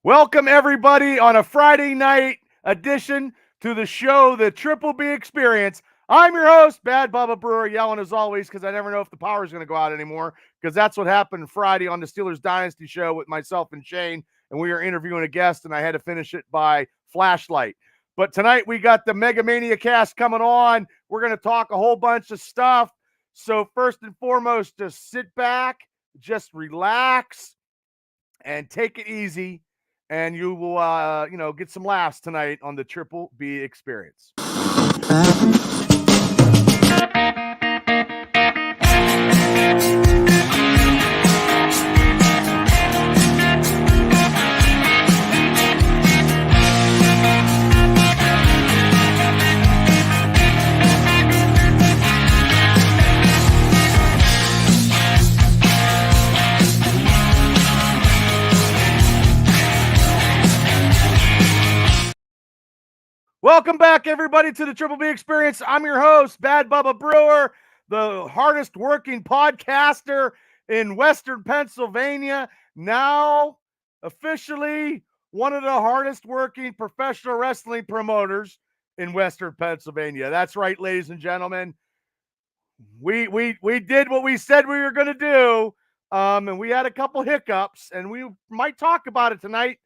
Welcome, everybody, on a Friday night edition to the show, the Triple B Experience. I'm your host, Bad Bubba Brewer, yelling as always because I never know if the power is going to go out anymore, because that's what happened Friday on the Steelers Dynasty show with myself and Shane, and we were interviewing a guest, and I had to finish it by flashlight. But tonight we got the Mega Mania cast coming on. We're going to talk a whole bunch of stuff. So first and foremost, just sit back, just relax, and take it easy, and you will, get some laughs tonight on the Triple B Experience. Welcome back, everybody, to the Triple B Experience. I'm your host, Bad Bubba Brewer, the hardest working podcaster in Western Pennsylvania. Now, officially, one of the hardest working professional wrestling promoters in Western Pennsylvania. That's right, ladies and gentlemen. We did what we said we were going to do, and we had a couple hiccups, and we might talk about it tonight.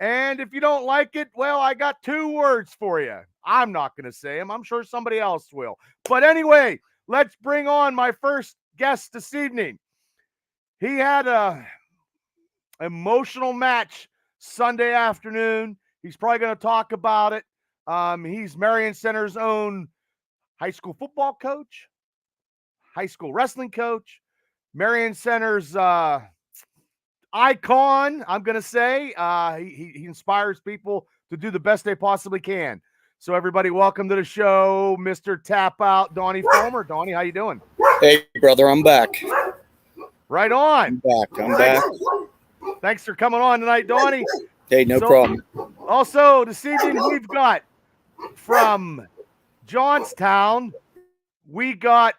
And if you don't like it, well, I got two words for you. I'm not going to say them. I'm sure somebody else will. But anyway, let's bring on my first guest this evening. He had a emotional match Sunday afternoon. He's probably going to talk about it. He's Marion Center's own high school football coach, high school wrestling coach, Marion Center's icon, I'm going to say. He inspires people to do the best they possibly can. So everybody, welcome to the show, Mr. Tap Out, Donnie Fulmer. Donnie, how you doing? Hey, brother, I'm back. Right on. I'm back. Thanks for coming on tonight, Donnie. Hey, no problem. Also, this evening we've got from Johnstown, we got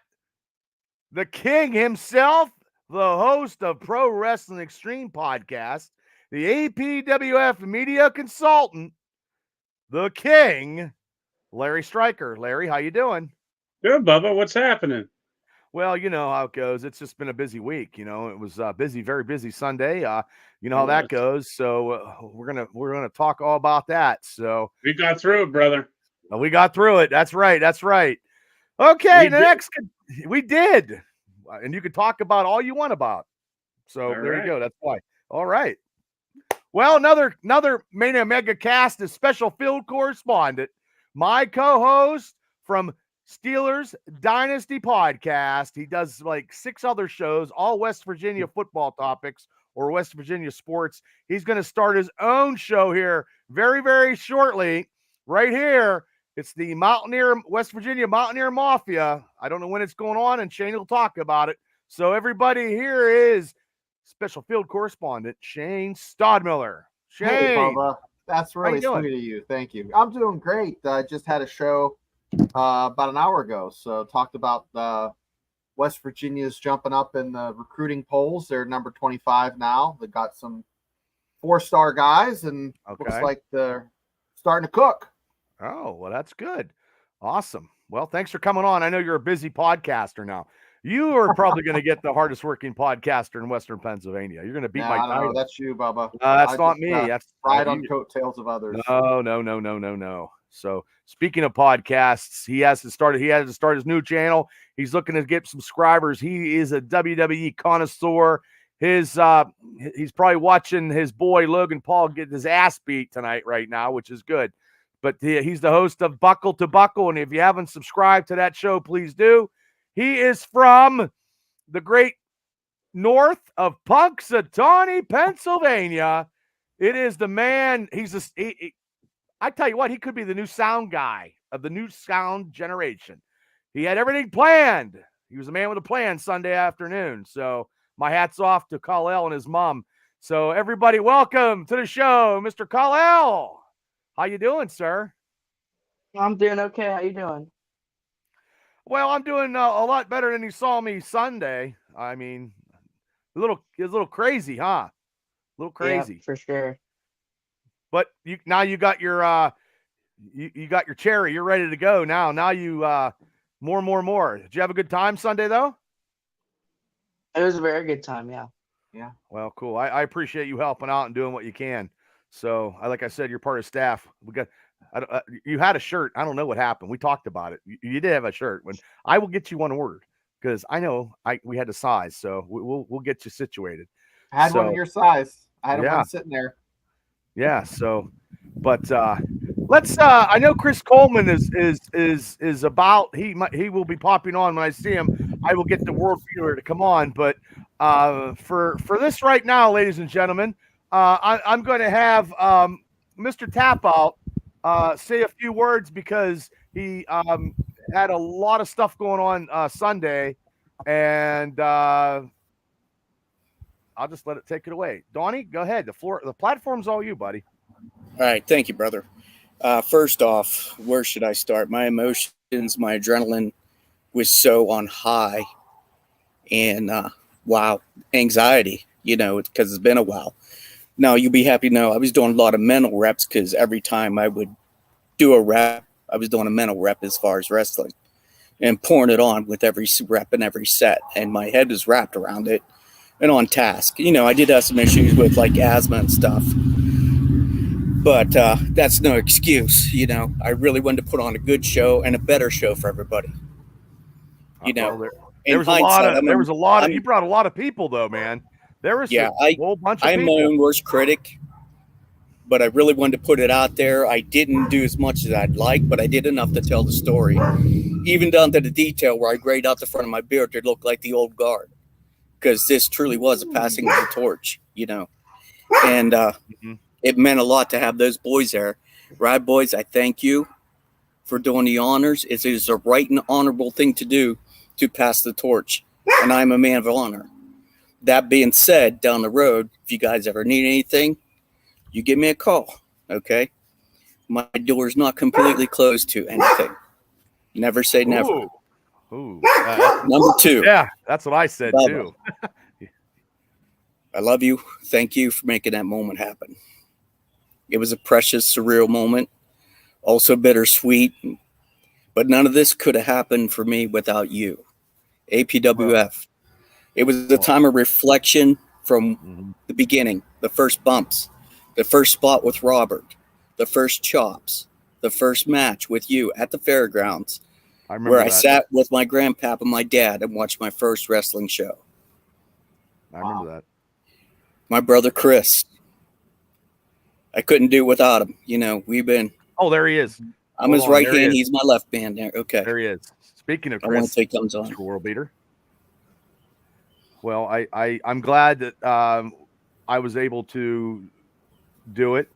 the king himself, the host of Pro Wrestling Extreme podcast, the APWF media consultant, the king, Larry Stryker. Larry, how you doing? Good, Bubba. What's happening? Well, you know how it goes. It's just been a busy week. It was busy, very busy Sunday. You know how that goes. So we're gonna talk all about that. So we got through it, brother. We got through it. That's right. Okay, we did. And you can talk about all you want about. So there you go. That's why. All right. Well, another Mania Mega Cast is special field correspondent, my co-host from Steelers Dynasty Podcast. He does like 6 other shows, all West Virginia football topics or West Virginia sports. He's going to start his own show here very, very shortly, right here. It's the West Virginia Mountaineer Mafia. I don't know when it's going on, and Shane will talk about it. So everybody, here is special field correspondent Shane Stodmiller. Shane, hey, Bubba. That's really sweet of you. Thank you. I'm doing great. I just had a show about an hour ago. So talked about West Virginia's jumping up in the recruiting polls. They're number 25 now. They got some 4-star guys, and looks like they're starting to cook. Oh, well, that's good. Awesome. Well, thanks for coming on. I know you're a busy podcaster now. You are probably going to get the hardest working podcaster in Western Pennsylvania. You're going to beat my title. That's you, Bubba. That's not me. That's ride on coattails of others. No. So speaking of podcasts, he had to start his new channel. He's looking to get subscribers. He is a WWE connoisseur. He's probably watching his boy Logan Paul get his ass beat tonight right now, which is good. But he's the host of Buckle to Buckle, and if you haven't subscribed to that show, please do. He is from the great north of Punxsutawney, Pennsylvania. It is the man. I tell you what, he could be the new sound guy of the new sound generation. He had everything planned. He was a man with a plan Sunday afternoon. So my hat's off to Kal-El and his mom. So everybody, welcome to the show, Mr. Kal-El. How you doing, sir? I'm doing okay. How you doing? Well, I'm doing a lot better than you saw me Sunday. I mean, it was a little crazy, huh? A little crazy. Yeah, for sure. but now you got your you got your cherry. You're ready to go now. Now you more. Did you have a good time Sunday though? It was a very good time. Yeah. Yeah. Well, cool. I appreciate you helping out and doing what you can. So, like I said, you're part of staff. We got. You had a shirt. I don't know what happened. We talked about it. You did have a shirt. When I will get you one ordered because I know we had the size. So we'll get you situated. I had one of your size. I had yeah. one sitting there. Yeah. So, but let's. I know Chris Coleman is about. He will be popping on when I see him. I will get the world viewer to come on. But for this right now, ladies and gentlemen, I'm going to have Mr. Tapout say a few words because he had a lot of stuff going on Sunday, and I'll just let it take it away. Donnie, go ahead. The platform's all you, buddy. All right. Thank you, brother. First off, where should I start? My emotions, my adrenaline was so on high, and wow, anxiety, because it's been a while. Now, you'll be happy to know I was doing a lot of mental reps because every time I would do a rep, I was doing a mental rep as far as wrestling and pouring it on with every rep and every set. And my head was wrapped around it and on task. I did have some issues with like asthma and stuff, but that's no excuse. I really wanted to put on a good show and a better show for everybody. There was a lot. You brought a lot of people though, man. There was a whole bunch of people. I'm my own worst critic, but I really wanted to put it out there. I didn't do as much as I'd like, but I did enough to tell the story. Even down to the detail where I grayed out the front of my beard to look like the old guard. Because this truly was a passing of the torch, And it meant a lot to have those boys there. Right, boys, I thank you for doing the honors. It is a right and honorable thing to do to pass the torch. And I'm a man of honor. That being said, down the road, if you guys ever need anything, you give me a call, okay? My door's not completely closed to anything. Never say never. Ooh. Number 2. Yeah, that's what I said too. I love you. Thank you for making that moment happen. It was a precious, surreal moment, also bittersweet, but none of this could have happened for me without you. APWF. It was a time of reflection from the beginning, the first bumps, the first spot with Robert, the first chops, the first match with you at the fairgrounds, where I sat with my grandpap and my dad and watched my first wrestling show. I remember that. My brother Chris. I couldn't do it without him. We've been. Oh, there he is. I'm his right hand. He's my left hand. There. Okay. There he is. Speaking of Chris, I want to say comes on. Mr. World Beater. Well, I'm glad that I was able to do it.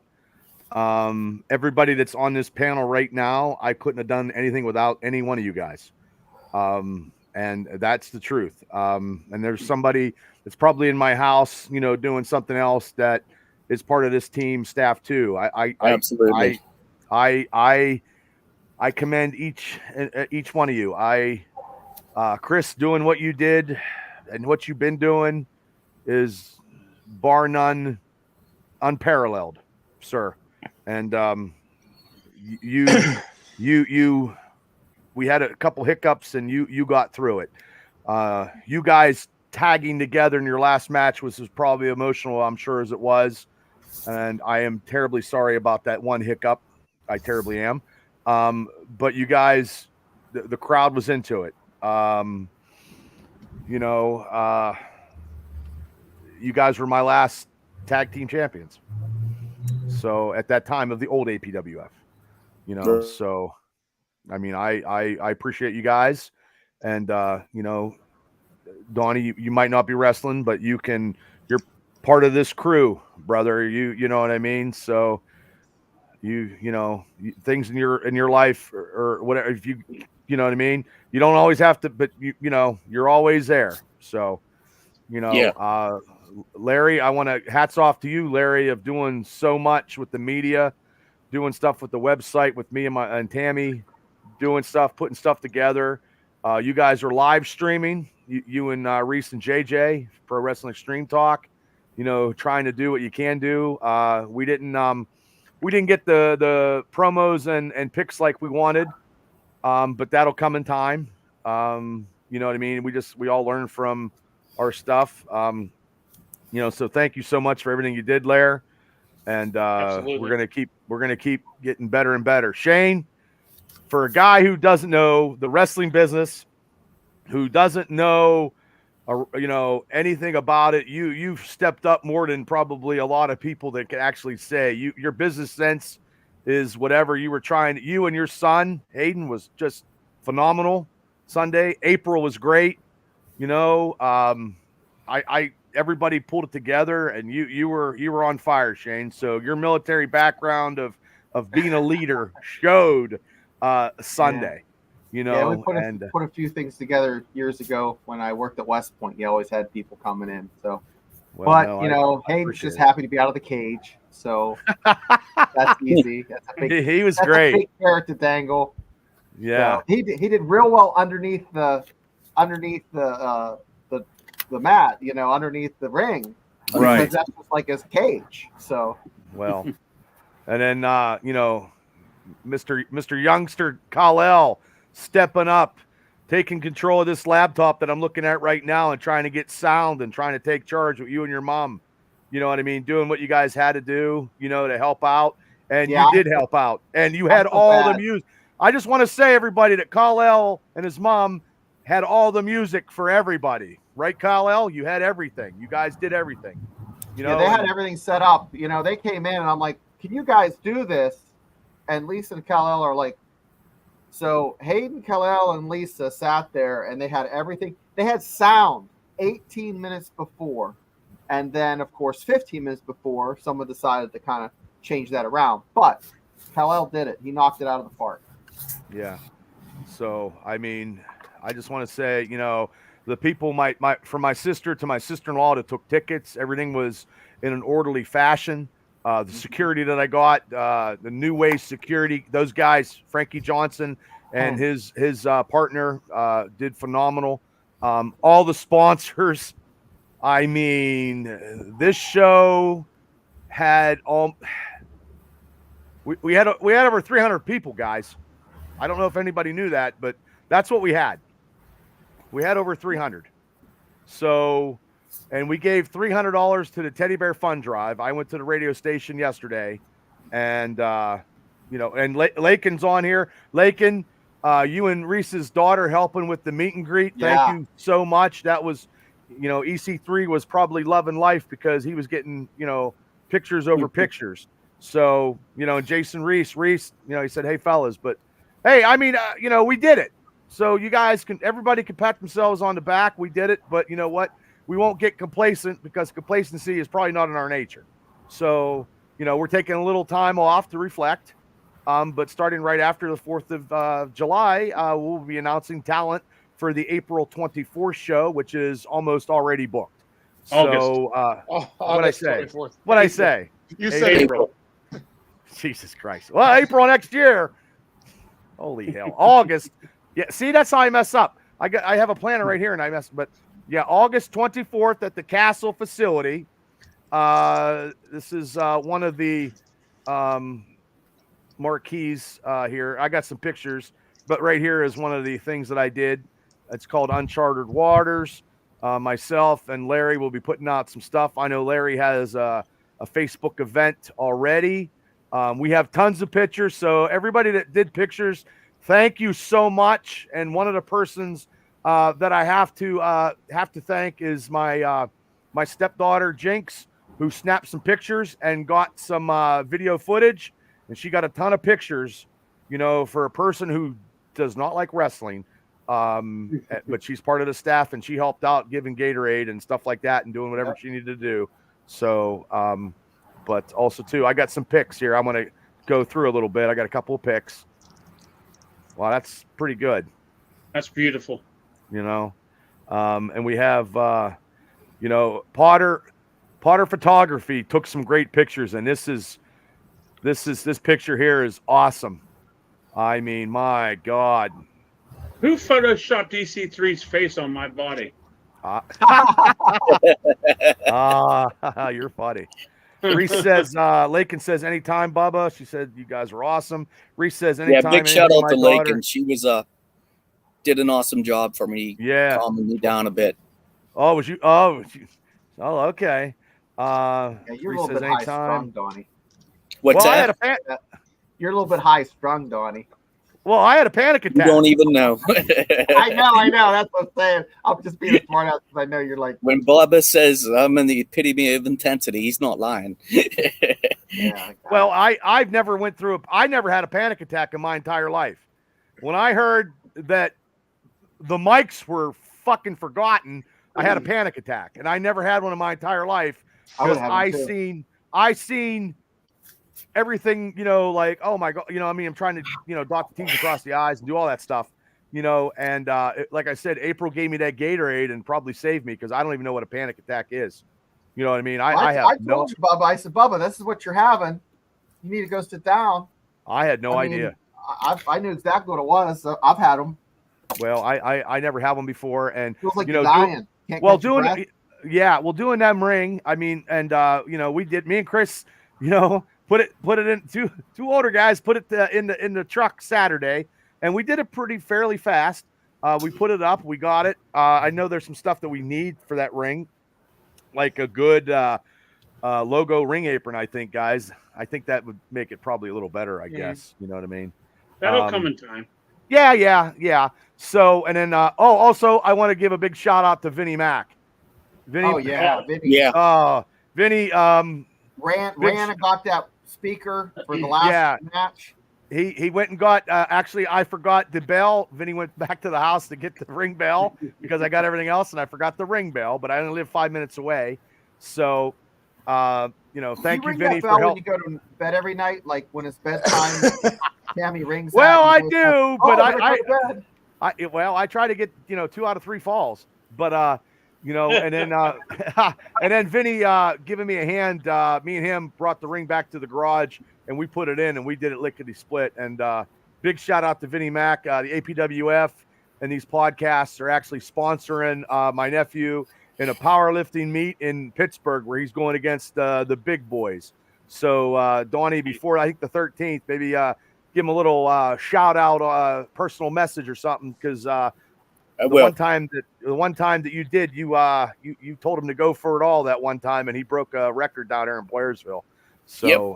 Everybody that's on this panel right now, I couldn't have done anything without any one of you guys. And that's the truth. And there's somebody that's probably in my house, doing something else that is part of this team staff too. Absolutely. I commend each one of you. Chris, doing what you did and what you've been doing is bar none unparalleled, sir. And we had a couple hiccups and you got through it. You guys tagging together in your last match was probably emotional, I'm sure, as it was. And I am terribly sorry about that one hiccup. I terribly am. But you guys, the crowd was into it. You guys were my last tag team champions. So at that time of the old APWF, so I mean, I appreciate you guys, and Donnie, you might not be wrestling, but you're part of this crew, brother. You know what I mean? So things in your life or whatever, if you know what I mean, you don't always have to, but you're always there. So, Larry, I want to hats off to you, Larry, of doing so much with the media, doing stuff with the website with me and Tammy, doing stuff, putting stuff together. You guys are live streaming, you and Reese and JJ, Pro Wrestling Extreme Talk, trying to do what you can do. We didn't we didn't get the promos and picks like we wanted, but that'll come in time. You know what I mean? We all learn from our stuff. So thank you so much for everything you did, Lair. And we're gonna keep getting better and better. Shane, for a guy who doesn't know the wrestling business, who doesn't know anything about it, you've stepped up more than probably a lot of people that can actually say. Your business sense is whatever you were trying. You and your son Hayden was just phenomenal Sunday. April was great. Everybody pulled it together, and you were on fire, Shane. So your military background of being a leader showed Sunday. We put a few things together years ago when I worked at West Point. You always had people coming in. So, Hayden's just happy to be out of the cage. So that's easy. He was great. A big carrot to dangle. Yeah, so he did real well underneath the mat, underneath the ring. Right. Because that's just like his cage. So well, and then Mr. Youngster Kal-El stepping up, taking control of this laptop that I'm looking at right now and trying to get sound and trying to take charge with you and your mom. You know what I mean? Doing what you guys had to do, to help out. And you did help out. And you had all the music. I just want to say, everybody, that Kal-El and his mom had all the music for everybody. Right, Kal-El? You had everything. You guys did everything. They had everything set up. They came in and I'm like, can you guys do this? And Lisa and Kal-El are like, so Hayden, Kal-El, and Lisa sat there and they had everything. They had sound 18 minutes before. And then, of course, 15 minutes before, someone decided to kind of change that around. But Kal-El did it. He knocked it out of the park. Yeah. So, I mean, I just want to say, the people from my sister to my sister-in-law that took tickets, everything was in an orderly fashion. The security that I got, the New Way security, those guys, Frankie Johnson and his partner did phenomenal. All the sponsors, I mean, this show had we had over 300 people, guys. I don't know if anybody knew that, but that's what we had. We had over 300. So, and we gave $300 to the Teddy Bear Fund Drive. I went to the radio station yesterday, and and Lakin's on here. Lakin, you and Reese's daughter helping with the meet and greet. Thank you so much. That was, EC3 was probably loving life because he was getting, pictures over pictures. So, Jason Reese, he said, "Hey fellas," but hey, I mean, we did it. So you guys everybody can pat themselves on the back. We did it, but you know what? We won't get complacent because complacency is probably not in our nature. So, we're taking a little time off to reflect. But starting right after the 4th of July, we'll be announcing talent for the April 24th show, which is almost already booked. So, what'd I say? 24th. What'd I say? You said April. Jesus Christ. Well, April next year. Holy hell. August. Yeah, see, that's how I mess up. I have a planner right here, and I mess. But yeah, August 24th at the Castle facility. This is one of the marquees here. I got some pictures, but right here is one of the things that I did. It's called Uncharted Waters. Myself and Larry will be putting out some stuff. I know Larry has a Facebook event already. We have tons of pictures, so everybody that did pictures, thank you so much. And one of the persons that I have to thank is my stepdaughter Jinx, who snapped some pictures and got some video footage, and she got a ton of pictures. For a person who does not like wrestling, but she's part of the staff, and she helped out giving Gatorade and stuff like that, and doing whatever she needed to do. So, but also too, I got some pics here. I'm gonna go through a little bit. I got a couple of pics. Wow, that's pretty good. That's beautiful. And we have, Potter Photography took some great pictures, and this picture here is awesome. I mean, my God. Who photoshopped EC3's face on my body? You're funny. Reese says, Lakin says, anytime, Bubba. She said, you guys are awesome. Reese says, Yeah, anytime. big shout anything, out to my Lake, daughter. and she was did an awesome job for me, calming me down a bit. Oh, was you? Oh, okay. Yeah, you're a Reese little says, bit high anytime. strung, Donnie. What's Well, that? You're a little bit high strung, Donnie. Well, I had a panic You attack. don't even know. I know. That's what I'm saying. I'm just being a smart ass because I know you're like. When Bubba says I'm in the epitome of intensity, he's not lying. Yeah. Well, I've never went through I never had a panic attack in my entire life. When I heard that the mics were fucking forgotten, I had a panic attack, and I never had one in my entire life because I seen everything, like, oh my God, I'm trying to, dot the T's across the I's and do all that stuff, and like I said, April gave me that Gatorade and probably saved me because I don't even know what a panic attack is. You know what I mean? I told you, Bubba. I said, Bubba, this is what you're having. You need to go sit down. I had no idea. I knew exactly what it was. So I've had them. Well, I never had one before, and feels like you're dying. Doing that ring. I mean, and we did. Me and Chris, put it in two older guys put it in the truck Saturday, and we did it fairly fast. We put it up, we got it. I know there's some stuff that we need for that ring, like a good logo ring apron. I think, guys, that would make it probably a little better. I guess you know what I mean. That'll come in time. Yeah. So, and then also I want to give a big shout out to Vinnie Mac. Vinny. Vinny. Ran and got that speaker for the last match. He went and got actually I forgot the bell. Vinny went back to the house to get the ring bell because I got everything else and I forgot the ring bell, but I only live 5 minutes away. So thank you, Vinny, for helping. When you go to bed every night, like when it's bedtime, Tammy rings. Well, I do, but I try to get 2 out of 3 falls, but and then and then Vinny giving me a hand. Me and him brought the ring back to the garage, and we put it in, and we did it lickety split. And big shout out to Vinnie Mac. The APWF and these podcasts are actually sponsoring my nephew in a powerlifting meet in Pittsburgh, where he's going against the big boys. So Donnie, before I think the 13th, maybe give him a little shout out, personal message or something, because the one time that you did, you told him to go for it all that one time, and he broke a record down there in Blairsville. So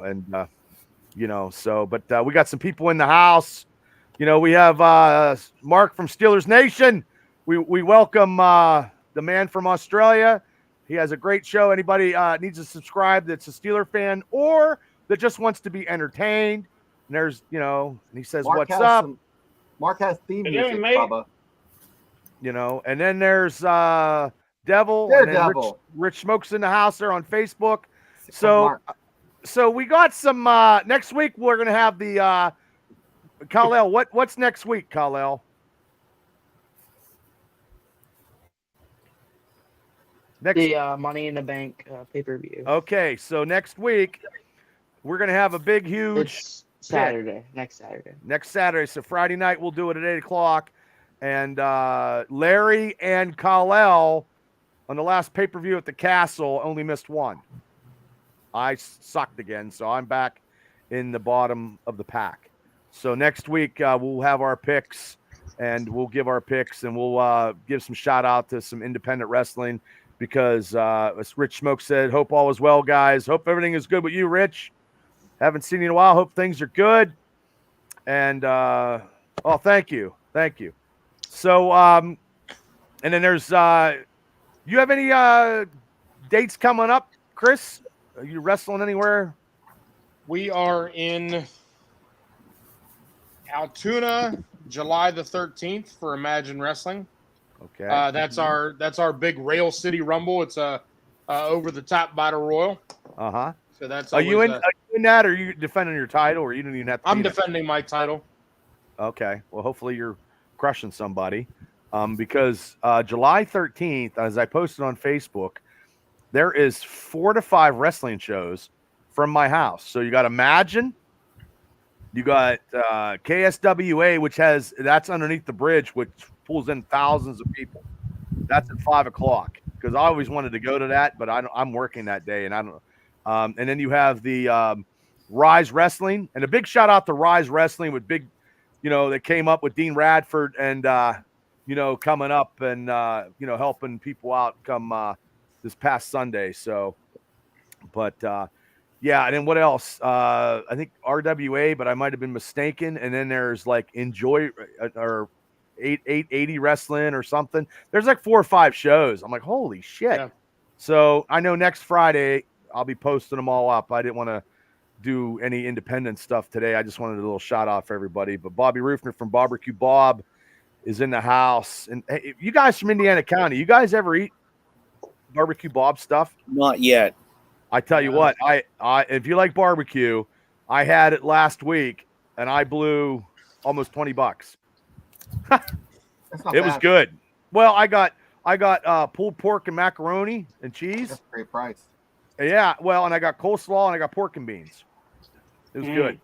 but we got some people in the house. We have Mark from Steelers Nation. We welcome the man from Australia. He has a great show. Anybody needs to subscribe that's a Steeler fan or that just wants to be entertained. And there's, and he says, Mark, what's up? Mark has theme music, Bubba. And then there's Devil. There, and then Devil. Rich Smokes in the house there on Facebook. So we got some next week. We're gonna have the Kal-El. What's next week, Kal-El? The Money in the Bank pay-per-view. Okay, so next week we're gonna have a big, huge. It's Saturday. Next Saturday. So Friday night we'll do it at 8:00. And Larry and Kal-El on the last pay-per-view at the Castle only missed one. I sucked again, so I'm back in the bottom of the pack. So next week we'll have our picks, and we'll give our picks, and we'll give some shout out to some independent wrestling because, as Rich Smoke said, hope all is well, guys. Hope everything is good with you, Rich. Haven't seen you in a while. Hope things are good. And thank you. So, and then there's, you have any dates coming up, Chris? Are you wrestling anywhere? We are in Altoona, July the 13th for Imagine Wrestling. Okay. That's our big Rail City Rumble. It's a over the top battle royal. Uh-huh. So that's are you in that, or are you defending your title, or you don't even have to? I'm defending my title. Okay. Well, hopefully you're crushing somebody, because July 13th, as I posted on Facebook, there is 4 to 5 wrestling shows from my house. So you got Imagine, you got KSWA, that's underneath the bridge, which pulls in thousands of people. That's at 5:00 because I always wanted to go to that, but I'm working that day, and I don't know. And then you have the Rise Wrestling, and a big shout out to Rise Wrestling with big, that came up with Dean Radford and, coming up and, helping people out come this past Sunday. So, but yeah, and then what else? I think RWA, but I might have been mistaken. And then there's like Enjoy or 880 Wrestling or something. There's like 4 or 5 shows. I'm like, holy shit. Yeah. So I know next Friday I'll be posting them all up. I didn't want to do any independent stuff today. I just wanted a little shout out for everybody. But Bobby Rufner from Barbecue Bob is in the house. And hey, you guys from Indiana County, you guys ever eat Barbecue Bob stuff? Not yet. I tell you what, I if you like barbecue, I had it last week and I blew almost $20. It was good. Well, I got pulled pork and macaroni and cheese. That's a great price. Yeah, well, and I got coleslaw and I got pork and beans. It was good.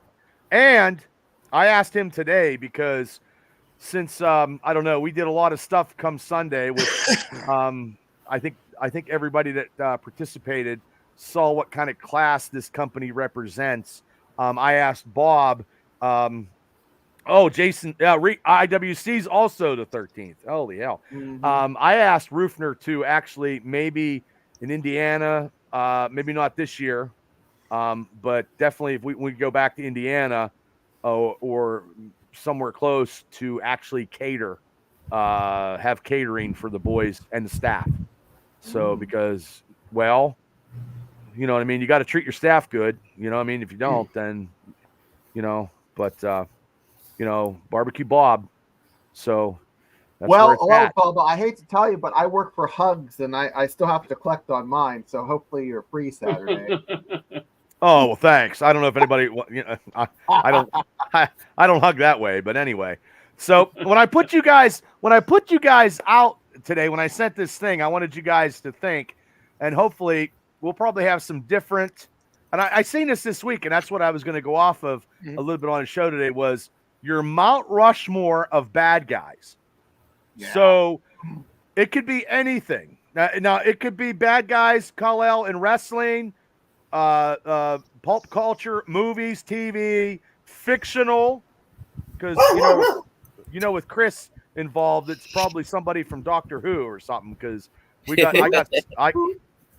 And I asked him today because since I don't know, we did a lot of stuff come Sunday with I think everybody that participated saw what kind of class this company represents. I asked Bob, Jason, IWC's also the 13th. Holy hell. Mm-hmm. I asked Rufner to actually maybe in Indiana, maybe not this year, but definitely if we go back to Indiana or somewhere close to actually cater, have catering for the boys and the staff. So because, well, you know what I mean? You got to treat your staff good. You know what I mean? If you don't, then, but, Barbecue Bob. So that's Bubba, I hate to tell you, but I work for Hugs and I still have to collect on mine. So hopefully you're free Saturday. Oh, well, thanks. I don't know if anybody, I don't hug that way, but anyway. So when I put you guys out today, when I sent this thing, I wanted you guys to think, and hopefully we'll probably have some different, and I seen this week, and that's what I was going to go off of a little bit on the show today was your Mount Rushmore of bad guys. Yeah. So it could be anything. Now it could be bad guys, Kal-El, in wrestling, pulp culture, movies, TV, fictional, because with Chris involved, it's probably somebody from Doctor Who or something. Because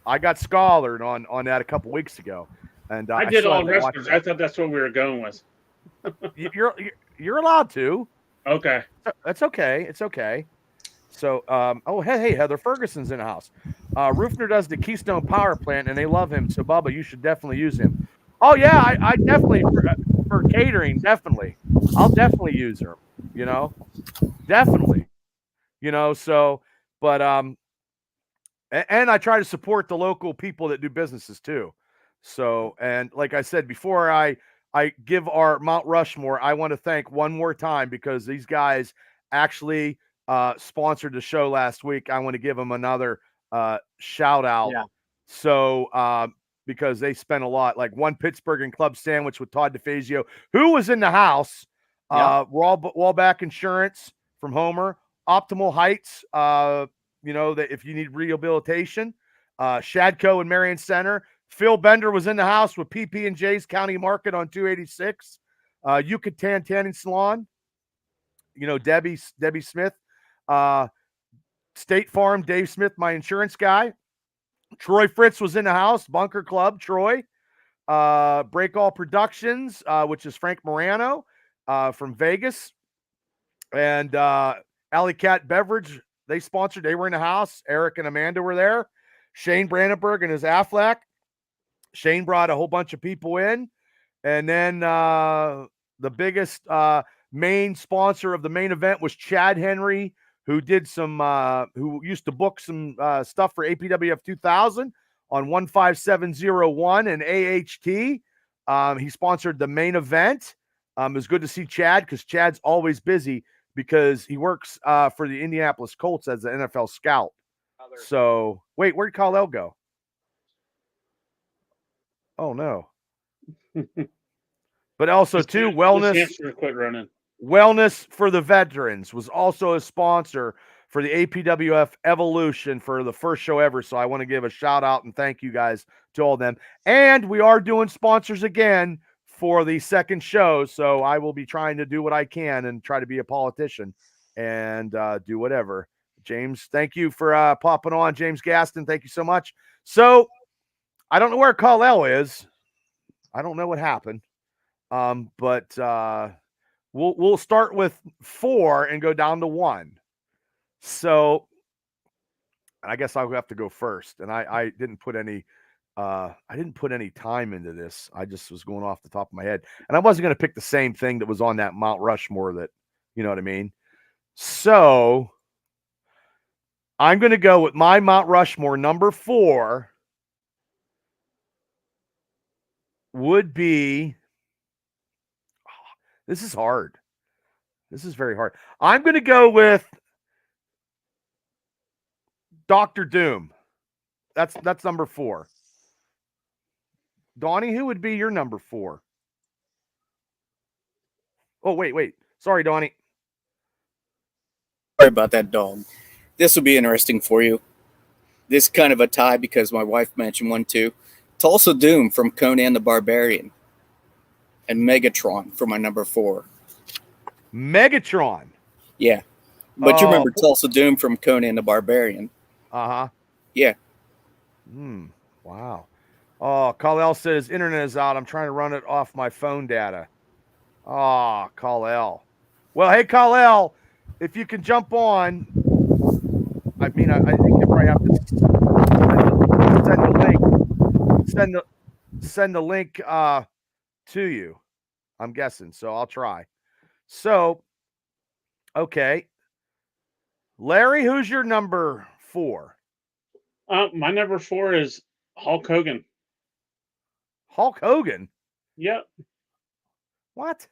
I got scholared on that a couple weeks ago, and I did all wrestlers. I thought that's what we were going with. You're allowed to. Okay, that's okay. It's okay. So, hey, Heather Ferguson's in the house. Rufner does the Keystone Power Plant, and they love him. So, Bubba, you should definitely use him. Oh yeah, I definitely for catering, definitely. I'll definitely use her. Definitely. So, but and I try to support the local people that do businesses too. So, and like I said before, I give our Mount Rushmore, I want to thank one more time because these guys actually sponsored the show last week. I want to give them another shout out. Yeah. So, because they spent a lot, like one Pittsburgh and Club Sandwich with Todd DeFazio, who was in the house, Wallback Insurance from Homer, Optimal Heights, that if you need rehabilitation, Shadco and Marion Center. Phil Bender was in the house with PP&J's County Market on 286. Yucatan Tanning Salon. Debbie Smith. State Farm, Dave Smith, my insurance guy. Troy Fritz was in the house. Bunker Club, Troy. Break All Productions, which is Frank Morano from Vegas. And Alley Cat Beverage, they sponsored. They were in the house. Eric and Amanda were there. Shane Brandenburg and his Aflac. Shane brought a whole bunch of people in. And then the biggest main sponsor of the main event was Chad Henry, who did some, who used to book some stuff for APWF 2000 on 15701 and AHT. He sponsored the main event. It was good to see Chad because Chad's always busy because he works for the Indianapolis Colts as an NFL scout. So, wait, where'd Kal-El go? Oh, no. But also, too, Wellness. Quit running. Wellness for the Veterans was also a sponsor for the APWF Evolution for the first show ever. So I want to give a shout out and thank you guys to all of them. And we are doing sponsors again for the second show. So I will be trying to do what I can and try to be a politician and do whatever. James, thank you for popping on. James Gaston, thank you so much. So I don't know where Kal-El is. I don't know what happened. But we'll start with 4 and go down to 1. So I guess I'll have to go first. And I didn't put any time into this. I just was going off the top of my head. And I wasn't going to pick the same thing that was on that Mount Rushmore that, you know what I mean? So I'm going to go with my Mount Rushmore. Number 4 would be, this is hard. This is very hard. I'm going to go with Dr. Doom. That's number 4. Donnie, who would be your number 4? Oh, wait. Sorry, Donnie. Sorry about that, dog. This will be interesting for you. This is kind of a tie because my wife mentioned one too. Tulsa Doom from Conan the Barbarian. And Megatron for my number 4. Megatron? Yeah. But you remember Tulsa Doom from Conan the Barbarian? Uh-huh. Yeah. Wow. Oh, Kal-El says internet is out. I'm trying to run it off my phone data. Oh, Kal-El. Well, hey, Kal-El, if you can jump on, I think you probably have to send the link. Send the link to you. I'm guessing. So I'll try. So, okay. Larry, who's your number 4? My number 4 is Hulk Hogan. Hulk Hogan? Yep. What?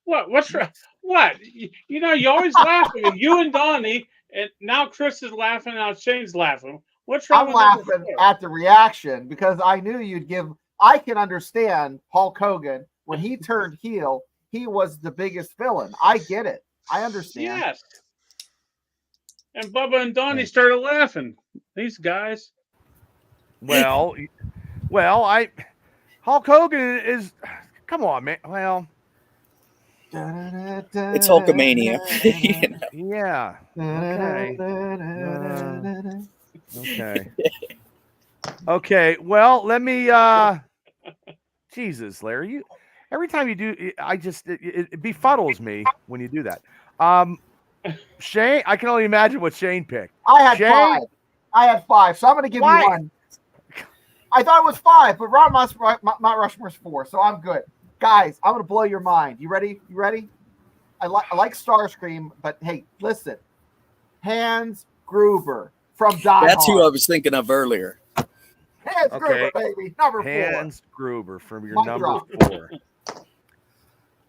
What's wrong? What? You know, you always laugh at you and Donnie, and now Chris is laughing, now Shane's laughing. What's wrong? I'm laughing at the reaction because I knew you'd give. I can understand Hulk Hogan when he turned heel. He was the biggest villain. I get it. I understand. Yes. And Bubba and Donnie started laughing. These guys. Well, Hulk Hogan is. Come on, man. Well, it's Hulkamania. You know. Yeah. Okay. Okay. Well, let me. Jesus, Larry, every time you do, it befuddles me when you do that. Shane, I can only imagine what Shane picked. I had 5, so I'm going to give you 1. I thought it was 5, but Mount Rushmore's 4, so I'm good. Guys, I'm going to blow your mind. You ready? I like Starscream, but hey, listen. Hans Gruber from Die Hard. That's who I was thinking of earlier. Hans Gruber, baby. Number 4. Hans Gruber from your number 4.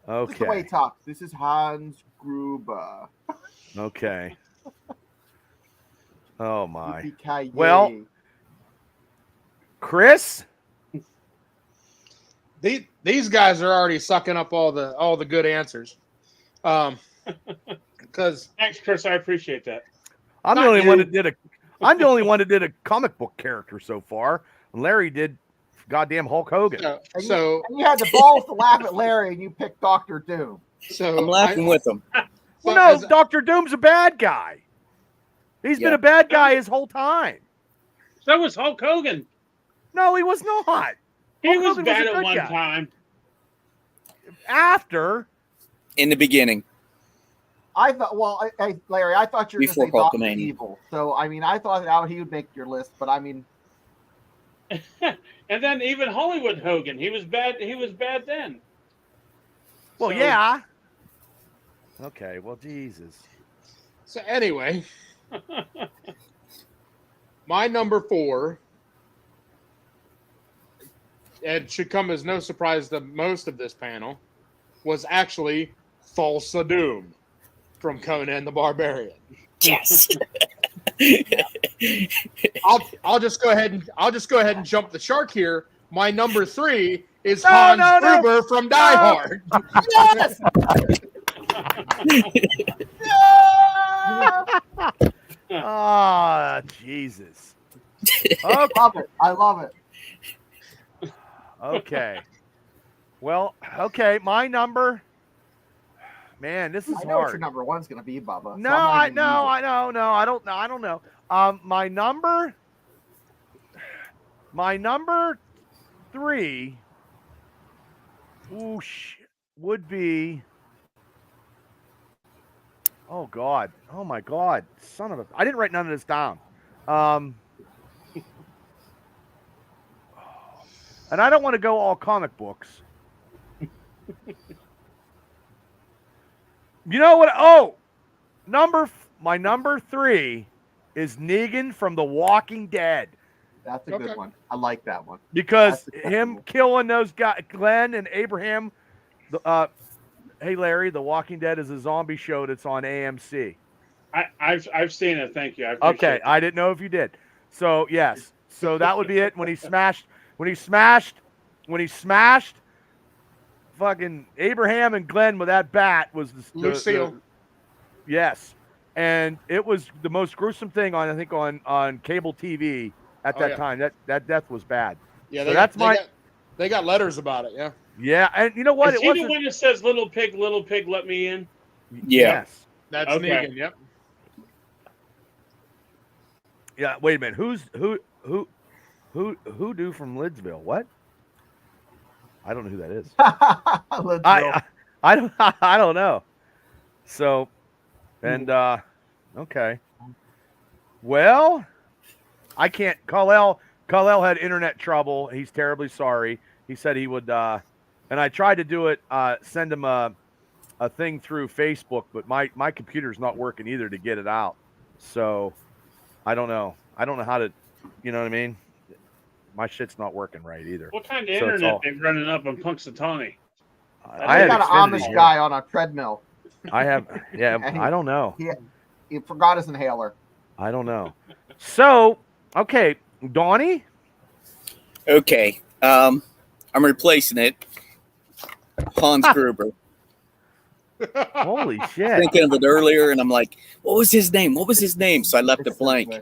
Okay. This is the way he talks. This is Hans Gruber. Okay. Oh, my. Yippee-ki-yay. Well, Chris? These guys are already sucking up all the good answers. Because thanks, Chris. I appreciate that. I'm the only one that did a comic book character so far. And Larry did goddamn Hulk Hogan. So you had the balls to laugh at Larry, and you picked Dr. Doom. So I'm laughing with him. Well, no, Dr. Doom's a bad guy. He's been a bad guy his whole time. So was Hulk Hogan. No, he was not. He was bad at one time. After. In the beginning. I thought, Larry, I thought you were going to say Dr. Evil. So, I mean, I thought he would make your list, but I mean. And then even Hollywood Hogan, he was bad. He was bad then. Well, yeah. Okay. Well, Jesus. So anyway, my number 4, and should come as no surprise to most of this panel, was actually Thulsa Doom from Conan the Barbarian. Yes. I'll just go ahead and jump the shark here. My number 3 is Hans Gruber from Die Hard. Yes. Ah, Jesus. I love it. I love it. Okay. Well, okay. My number. Man, this is I know what your hard. number one's going to be, Bubba. No, I know. I don't know. My number 3 would be. Oh God. Oh my God. Son of a. I didn't write none of this down. And I don't want to go all comic books. You know what? Oh, my number 3 is Negan from The Walking Dead. That's a good one. I like that one. Because him killing those guys, Glenn and Abraham. Hey, Larry, The Walking Dead is a zombie show that's on AMC. I've seen it. Thank you. Okay, I didn't know if you did. So yes, so that would be it. When he smashed fucking Abraham and Glenn with that bat was Lucille. Yes, and it was the most gruesome thing on cable TV at that time. That death was bad. Yeah, so they got letters about it. Yeah. Yeah, and you know what? Is he the one that says "Little pig, let me in"? Yeah. Yes. That's Okay. Negan. Yep. Yeah. Wait a minute. Who do from Lidsville? What? I don't know who that is. I don't know. So, and okay. Well, I can't. Kal-El had internet trouble. He's terribly sorry. He said he would. And I tried to do it. Send him a thing through Facebook, but my computer's not working either to get it out. So, I don't know. I don't know how to. You know what I mean? My shit's not working right either. What kind of internet they running up on Punxsutawney? I got an Amish guy on a treadmill. I have, yeah. I don't know. He forgot his inhaler. I don't know. So, okay, Donnie. Okay, I'm replacing it. Hans Gruber. Holy shit! Thinking of it earlier, and I'm like, what was his name? So I left it blank.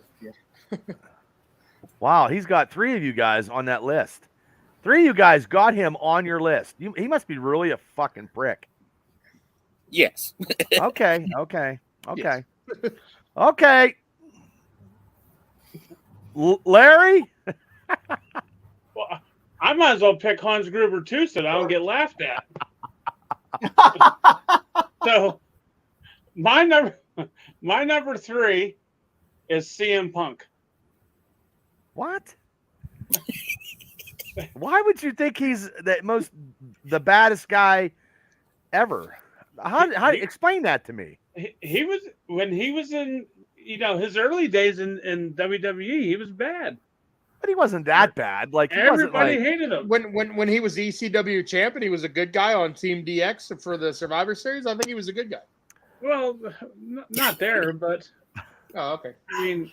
Wow, he's got 3 of you guys on that list. 3 of you guys got him on your list. He must be really a fucking prick. Yes. Okay. Yes. Okay. Larry? Well, I might as well pick Hans Gruber too, so that I don't get laughed at. So, my number 3 is CM Punk. What? Why would you think he's the baddest guy ever? How explain that to me? He was when he was in his early days in WWE. He was bad, but he wasn't that bad. Like everybody hated him. When he was ECW champion, he was a good guy on Team DX for the Survivor Series. I think he was a good guy. Well, not there, but oh, okay. I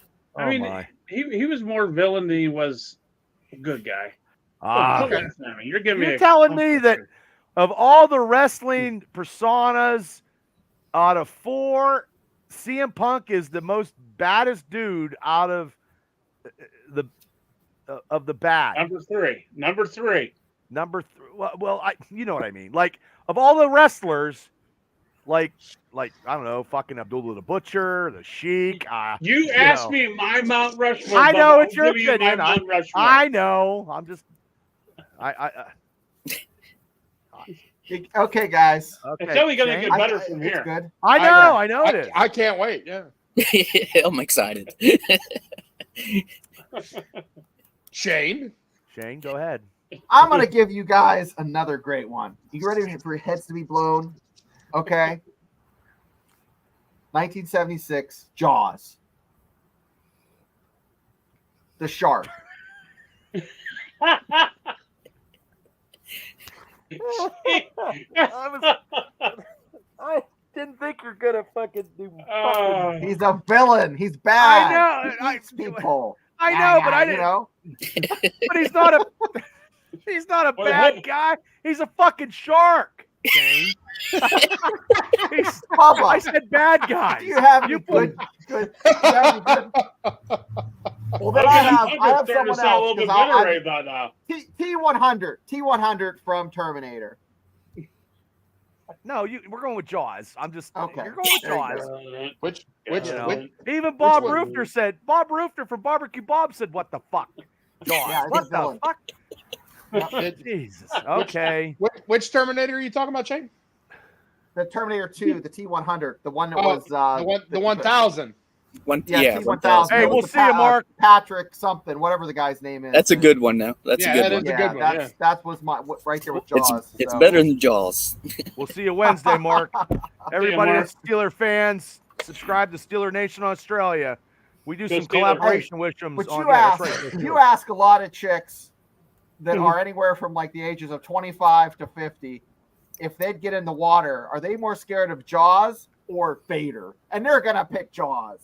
mean, he was more villain than he was a good guy. You're telling me that of all the wrestling personas out of 4, CM Punk is the most baddest dude out of the bad. Number three. Well, you know what I mean. Like of all the wrestlers, like I don't know, fucking Abdullah the Butcher, the Sheik. You asked me my Mount Rushmore. I know it's your opinion. I know. I'm just. Okay, guys. Okay. It's only going to get better from here. Good. I know it is. I can't wait. Yeah. I'm excited. Shane, go ahead. I'm going to give you guys another great one. You ready for your heads to be blown? Okay. 1976, Jaws. The shark. I didn't think you're gonna fucking do. He's a villain. He's bad. I know. He eats people. I know, but I didn't. But he's not a. He's not a bad guy. He's a fucking shark. Shane. Bubba, I said bad guys. do you have any You good? Do you have any good? Well, then I have starting to someone sound a little else bit because bitter right about now. T100 from Terminator. No, we're going with Jaws. I'm just Okay. You're going with There you Jaws. Which You know, which even Bob one? Roofner said. Bob Roofner from Barbecue Bob said, "What the fuck, Jaws? Yeah, he's what a the villain. fuck? It- Jesus. Okay. which Terminator are you talking about, Shane? The Terminator 2, the T100, the one that Oh, was the 1000. T1000. 1000. Hey, It was we'll the see you, Mark. Patrick something, whatever the guy's name is. That's a good one now. That's Yeah, a good that one. is a good one, That was my right there with Jaws. It's so. better than Jaws. We'll see you Wednesday, Mark. Everybody Mark. that's Steeler fans, subscribe to Steeler Nation Australia. We do Go some Steelers. collaboration with them. But on, you yeah, that's ask, right, go you Steelers. ask a lot of chicks that are anywhere from like the ages of 25 to 50, if they'd get in the water, are they more scared of Jaws or Vader? And they're gonna pick Jaws.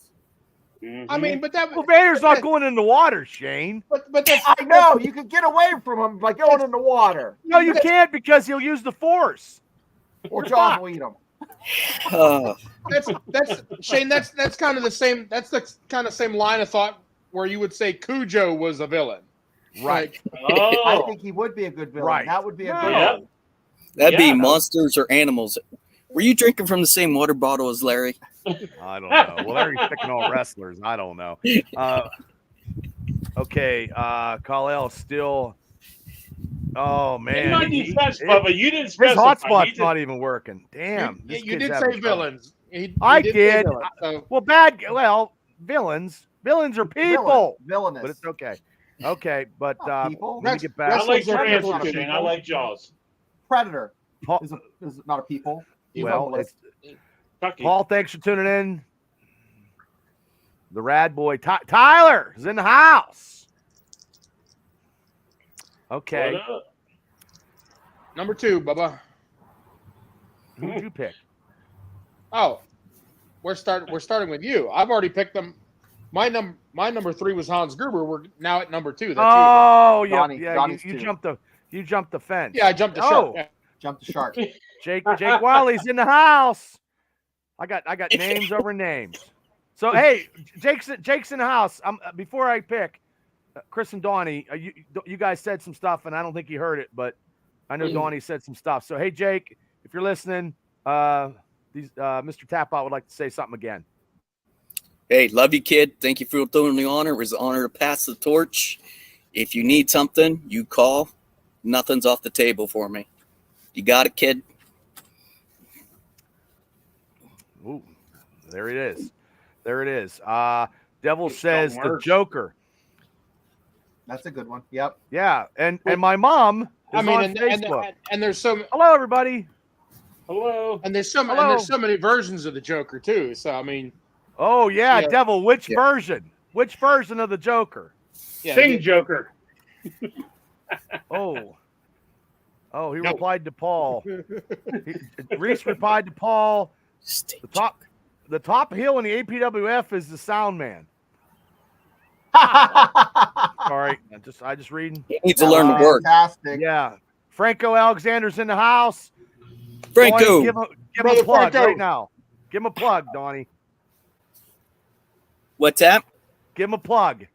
I mean, but that Well, Vader's not going in the water, Shane. but that's I know you can get away from him by going in the water, No, you can't because he'll use the Force. or Jaws will eat him. that's Shane. That's kind of the same. That's the kind of same line of thought where you would say Cujo was a villain, Right. I Oh, think he would be a good villain. Right. That would be a No. good yeah. one. That'd be Yeah. monsters or animals. Were you drinking from the same water bottle as Larry? I don't know. Well, Larry's picking all wrestlers. I don't know. Okay. Kal-El still. Oh, In man. my defense, Bubba, you didn't His specify. hotspot's not even working. Damn. You, this you kid's did having say trouble. villains. I say did. villains, so- Well, villains. Villains are people. Villainous. But it's okay. Okay, but People? let me get back. I like your Predator's answer, not a Shane. I people. like Jaws. Predator Paul, is not a people. He's well, a list. Tucky. Paul, thanks for tuning in. The Rad Boy Tyler is in the house. Okay, What up? Number 2, Bubba. who'd you pick? Oh, we're starting with you. I've already picked them. My number 3 was Hans Gruber. We're now at number 2. That's Oh, yeah, Donnie- yeah. Donnie's You two. jumped the fence. you. Yeah, I jumped the shark. Yeah. Jump the shark. Jake Wiley's in the house. I got names over names. So hey, Jake's in the house. Before I pick, Chris and Donnie, you guys said some stuff, and I don't think you heard it, but I know Donnie said some stuff. So hey, Jake, if you're listening, Mr. Tapout would like to say something again. Hey, love you, kid. Thank you for doing the honor. It was an honor to pass the torch. If you need something, you call. Nothing's off the table for me. You got it, kid? Ooh, there it is. There it is. Devil Just says don't the work. Joker. That's a good one. Yep. Yeah, and my mom is I mean, on Facebook. and there's so Hello, everybody. Hello. and there's so many versions of the Joker too. So I mean, Oh yeah, Yeah. Devil. Which Yeah. version? Which version of the Joker? yeah, Sing Joker. Oh, he No. replied to Paul. Reese replied to Paul. Stay The top heel in the APWF is the sound man. Sorry, I just reading. He needs to learn to work. Fantastic. Yeah, Franco Alexander's in the house. Franco, Donnie, give him a Brother plug Franco. right now. Give him a plug, Donnie. what's that? Give him a plug.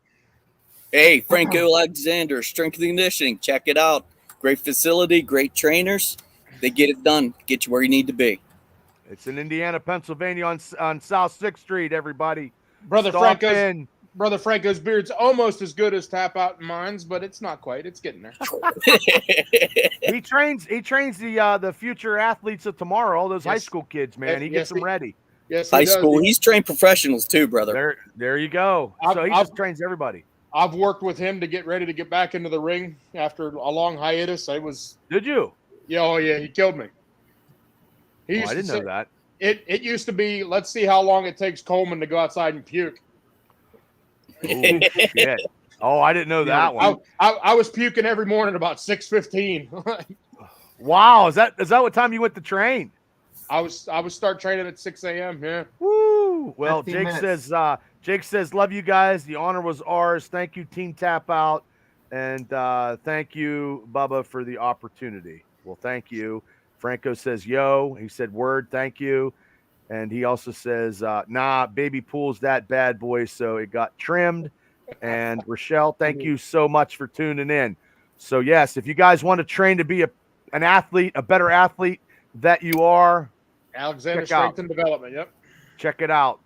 Hey, Franco Alexander, strength and conditioning. Check it out. Great facility, great trainers. They get it done. Get you where you need to be. It's in Indiana, Pennsylvania on South 6th Street, everybody. brother Stop Franco's in. brother Franco's beard's almost as good as Tap Out and mine's, but it's not quite. It's getting there. He trains the future athletes of tomorrow, all those high Yes. school kids, man. He Yes, gets them he- ready. Yes, he High does. school. He's trained professionals too, brother. There you go. So he just trains everybody. I've worked with him to get ready to get back into the ring after a long hiatus. Did you? Yeah, he killed me. He Oh, used I to didn't say- know that. It used to be, let's see how long it takes Coleman to go outside and puke. Ooh, shit. Oh, I didn't know that one. I was puking every morning about 6:15. Wow, is that what time you went to train? I was start training at 6 a.m. Yeah. Woo! Well, 15 Jake says, love you guys. The honor was ours. Thank you, Team Tap Out, and thank you, Bubba, for the opportunity. Well, thank you. Franco says, yo. He said, word, thank you. And he also says, nah, baby pool's that bad boy, so it got trimmed. And Rochelle, thank you so much for tuning in. So, yes, if you guys want to train to be an athlete, a better athlete that you are, Alexander Strength and Development. Yep. check it out.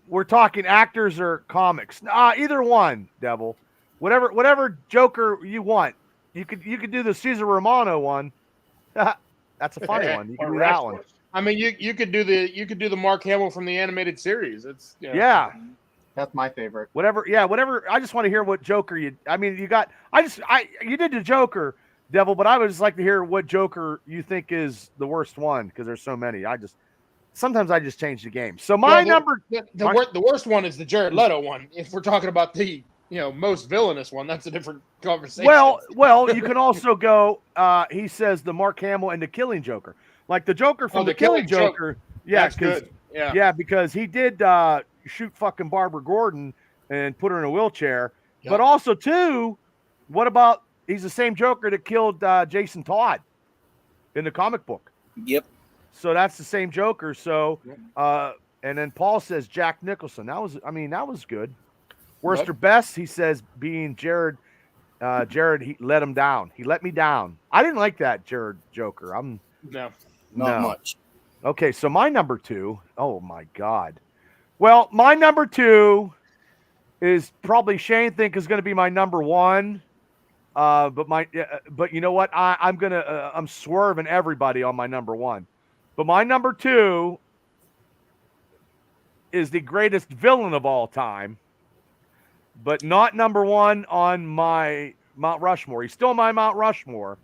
We're talking actors or comics. Either one, Devil. Whatever Joker you want. You could do the Cesar Romano one. That's a funny one. You can do that one. I mean, you could do the Mark Hamill from the animated series. It's yeah. That's my favorite. Whatever. I just want to hear what Joker you did the Joker, Devil, but I would just like to hear what Joker you think is the worst one because there's so many. Sometimes I just change the game. So the worst one is the Jared Leto one. If we're talking about the most villainous one, that's a different conversation. Well, you can also go. He says the Mark Hamill and the Killing Joker, like the Joker from the Killing Joker. Yeah, good. Yeah, because he did shoot fucking Barbara Gordon and put her in a wheelchair. Yep. But also too, what about he's the same Joker that killed Jason Todd in the comic book? Yep. So that's the same Joker. So, and then Paul says Jack Nicholson. That was good. Worst or best, he says, being Jared. Jared, he let him down. He let me down. I didn't like that Jared Joker. Not much. Okay, so my number 2. Oh my God. Well, my number 2 is probably Shane think is going to be my number 1. But you know what? I'm swerving everybody on my number 1. But my number 2 is the greatest villain of all time, but not number 1 on my Mount Rushmore. He's still my Mount Rushmore.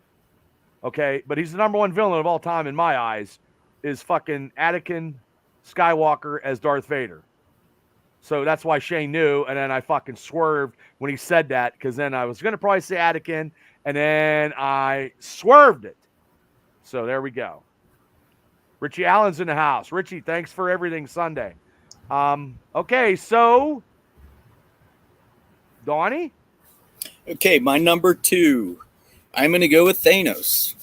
Okay, but he's the number 1 villain of all time in my eyes, is fucking Anakin Skywalker as Darth Vader. So that's why Shane knew, and then I fucking swerved when he said that, because then I was going to probably say Anakin, and then I swerved it. So there we go. Richie Allen's in the house. Richie, thanks for everything Sunday. Okay, so Donnie? Okay, my number 2. I'm going to go with Thanos.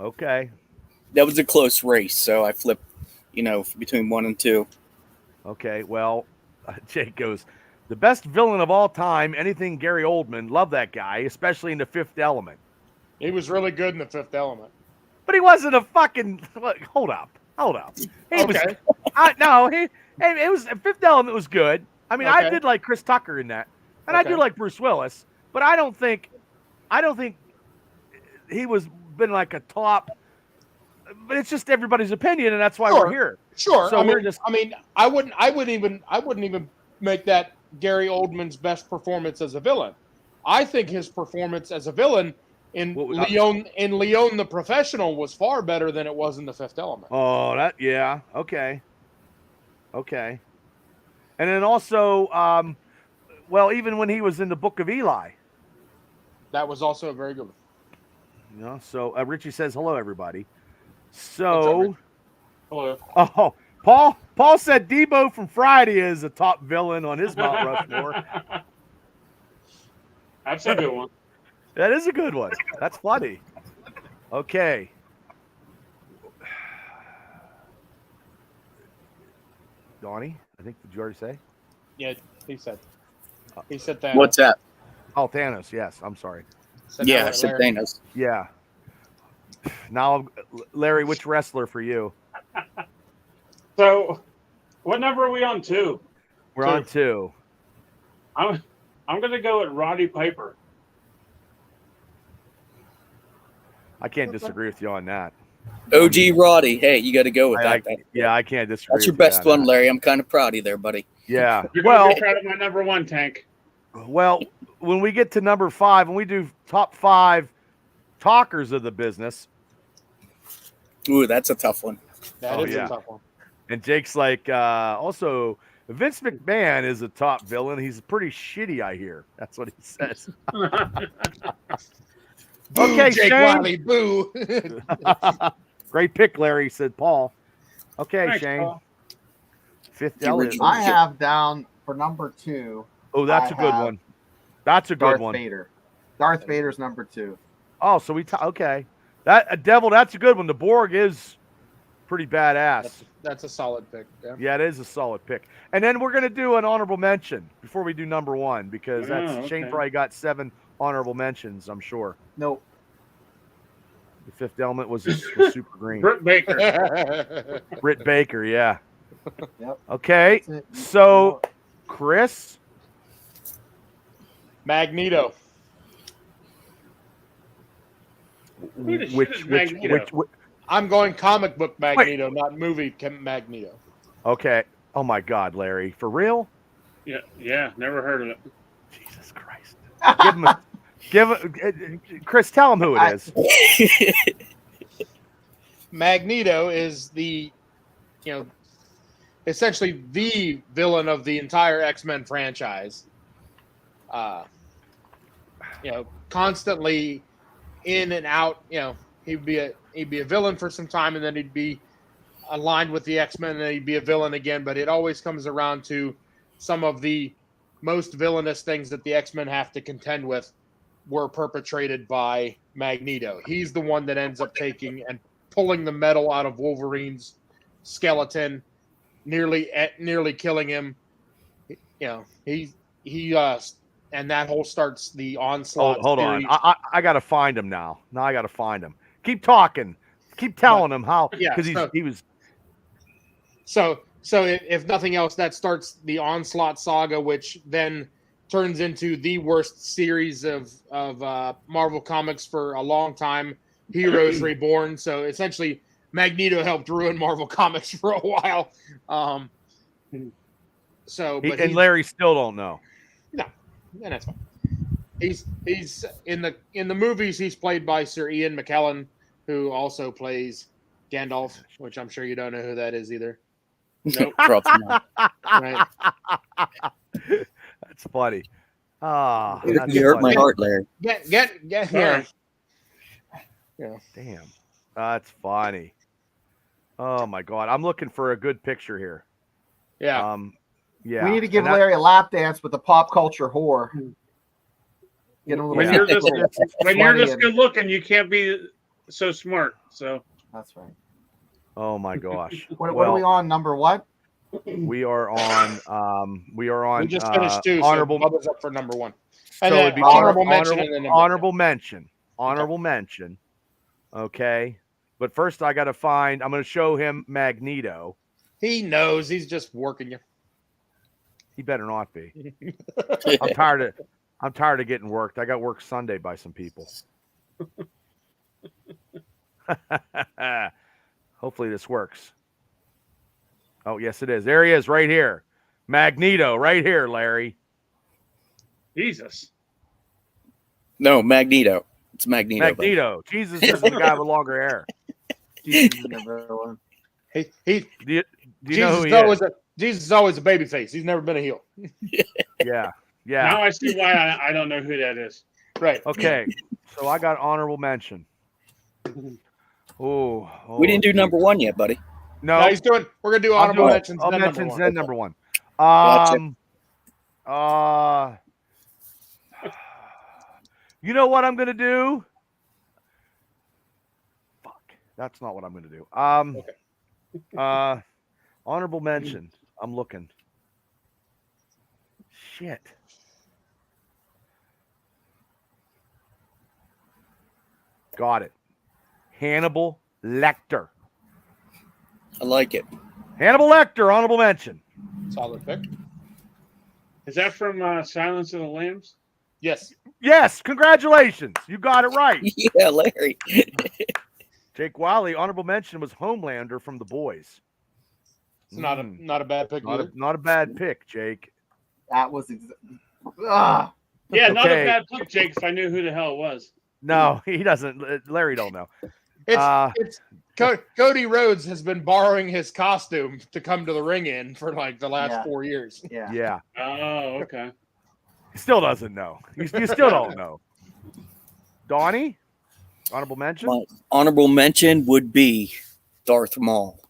Okay. That was a close race, so I flipped, between 1 and 2. Okay, well, Jake goes, the best villain of all time, anything Gary Oldman. Love that guy, especially in The Fifth Element. He was really good in The Fifth Element. But he wasn't a fucking... Hold up. It was Fifth Element was good. I mean, I did like Chris Tucker in that, and I do like Bruce Willis, but I don't think he was been like a top. But it's just everybody's opinion, and that's why we're here. Sure. So I wouldn't even make that Gary Oldman's best performance as a villain. I think his performance as a villain in Leon the Professional was far better than it was in The Fifth Element. Oh, okay. And then also, even when he was in the Book of Eli, that was also a very good one. So Richie says hello, everybody. So, hello. Oh, Paul said Debo from Friday is a top villain on his Mount Rushmore. That's a good one. That is a good one. That's funny. Okay. Donnie, I think, did you already say? Yeah, he said Thanos. What's that? Oh, Thanos, yes. I'm sorry. I said Thanos. Yeah. Now, Larry, which wrestler for you? So, what number are we on? 2? We're on 2. I'm going to go at Roddy Piper. I can't disagree with you on that. OG Roddy. Hey, you got to go with that. I can't disagree. That's your best one, Larry. I'm kind of proud of you there, buddy. Yeah. You're going to be proud of my number 1, Tank. Well, when we get to number 5, when we do top 5 talkers of the business. Ooh, that's a tough one. That is a tough one. And Jake's like, also, Vince McMahon is a top villain. He's pretty shitty, I hear. That's what he says. Okay, Jake Shane. Wiley, boo. Great pick, Larry, said Paul. Okay, Thanks, Shane. Paul. Fifth element. I have down for number 2. Oh, that's a good one. That's a good one. Vader. Darth Vader's number 2. Oh, so okay. That Devil, that's a good one. The Borg is pretty badass. That's a solid pick. Yeah. Yeah, it is a solid pick. And then we're gonna do an honorable mention before we do number one because Shane probably got 7 honorable mentions. I'm sure. Nope. The Fifth Element was super green. Britt Baker. Britt Baker, yeah. Yep. Okay, so Chris. Magneto. Which I'm going comic book Magneto, not movie Magneto. Okay. Oh my God, Larry, for real? Yeah, never heard of it. Jesus Christ! Chris, tell him who it is. Magneto is the, essentially the villain of the entire X-Men franchise. Constantly in and out. He'd be a villain for some time, and then he'd be aligned with the X-Men, and then he'd be a villain again. But it always comes around to some of the most villainous things that the X-Men have to contend with were perpetrated by Magneto. He's the one that ends up taking and pulling the metal out of Wolverine's skeleton, nearly killing him. And that whole starts the onslaught. Hold on. I got to find him now. Now I got to find him. Keep talking. Keep telling him how. Yeah, because he was. So if nothing else, that starts the Onslaught saga, which then turns into the worst series of Marvel Comics for a long time. Heroes Reborn. So essentially, Magneto helped ruin Marvel Comics for a while. And Larry still don't know. No, and that's fine. He's in the movies. He's played by Sir Ian McKellen, who also plays Gandalf, which I'm sure you don't know who that is either. Nope. Right. That's funny. Ah, you hurt my heart, Larry. Get yeah. Damn, that's funny. Oh my God, I'm looking for a good picture here. Yeah. Yeah. We need to give Larry a lap dance with the pop culture whore. When you're this good looking, you can't be so smart. So that's right. Oh my gosh. What are we on? Number what? We are on. We just finished 2. Honorable. So Bubba's up for number 1. And so it'd be honorable mention. Honorable mention. Okay, but first I got to find. I'm going to show him Magneto. He knows. He's just working you. He better not be. I'm tired of getting worked. I got worked Sunday by some people. Hopefully this works. Oh, yes, it is. There he is right here. Magneto right here, Larry. Jesus. No, Magneto. It's Magneto. Magneto. Jesus is the guy with longer hair. Do you know who he is? Jesus is always a baby face. He's never been a heel. Yeah. Now I see why I don't know who that is. Right. Okay. So I got honorable mention. Oh. We didn't do number 1 yet, buddy. No, we're gonna do honorable mentions. Then number 1. Gotcha. You know what I'm gonna do? Fuck. That's not what I'm gonna do. Honorable mention. I'm looking. Shit. Got it. Hannibal Lecter. I like it. Hannibal Lecter, honorable mention. Solid pick. Is that from Silence of the Lambs? Yes. Yes, congratulations. You got it right. Yeah, Larry. Jake Wiley, honorable mention was Homelander from The Boys. It's not a bad pick either. Not a bad pick, Jake. That was yeah, not a bad pick, Jake, if I knew who the hell it was. No, he doesn't. Larry don't know. It's Cody Rhodes has been borrowing his costume to come to the ring in for like the last 4 years. Yeah. Oh, okay. He still doesn't know. You still don't know. Donnie, honorable mention? My honorable mention would be Darth Maul.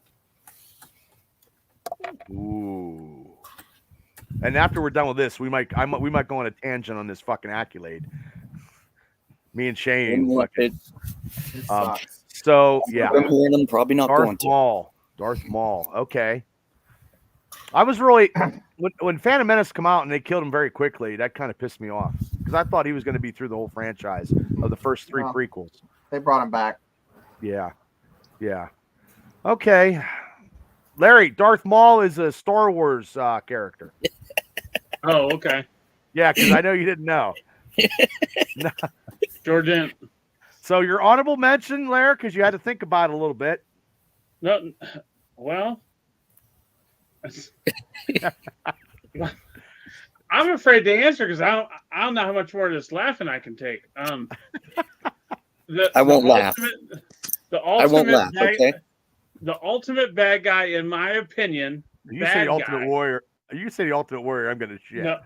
Ooh. And after we're done with this, we might go on a tangent on this fucking accolade. Me and Shane. It sucks. So yeah, I'm hearing them probably not going to. Darth Maul. Okay. I was really when Phantom Menace come out and they killed him very quickly. That kind of pissed me off because I thought he was going to be through the whole franchise of the first 3 prequels. They brought him back. Yeah. Okay. Larry, Darth Maul is a Star Wars character. Oh, okay. Yeah, because I know you didn't know. Jordan. So your honorable mention, Larry, because you had to think about it a little bit. No, well, I'm afraid to answer because I don't know how much more of this laughing I can take. I won't laugh. I won't laugh. Okay. The ultimate bad guy, in my opinion. You say the Ultimate Warrior. You say the Ultimate Warrior. I'm gonna shit. No.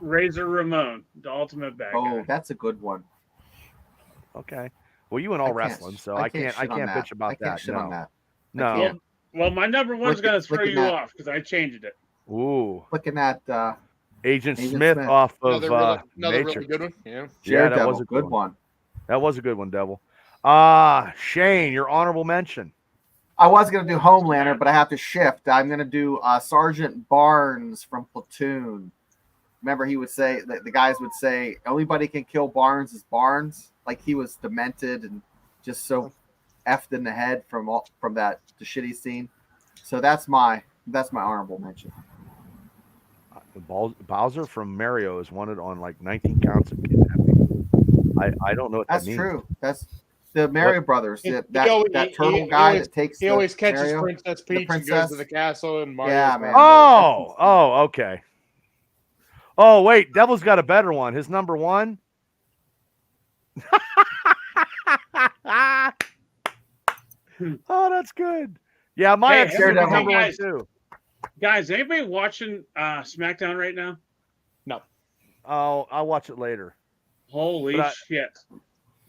Razor Ramon, the ultimate bad guy. Oh, that's a good one. Okay. Well, you and all wrestling, so I can't bitch about that. Shit on that. No. Well, my number one's going to throw you off because I changed it. Ooh. Looking at Agent Smith off of another Matrix. really good one. Yeah. That was a good one. That was a good one, Devil. Shane, your honorable mention. I was going to do Homelander, but I have to shift. I'm going to do Sergeant Barnes from Platoon. Remember, he would say that the guys would say, "Anybody can kill Barnes is Barnes." Like he was demented and just so effed in the head from the shitty scene. So that's my honorable mention. Bowser from Mario is wanted on like 19 counts of kidnapping. I don't know what that means. That's true. That's the Mario Brothers. That turtle guy that takes. He always catches Mario, Princess Peach and goes to the castle and Mario. Yeah, man. Oh, okay. Oh, wait, Devil's got a better one. His number one. Oh, that's good. Yeah, my number one too. Guys, anybody watching SmackDown right now? No. Oh, I'll watch it later. Holy shit!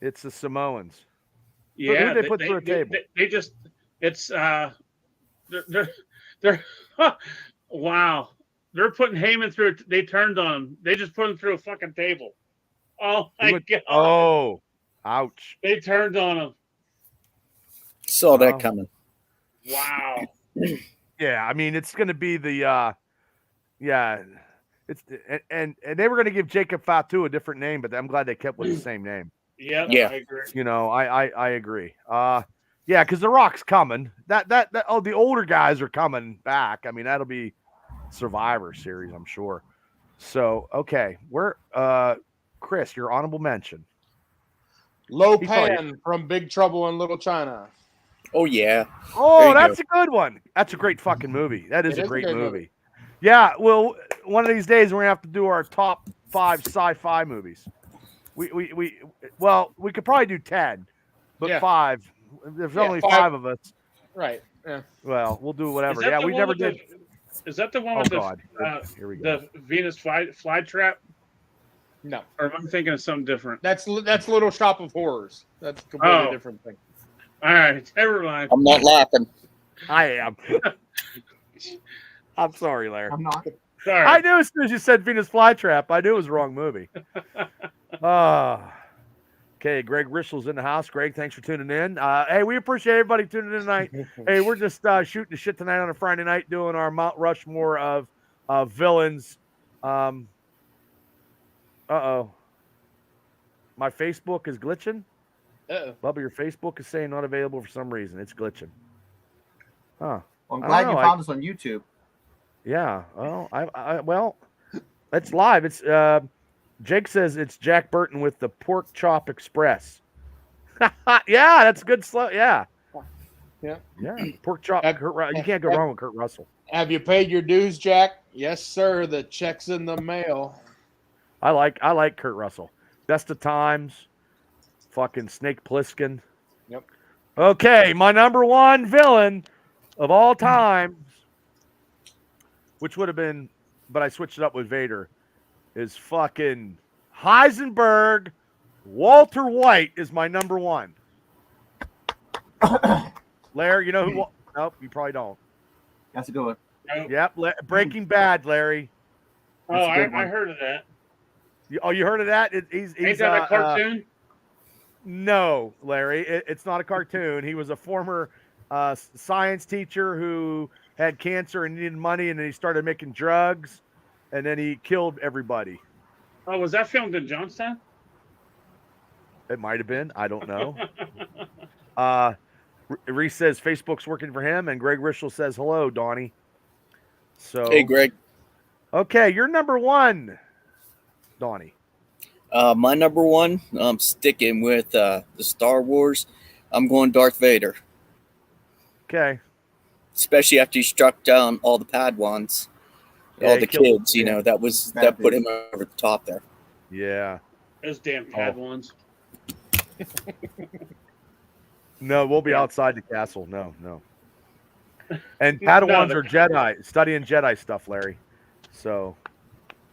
It's the Samoans. Yeah, who they put through a table. They just they're wow. They're putting Heyman through. They turned on him. They just put him through a fucking table. Oh my god! Oh, ouch! They turned on him. Saw that coming. Wow. Yeah, I mean it's going to be the it's and they were going to give Jacob Fatu a different name, but I'm glad they kept with the same name. Yeah, I agree. You know, I agree. Yeah, because The Rock's coming. The older guys are coming back. I mean, that'll be Survivor Series, I'm sure. So, okay, Chris, your honorable mention. Lo Pan from Big Trouble in Little China. Oh yeah. Oh, that's a good one. That's a great fucking movie. That is a great movie. Yeah, well, one of these days we're gonna have to do our top 5 sci-fi movies. We could probably do 10, but 5. There's only 5 of us. Right. Yeah. Well, we'll do whatever. Yeah, we never did. Is that the one with Here we go. the Venus flytrap? No. Or am I thinking of something different? That's Little Shop of Horrors. That's a completely different thing. All right, never mind. I'm not laughing. I am. I'm sorry, Larry. I'm not. Sorry. I knew as soon as you said Venus Flytrap, I knew it was the wrong movie. Okay, Greg Rischel's in the house. Greg, thanks for tuning in. Hey, we appreciate everybody tuning in tonight. Hey, we're just shooting the shit tonight on a Friday night, doing our Mount Rushmore of villains. My Facebook is glitching. Bubba, your Facebook is saying not available for some reason. It's glitching. Huh. Well, I'm glad you found us on YouTube. Yeah. Well, it's live. It's Jake says it's Jack Burton with the Pork Chop Express. Yeah, that's good. Yeah. Pork chop. You can't go wrong with Kurt Russell. Have you paid your dues, Jack? Yes, sir. The check's in the mail. I like Kurt Russell. Best of Times. Fucking Snake Plissken. Yep. Okay, my number one villain of all times, which would have been, but I switched it up with Vader, is fucking Heisenberg. Walter White is my number one. Larry, you know who? Nope, you probably don't. That's a good one. Yep, Breaking Bad, Larry. Oh, I heard of that. You heard of that? He's Ain't that a cartoon? No, Larry, it's not a cartoon. He was a former science teacher who had cancer and needed money, and then he started making drugs, and then he killed everybody. Oh, was that filmed in Johnstown? It might have been. I don't know. Reese says Facebook's working for him, and Greg Rischel says hello, Donnie. So Hey, Greg. Okay, you're number one, Donnie. My number one, I'm sticking with the Star Wars. I'm going Darth Vader. Okay. Especially after he struck down all the Padawans, all the kids. You know, that put him over the top there. Yeah. Those damn Padawans. No, we'll be outside the castle. No. And Padawans are Jedi, studying Jedi stuff, Larry. So.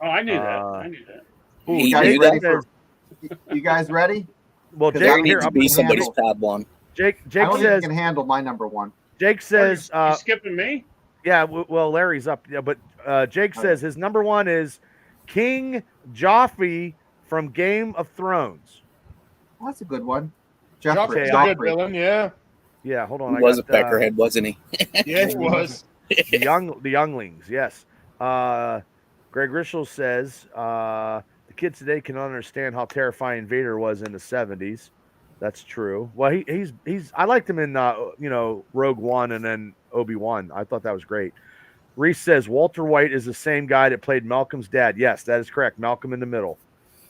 Oh, I knew that. Ooh, you guys ready? Well, Jake here. I'm be somebody's Padawan. Jake says you can handle my number one. Jake says, you skipping me? Yeah, well, Larry's up. Yeah, but Jake says his number one is King Joffrey from Game of Thrones. Well, that's a good one. Joffrey's a good villain, yeah. Yeah, hold on. He was a peckerhead, wasn't he? Yeah, he was. The younglings, yes. Greg Rischel says the kids today can understand how terrifying Vader was in the 70s. That's true. Well, he's I liked him in Rogue One and then Obi-Wan. I thought that was great. Reese says Walter White is the same guy that played Malcolm's dad. Yes, that is correct. Malcolm in the Middle.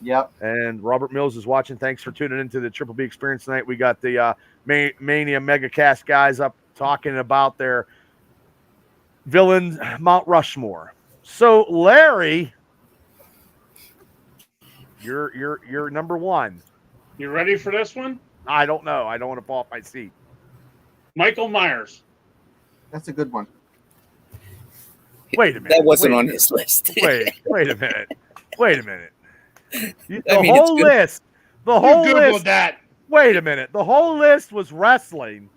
Yep. And Robert Mills is watching. Thanks for tuning into the Triple B Experience tonight. We got the Mania Megacast guys up talking about their villains, Mount Rushmore. So, Larry, you're number one. You ready for this one? I don't know. I don't want to fall off my seat. Michael Myers. That's a good one. Wait a minute. That wasn't on his list. Wait a minute. The whole list. That. Wait a minute. The whole list was wrestling,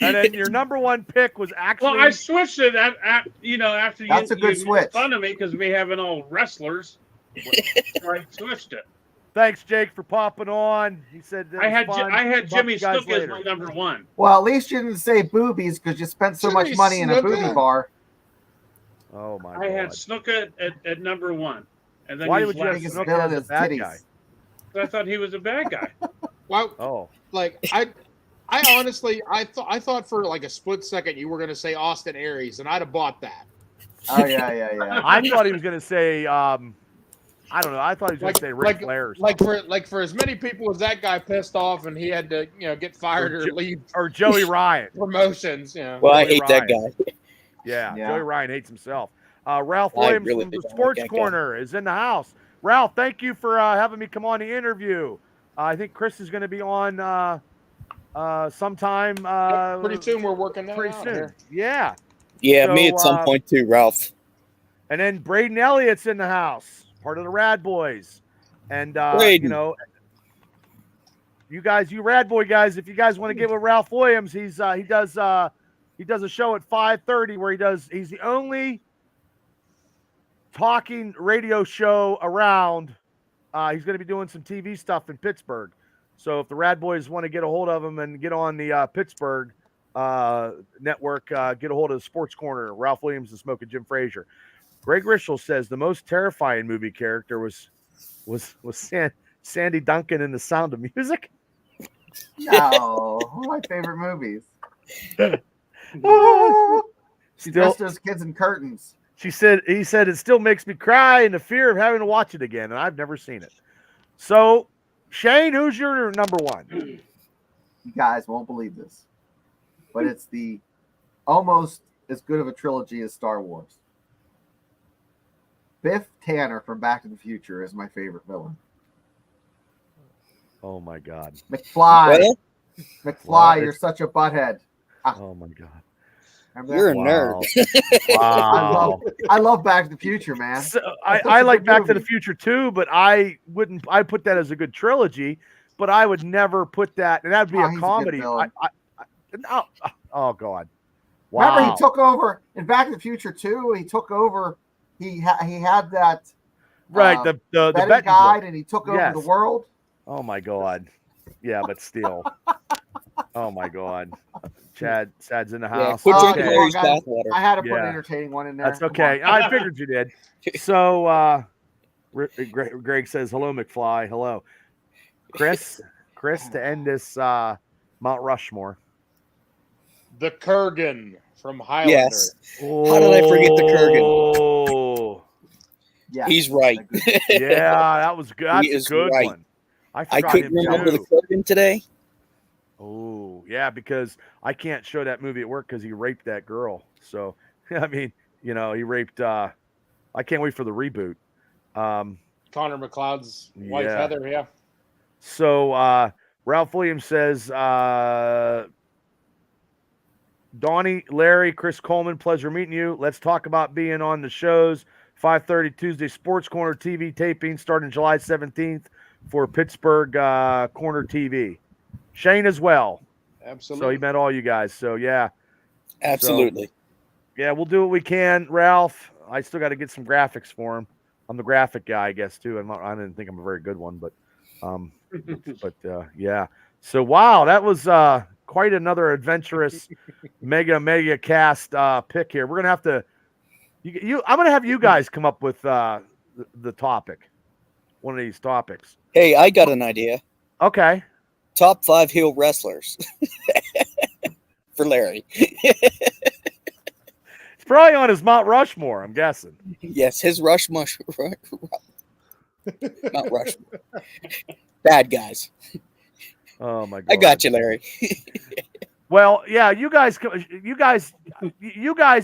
and then your number one pick was actually. Well, I switched it after That's a good switch. Made fun of me because we haven't all wrestlers. So I switched it. Thanks, Jake, for popping on. He said I had Jimmy Snook as my number one. Well, at least you didn't say boobies because you spent so much money in a booby bar. Oh my God! I had Snook at number one, and then why would you have Snook as a bad guy? I thought he was a bad guy. Wow. Like I honestly thought for like a split second you were going to say Austin Aries, and I'd have bought that. Oh yeah. I thought he was going to say. I don't know. I thought he was going to say Ric Flair. Or like for as many people as that guy pissed off and he had to get fired or leave, or Joey Ryan promotions. Yeah. Well, Joey I hate Ryan. that guy. Yeah, Joey Ryan hates himself. Ralph Williams from the Sports Corner is in the house. Ralph, thank you for having me come on the interview. I think Chris is going to be on sometime. Pretty soon. We're working that pretty out soon. here. Yeah. Yeah, me at some point too, Ralph. And then Braden Elliott's in the house, part of the Rad Boys. And you guys, you Rad Boy guys, if you guys want to get with Ralph Williams, he does a show at 5:30 where he's the only talking radio show around. He's going to be doing some TV stuff in Pittsburgh. So if the Rad Boys want to get a hold of him and get on the Pittsburgh network, get a hold of the Sports Corner, Ralph Williams and Smoking Jim Frazier. Greg Rischel says the most terrifying movie character was Sandy Duncan in The Sound of Music. No, one of my favorite movies. She dressed those kids in curtains. He said it still makes me cry in the fear of having to watch it again, and I've never seen it. So, Shane, who's your number one? You guys won't believe this, but it's the almost as good of a trilogy as Star Wars. Biff Tanner from Back to the Future is my favorite villain. Oh my God, McFly! McFly, you're such a butthead. Oh my God. You're a nerd. Wow. I love Back to the Future, man. So, I like Back to the Future too, but I put that as a good trilogy, but I would never put that, and that'd be a comedy. Oh God. Wow. Remember he took over in Back to the Future 2, he took over, he had that Right, the betting guide, book. and he took over the world. Oh my God. Yeah, but still. Oh my God. Chad's in the house. Put okay. Larry's bathwater. I had to put an entertaining one in there. That's okay. I figured you did. So Greg says, hello, McFly. Hello. Chris, to end this Mount Rushmore. The Kurgan from Highlander. Yes. How did I forget the Kurgan? Oh. Yeah. He's right. Yeah, that was good. That's a good one. I couldn't remember the Kurgan today. Oh, yeah, because I can't show that movie at work because he raped that girl. So, I mean, he raped I can't wait for the reboot. Connor McLeod's wife, Heather, yeah. So, Ralph Williams says, Donnie, Larry, Chris Coleman, pleasure meeting you. Let's talk about being on the shows. 5:30 Tuesday Sports Corner TV taping starting July 17th for Pittsburgh Corner TV. Shane as well. Absolutely. So he met all you guys. So, yeah. Absolutely. So, yeah, we'll do what we can. Ralph, I still got to get some graphics for him. I'm the graphic guy, I guess, too. I didn't think I'm a very good one, but yeah. So, wow, that was quite another adventurous mega cast pick here. We're going to have to I'm going to have you guys come up with the topic, one of these topics. Hey, I got an idea. Okay. Top 5 heel wrestlers for Larry. It's probably on his Mount Rushmore, I'm guessing. Yes, his Mount Rushmore. Bad guys. Oh my God. I got you, Larry. Well, yeah, you guys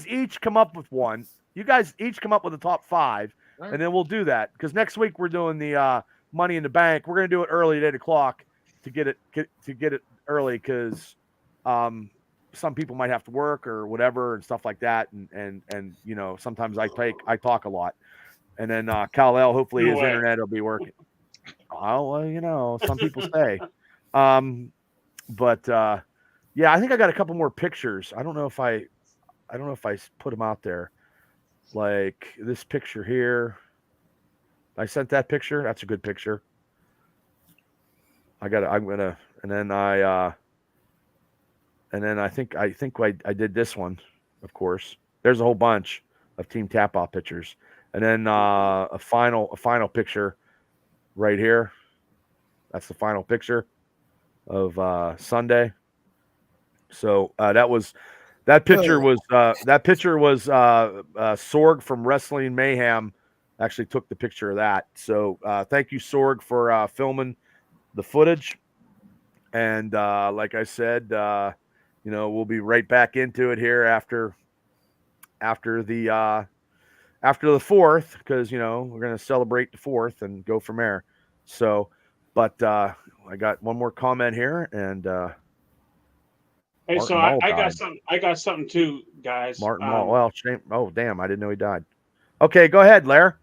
each come up with one. You guys each come up with the top 5, right, and then we'll do that because next week we're doing the Money in the Bank. We're going to do it early at 8:00 to get it early because some people might have to work or whatever and stuff like that, and sometimes I talk a lot, and then Kal-El, hopefully his internet will be working. Oh well, some people say, but yeah, I think I got a couple more pictures. I don't know if I put them out there. Like this picture here. I sent that picture. That's a good picture. And then I think I did this one, of course. There's a whole bunch of Team Tap Out pictures. And then a final picture right here. That's the final picture of Sunday. So that picture was Sorg from Wrestling Mayhem actually took the picture of that. So thank you, Sorg, for filming the footage. And like I said, we'll be right back into it here after the 4th, because we're going to celebrate the 4th and go from there. So, but I got one more comment here, and hey, Martin so I got something too, guys. Martin Mull. Well, shame. Oh, damn! I didn't know he died. Okay, go ahead, Lair.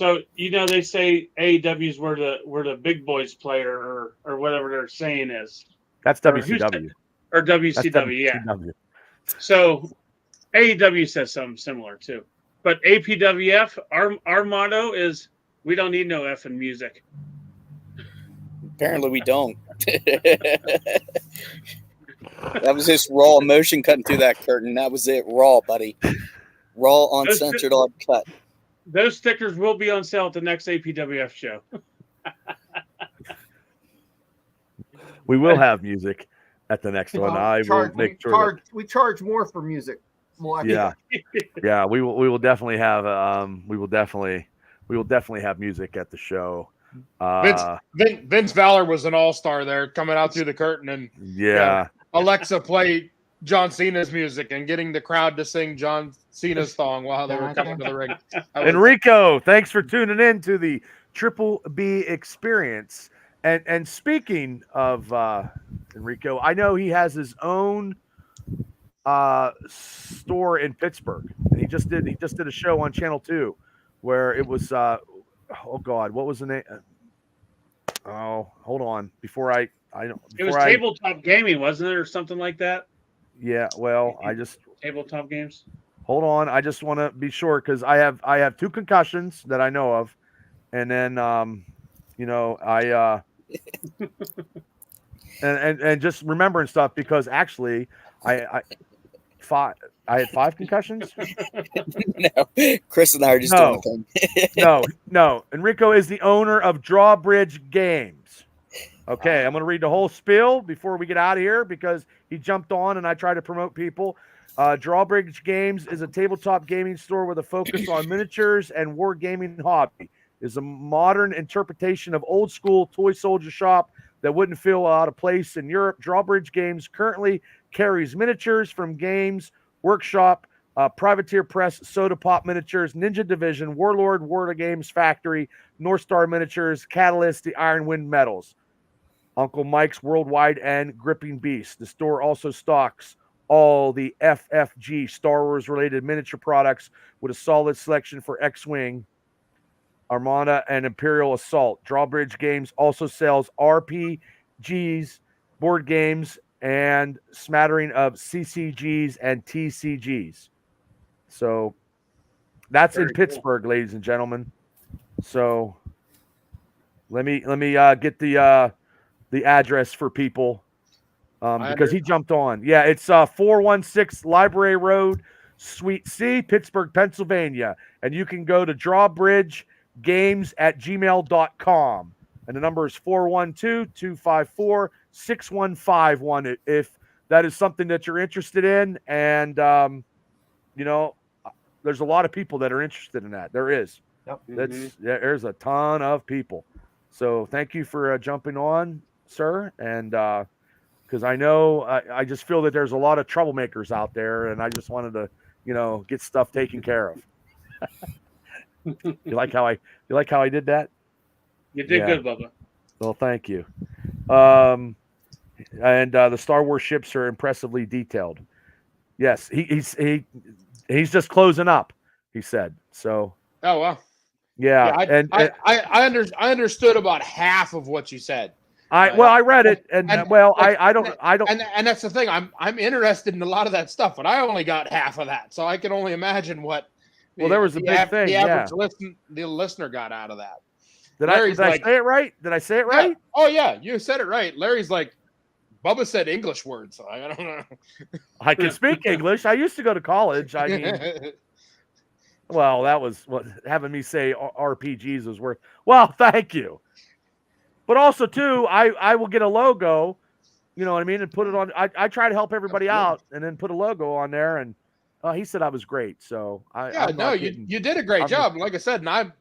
So they say AEW is where the big boys play or whatever their saying is. That's WCW. Or WCW, yeah. So AEW says something similar too. But APWF, our motto is we don't need no effing music. Apparently we don't. That was just raw emotion cutting through that curtain. That was it. Raw, buddy. Raw, uncensored, uncut. Those stickers will be on sale at the next APWF show. We will have music at the next one. I will make sure. We charge more for music. Yeah, yeah. We will definitely have. We will definitely have music at the show. Vince Valor was an all-star there, coming out through the curtain, and Alexa played John Cena's music and getting the crowd to sing John Cena's song while they were coming to the ring. Enrico, thanks for tuning in to the Triple B Experience. And speaking of Enrico, I know he has his own store in Pittsburgh. And he just did a show on Channel 2 where it was oh God, what was the name? Oh, hold on. It was Tabletop Gaming, wasn't it, or something like that? Yeah, well, Tabletop Games. Hold on, I just want to be sure because I have 2 concussions that I know of, and then you know, I and just remembering stuff because actually I had 5 concussions. No, Chris and I are just doing a thing. No. Enrico is the owner of Drawbridge Games. Okay, I'm going to read the whole spiel before we get out of here because he jumped on and I try to promote people. Drawbridge Games is a tabletop gaming store with a focus on miniatures and war gaming hobby. It is a modern interpretation of old school toy soldier shop that wouldn't feel out of place in Europe. Drawbridge Games currently carries miniatures from Games Workshop, Privateer Press, Soda Pop Miniatures, Ninja Division, Warlord, War Games Factory, North Star Miniatures, Catalyst, the Iron Wind Metals, Uncle Mike's Worldwide, and Gripping Beast. The store also stocks all the FFG Star Wars related miniature products with a solid selection for X-Wing, Armada, and Imperial Assault. Drawbridge Games also sells RPGs, board games, and smattering of CCGs and TCGs. So that's in Pittsburgh, ladies and gentlemen. So let me get the address for people because he jumped on. Yeah, it's 416 Library Road, Suite C, Pittsburgh, Pennsylvania. And you can go to drawbridgegames@gmail.com. And the number is 412-254-6151 if that is something that you're interested in. And, you know, there's a lot of people that are interested in that. There is. Yep. There's a ton of people. So thank you for jumping on, sir. And because I know I just feel that there's a lot of troublemakers out there, and I just wanted to, you know, get stuff taken care of. You like how I did that? You did good, Bubba. Well, thank you. And the Star Wars ships are impressively detailed. Yes, he's just closing up. He said so. Oh well. Yeah, I understood about half of what you said. I read it, and I don't. And that's the thing. I'm interested in a lot of that stuff, but I only got half of that, so I can only imagine what. There was a big thing. The average listener got out of that. Did I say it right? Did I say it right? Yeah. Oh yeah, you said it right. Larry's like, Bubba said English words. So I don't know. I can speak English. I used to go to college. I mean, well, that was what having me say RPGs was worth. Well, thank you. But also too, I will get a logo, you know what I mean, and put it on. I try to help everybody out, and then put a logo on there. And he said I was great, so you did a great job. Like I said, and I'm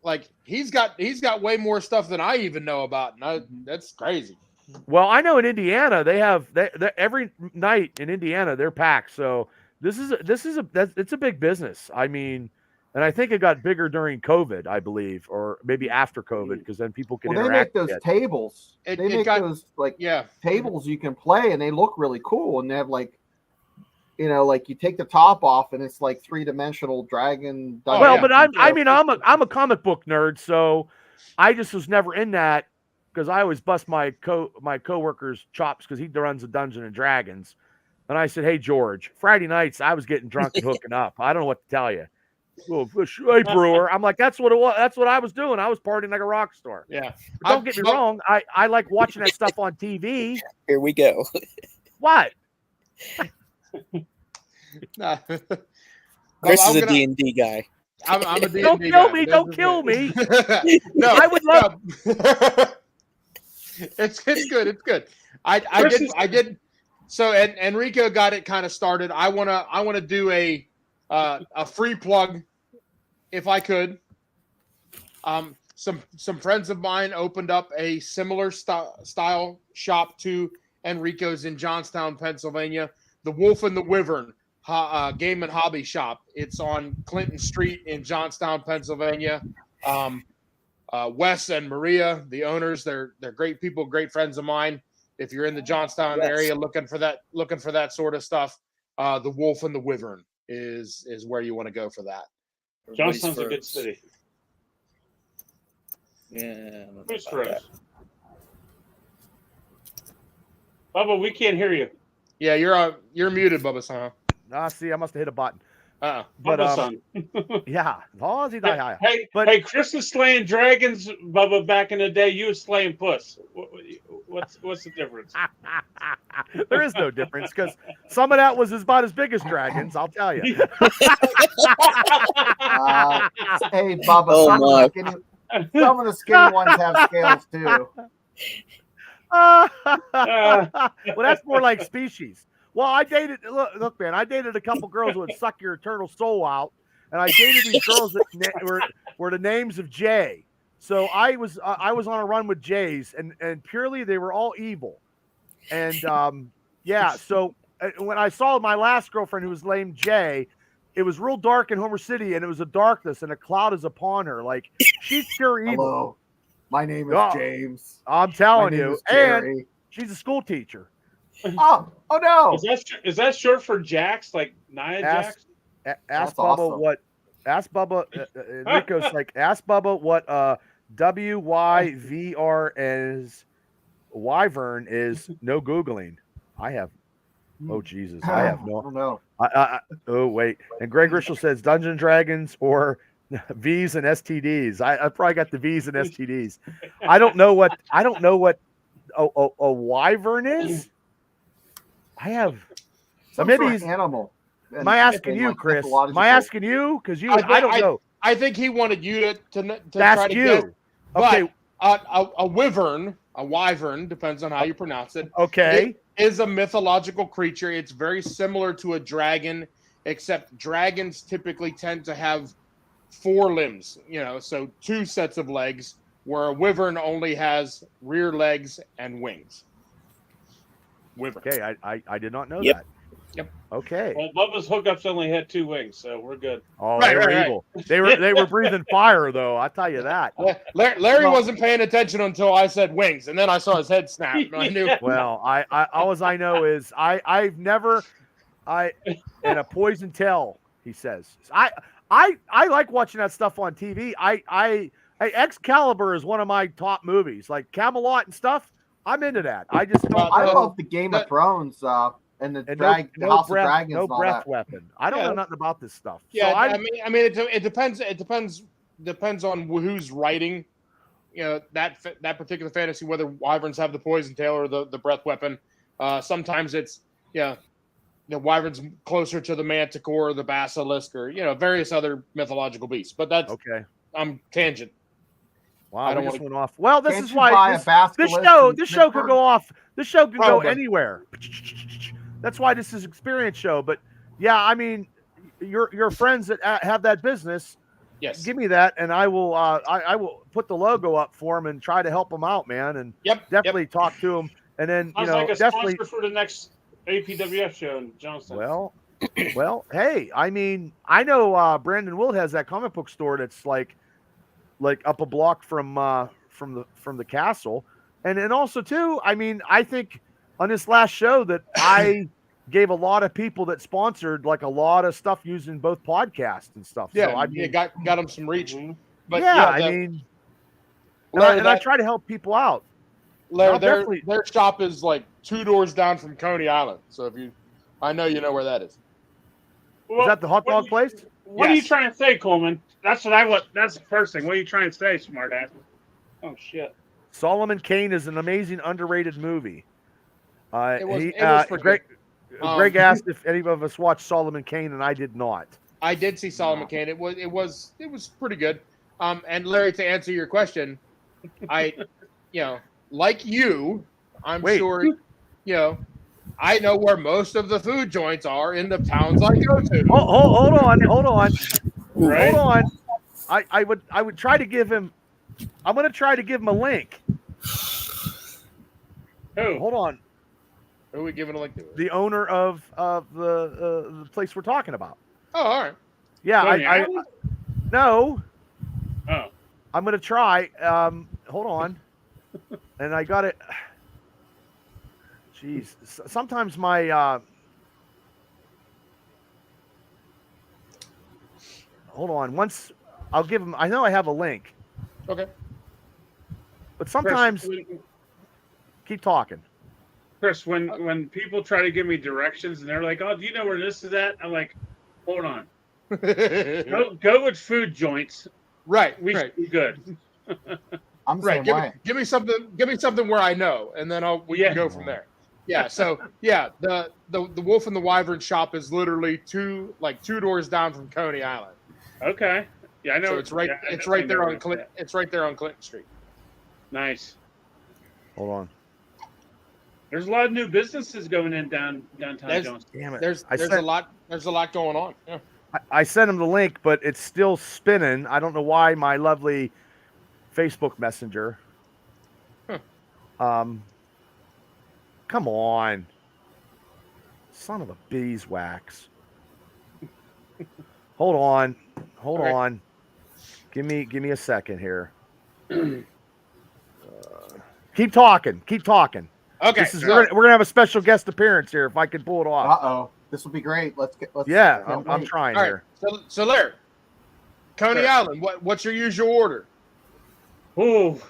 like he's got way more stuff than I even know about, and that's crazy. Well, I know in Indiana they every night in Indiana they're packed. So it's a big business. I mean, and I think it got bigger during COVID, I believe, or maybe after COVID, because then people can interact. They make those tables. Those tables you can play, and they look really cool, and they have like. You know, like you take the top off and it's like 3-dimensional dragon. But I'm a comic book nerd, so I just was never in that because I always bust my coworker's chops because he runs a Dungeons and Dragons. And I said, "Hey George, Friday nights I was getting drunk and hooking up. I don't know what to tell you." Well, hey Brewer, I'm like, that's what it was. That's what I was doing. I was partying like a rock star. Yeah. But don't get me wrong. I like watching that stuff on TV. Here we go. What? Chris is a D&D guy. I'm a D&D Don't kill me! Don't kill me! No, I would love. It's good. It's good. I did. So and Enrico got it kind of started. I wanna do a free plug, if I could. Some friends of mine opened up a similar style shop to Enrico's in Johnstown, Pennsylvania. The Wolf and the Wyvern game and hobby shop. It's on Clinton Street in Johnstown, Pennsylvania. Wes and Maria, the owners, they're great people, great friends of mine. If you're in the Johnstown area looking for that sort of stuff, the Wolf and the Wyvern is where you want to go for that. Johnstown's a good city. Yeah. Who's first? Bubba, we can't hear you. Yeah, you're muted, Bubba. See, I must have hit a button. Bubba yeah. Hey, Chris is slaying dragons, Bubba. Back in the day, you was slaying puss. What's the difference? There is no difference because some of that was about as big as dragons. I'll tell you. Hey, Bubba. Some of the skinny ones have scales too. Well, that's more like species. Well, I dated. Look, man. I dated a couple girls who would suck your eternal soul out, and I dated these girls that were the names of Jay. So I was on a run with Jays, and purely they were all evil, and yeah. So when I saw my last girlfriend who was named Jay, it was real dark in Homer City, and it was a darkness, and a cloud is upon her. Like she's pure evil. Hello, my name is James. I'm telling you, and she's a school teacher. Oh no! Is that short for Jax? Like Nia Jax? Ask Bubba awesome. What. Ask Bubba. Enrico's like, ask Bubba what WYVR is. Wyvern is. No googling. I have. Oh Jesus! I have no. I don't know. Oh wait. And Greg Rishel says Dungeon Dragons or V's and STDs. I probably got the V's and STDs. I don't know what a wyvern is. I have. So maybe he's animal. Am I asking you, Chris? Am I asking you? Because you, I don't know. I think he wanted you to ask try to you. Guess, okay. A wyvern, depends on how you pronounce it. Okay. It is a mythological creature. It's very similar to a dragon, except dragons typically tend to have 4 limbs. So 2 sets of legs, where a wyvern only has rear legs and wings. Wyvern. Okay, I did not know that. Yep. Okay. Well, Bubba's hookups only had 2 wings, so we're good. Oh, they were evil. They were breathing fire, though. I tell you that. Larry wasn't paying attention until I said wings, and then I saw his head snap. And I knew. Well, I all I know is I've never in a poison tail. He says I like watching that stuff on TV. Excalibur is one of my top movies, like Camelot and stuff. I'm into that. I just don't. I love the Game of Thrones and the House of Dragons. No breath weapon. I don't know nothing about this stuff. Yeah, so I mean, it depends. It depends on who's writing. That particular fantasy, whether wyverns have the poison tail or the breath weapon. Sometimes it's the wyvern's closer to the manticore or the basilisk or various other mythological beasts. But that's okay. I'm tangent. Wow, I just went off. Well, this is why this show could go off. This show could go anywhere. That's why this is experience show. But yeah, I mean, your friends that have that business. Yes. Give me that, and I will. I will put the logo up for them and try to help them out, man. And definitely talk to them. And then definitely for the next APWF show in Johnston. Well, hey, I mean, I know Brandon Will has that comic book store that's like up a block from the castle, and also too, I mean, I think on this last show that I gave a lot of people that sponsored like a lot of stuff using both podcasts and stuff. Yeah, so I mean, got them some reach. But I mean, I try to help people out. Their shop is like 2 doors down from Coney Island, so I know you know where that is. Well, is that the hot dog place? What are you trying to say, Coleman? That's the first thing. What are you trying to say, smartass? Oh shit! Solomon Kane is an amazing, underrated movie. It was Greg asked if any of us watched Solomon Kane, and I did not. I did see Solomon Kane. It was pretty good. And Larry, to answer your question, I like you, I'm sure I know where most of the food joints are in the towns I go to. Hold on. Right? Hold on. I would try to give him. I'm going to try to give him a link. Who? Hold on. Who are we giving a link to? The owner of the place we're talking about. Oh, all right. Yeah, no. Oh. I'm going to try. Hold on. And I got it. Jeez. Sometimes my hold on. Once I'll give him. I know I have a link. Okay. But sometimes keep talking. Chris, when people try to give me directions and they're like, "Oh, do you know where this is at?" I'm like, "Hold on. Go with food joints. Right. We should be good. I'm the Right. same way. Give me something where I know, and then we can go from there. Yeah. So yeah, the Wolf and the Wyvern shop is literally two doors down from Coney Island. Okay. Yeah, I know. So it's right. Yeah, it's right there on Clinton. Clinton. It's right there on Clinton Street. Nice. Hold on. There's a lot of new businesses going in downtown Jones. Damn it. There's a lot going on. Yeah. I sent him the link, but it's still spinning. I don't know why my lovely Facebook Messenger. Come on. Son of a beeswax. Hold on. Hold Okay. on. Give me a second here. Keep talking. Keep talking. Okay. We're gonna have a special guest appearance here if I can pull it off. Uh-oh. This will be great. Let's Yeah, can't I'm wait. trying All right. here. So Larry, Coney Sure. Island. What's your usual order? Ooh.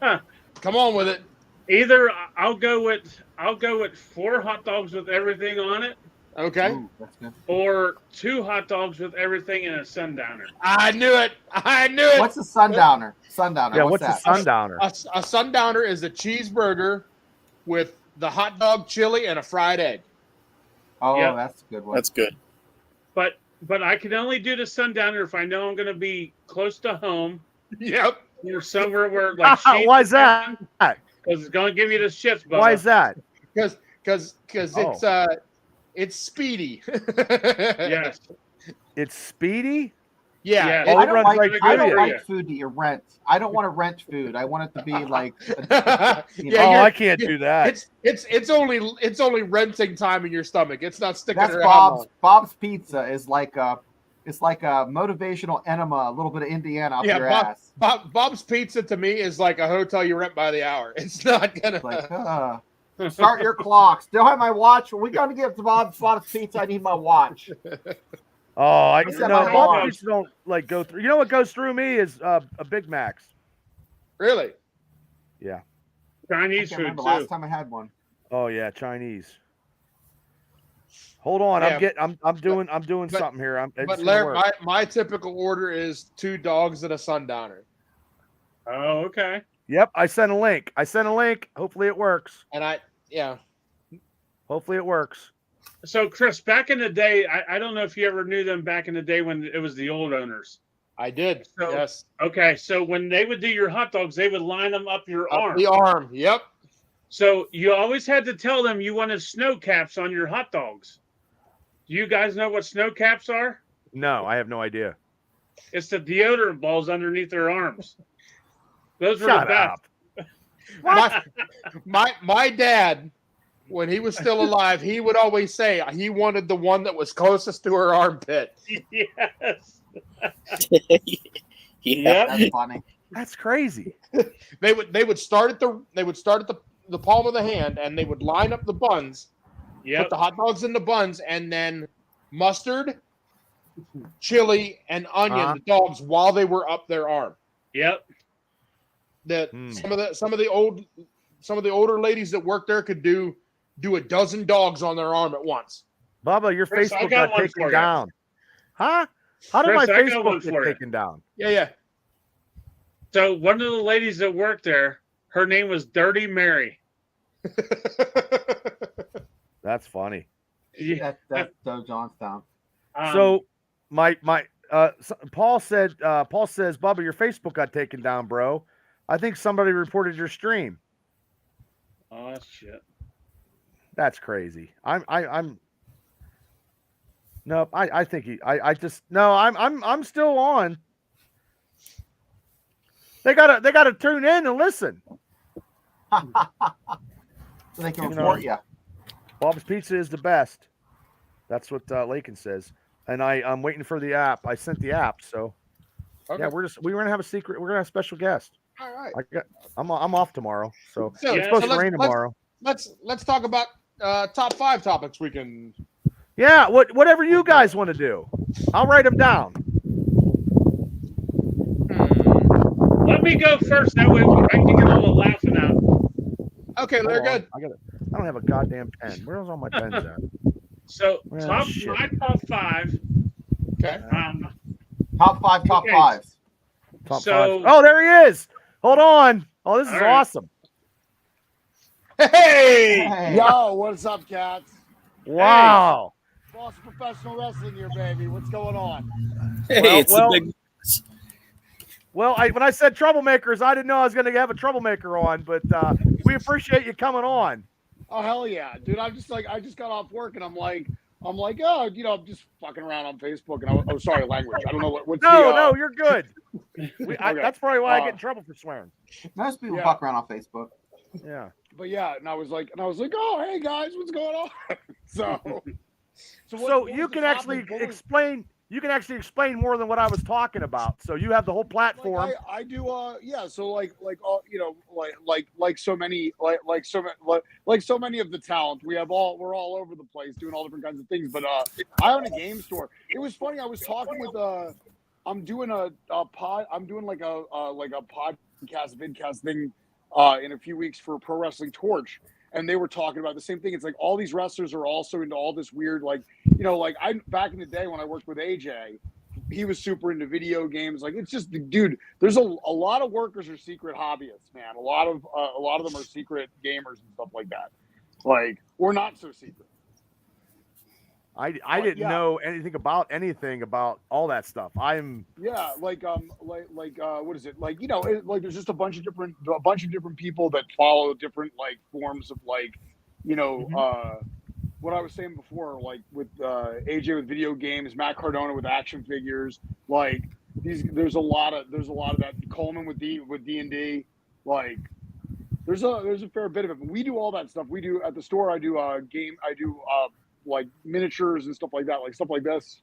Come on with it. Either I'll go with 4 hot dogs with everything on it, Okay. Ooh, that's good. or 2 hot dogs with everything and a sundowner. I knew it. What's a sundowner? Sundowner. Yeah, what's what's that? a sundowner? A sundowner is a cheeseburger with the hot dog, chili, and a fried egg. Oh, Yeah. that's a good one. That's good. But I can only do the sundowner if I know I'm going to be close to home Yep. or somewhere where like Why is that? Because it's going to give you the shits. Bubba. Why is that? Because it's speedy. Yes. It's speedy. Yeah. Yeah. Oh, I it don't runs like, right I through don't you. like food that you rent. I don't want to rent food. I want it to be like, Yeah, Oh, you're- I can't do that. It's only renting time in your stomach. It's not sticking that's around. Bob's. Bob's Pizza is like a motivational enema, a little bit of Indiana up Yeah, your ass. Bob's Pizza to me is like a hotel you rent by the hour. It's not gonna. Like, start your clock. Still have my watch. We're going to get to Bob's Pizza. I need my watch. Oh, I I said no. my Bob mom. Pizza don't like go through. You know what goes through me is a Big Macs. Really? Yeah. I Chinese can't food remember too. last time I had one. Oh yeah, Chinese. Hold on, Yeah, I'm doing but- something here. It's But gonna Larry, work. my typical order is 2 dogs and a sundowner, Oh, okay. Yep, I sent a link. Hopefully it works. and Hopefully it works. So, Chris, back in the day, I don't know if you ever knew them back in the day when it was the old owners. I did. So- Yes. Okay, so when they would do your hot dogs, they would line them up your Up arm. the arm. Yep. So you always had to tell them you wanted snow caps on your hot dogs. Do you guys know what snow caps are? No, I have no idea. It's the deodorant balls underneath their arms. Those were Shut the best. My dad, when he was still alive, he would always say he wanted the one that was closest to her armpit. Yes. Yeah. That's funny. That's crazy. They would start at the palm of the hand, and they would line up the buns, Yep. put the hot dogs in the buns, and then mustard, chili, and onion the dogs while they were up their arm. Yep. Some of the older ladies that worked there could do a dozen dogs on their arm at once. Bubba, your Chris, I Facebook got got one for taken you. down. Huh? How did Chris, my I got one Facebook get for you. taken down? Yeah. So one of the ladies that worked there, her name was Dirty Mary. That's funny. Yeah. That's Johnstown. So Paul says, Bubba, your Facebook got taken down, bro. I think somebody reported your stream. Oh shit. That's crazy. I'm still on. They gotta tune in and listen. So they can report you. Bob's Pizza is the best. That's what Lakin says. And I'm waiting for the app. I sent the app, so Okay. yeah, we're gonna have we're gonna have a special guest. All right. I'm off tomorrow, so So- it's supposed so to rain tomorrow. Let's talk about top 5 topics we can. Yeah, whatever you guys want to do, I'll write them down. Let me go first. That way I can get all the laughing out. Okay, they're Hold on. good. I don't have a goddamn pen. Where's all my pens at? So Well, my shit. top 5 Okay. Top fives. Top So- five. Oh, there he is. Hold on. Oh, this is All right. awesome. Hey! Yo, what's up, cats? Wow. Boss of Professional Wrestling here, baby. What's going on? Hey, Well- it's well- the big. Well, when I said troublemakers, I didn't know I was going to have a troublemaker on, but we appreciate you coming on. Oh hell yeah, dude! I just got off work and I'm like, oh, you know, I'm just fucking around on Facebook and sorry, language. I don't know what's No, you're good. Okay. That's probably why I get in trouble for swearing. Most people Yeah. fuck around on Facebook. Yeah. But yeah, and I was like, oh hey guys, what's going on? so So what you was can the actually topic? What was- explain. You can actually explain more than what I was talking about. So you have the whole platform. Like I do yeah, so like you know, like so many like so many of the talent we're all over the place doing all different kinds of things, but I own a game store. It was funny, I was talking with I'm doing like a podcast vidcast thing in a few weeks for Pro Wrestling Torch, and they were talking about the same thing. It's like all these wrestlers are also into all this weird, like, you know, like I back in the day when I worked with AJ, he was super into video games. Like, it's just, dude, there's a lot of workers are secret hobbyists, man. A lot of them are secret gamers and stuff like that. Like, we're not so secret. I didn't know anything about all that stuff. Yeah, like what is it? Like, you know, like there's just a bunch of different people that follow different like forms of like, you know, what I was saying before, like with AJ with video games, Matt Cardona with action figures, like there's a lot of that. Coleman with D&D, like there's a fair bit of it. We do all that stuff. We do at the store. I do like miniatures and stuff like that, like stuff like this.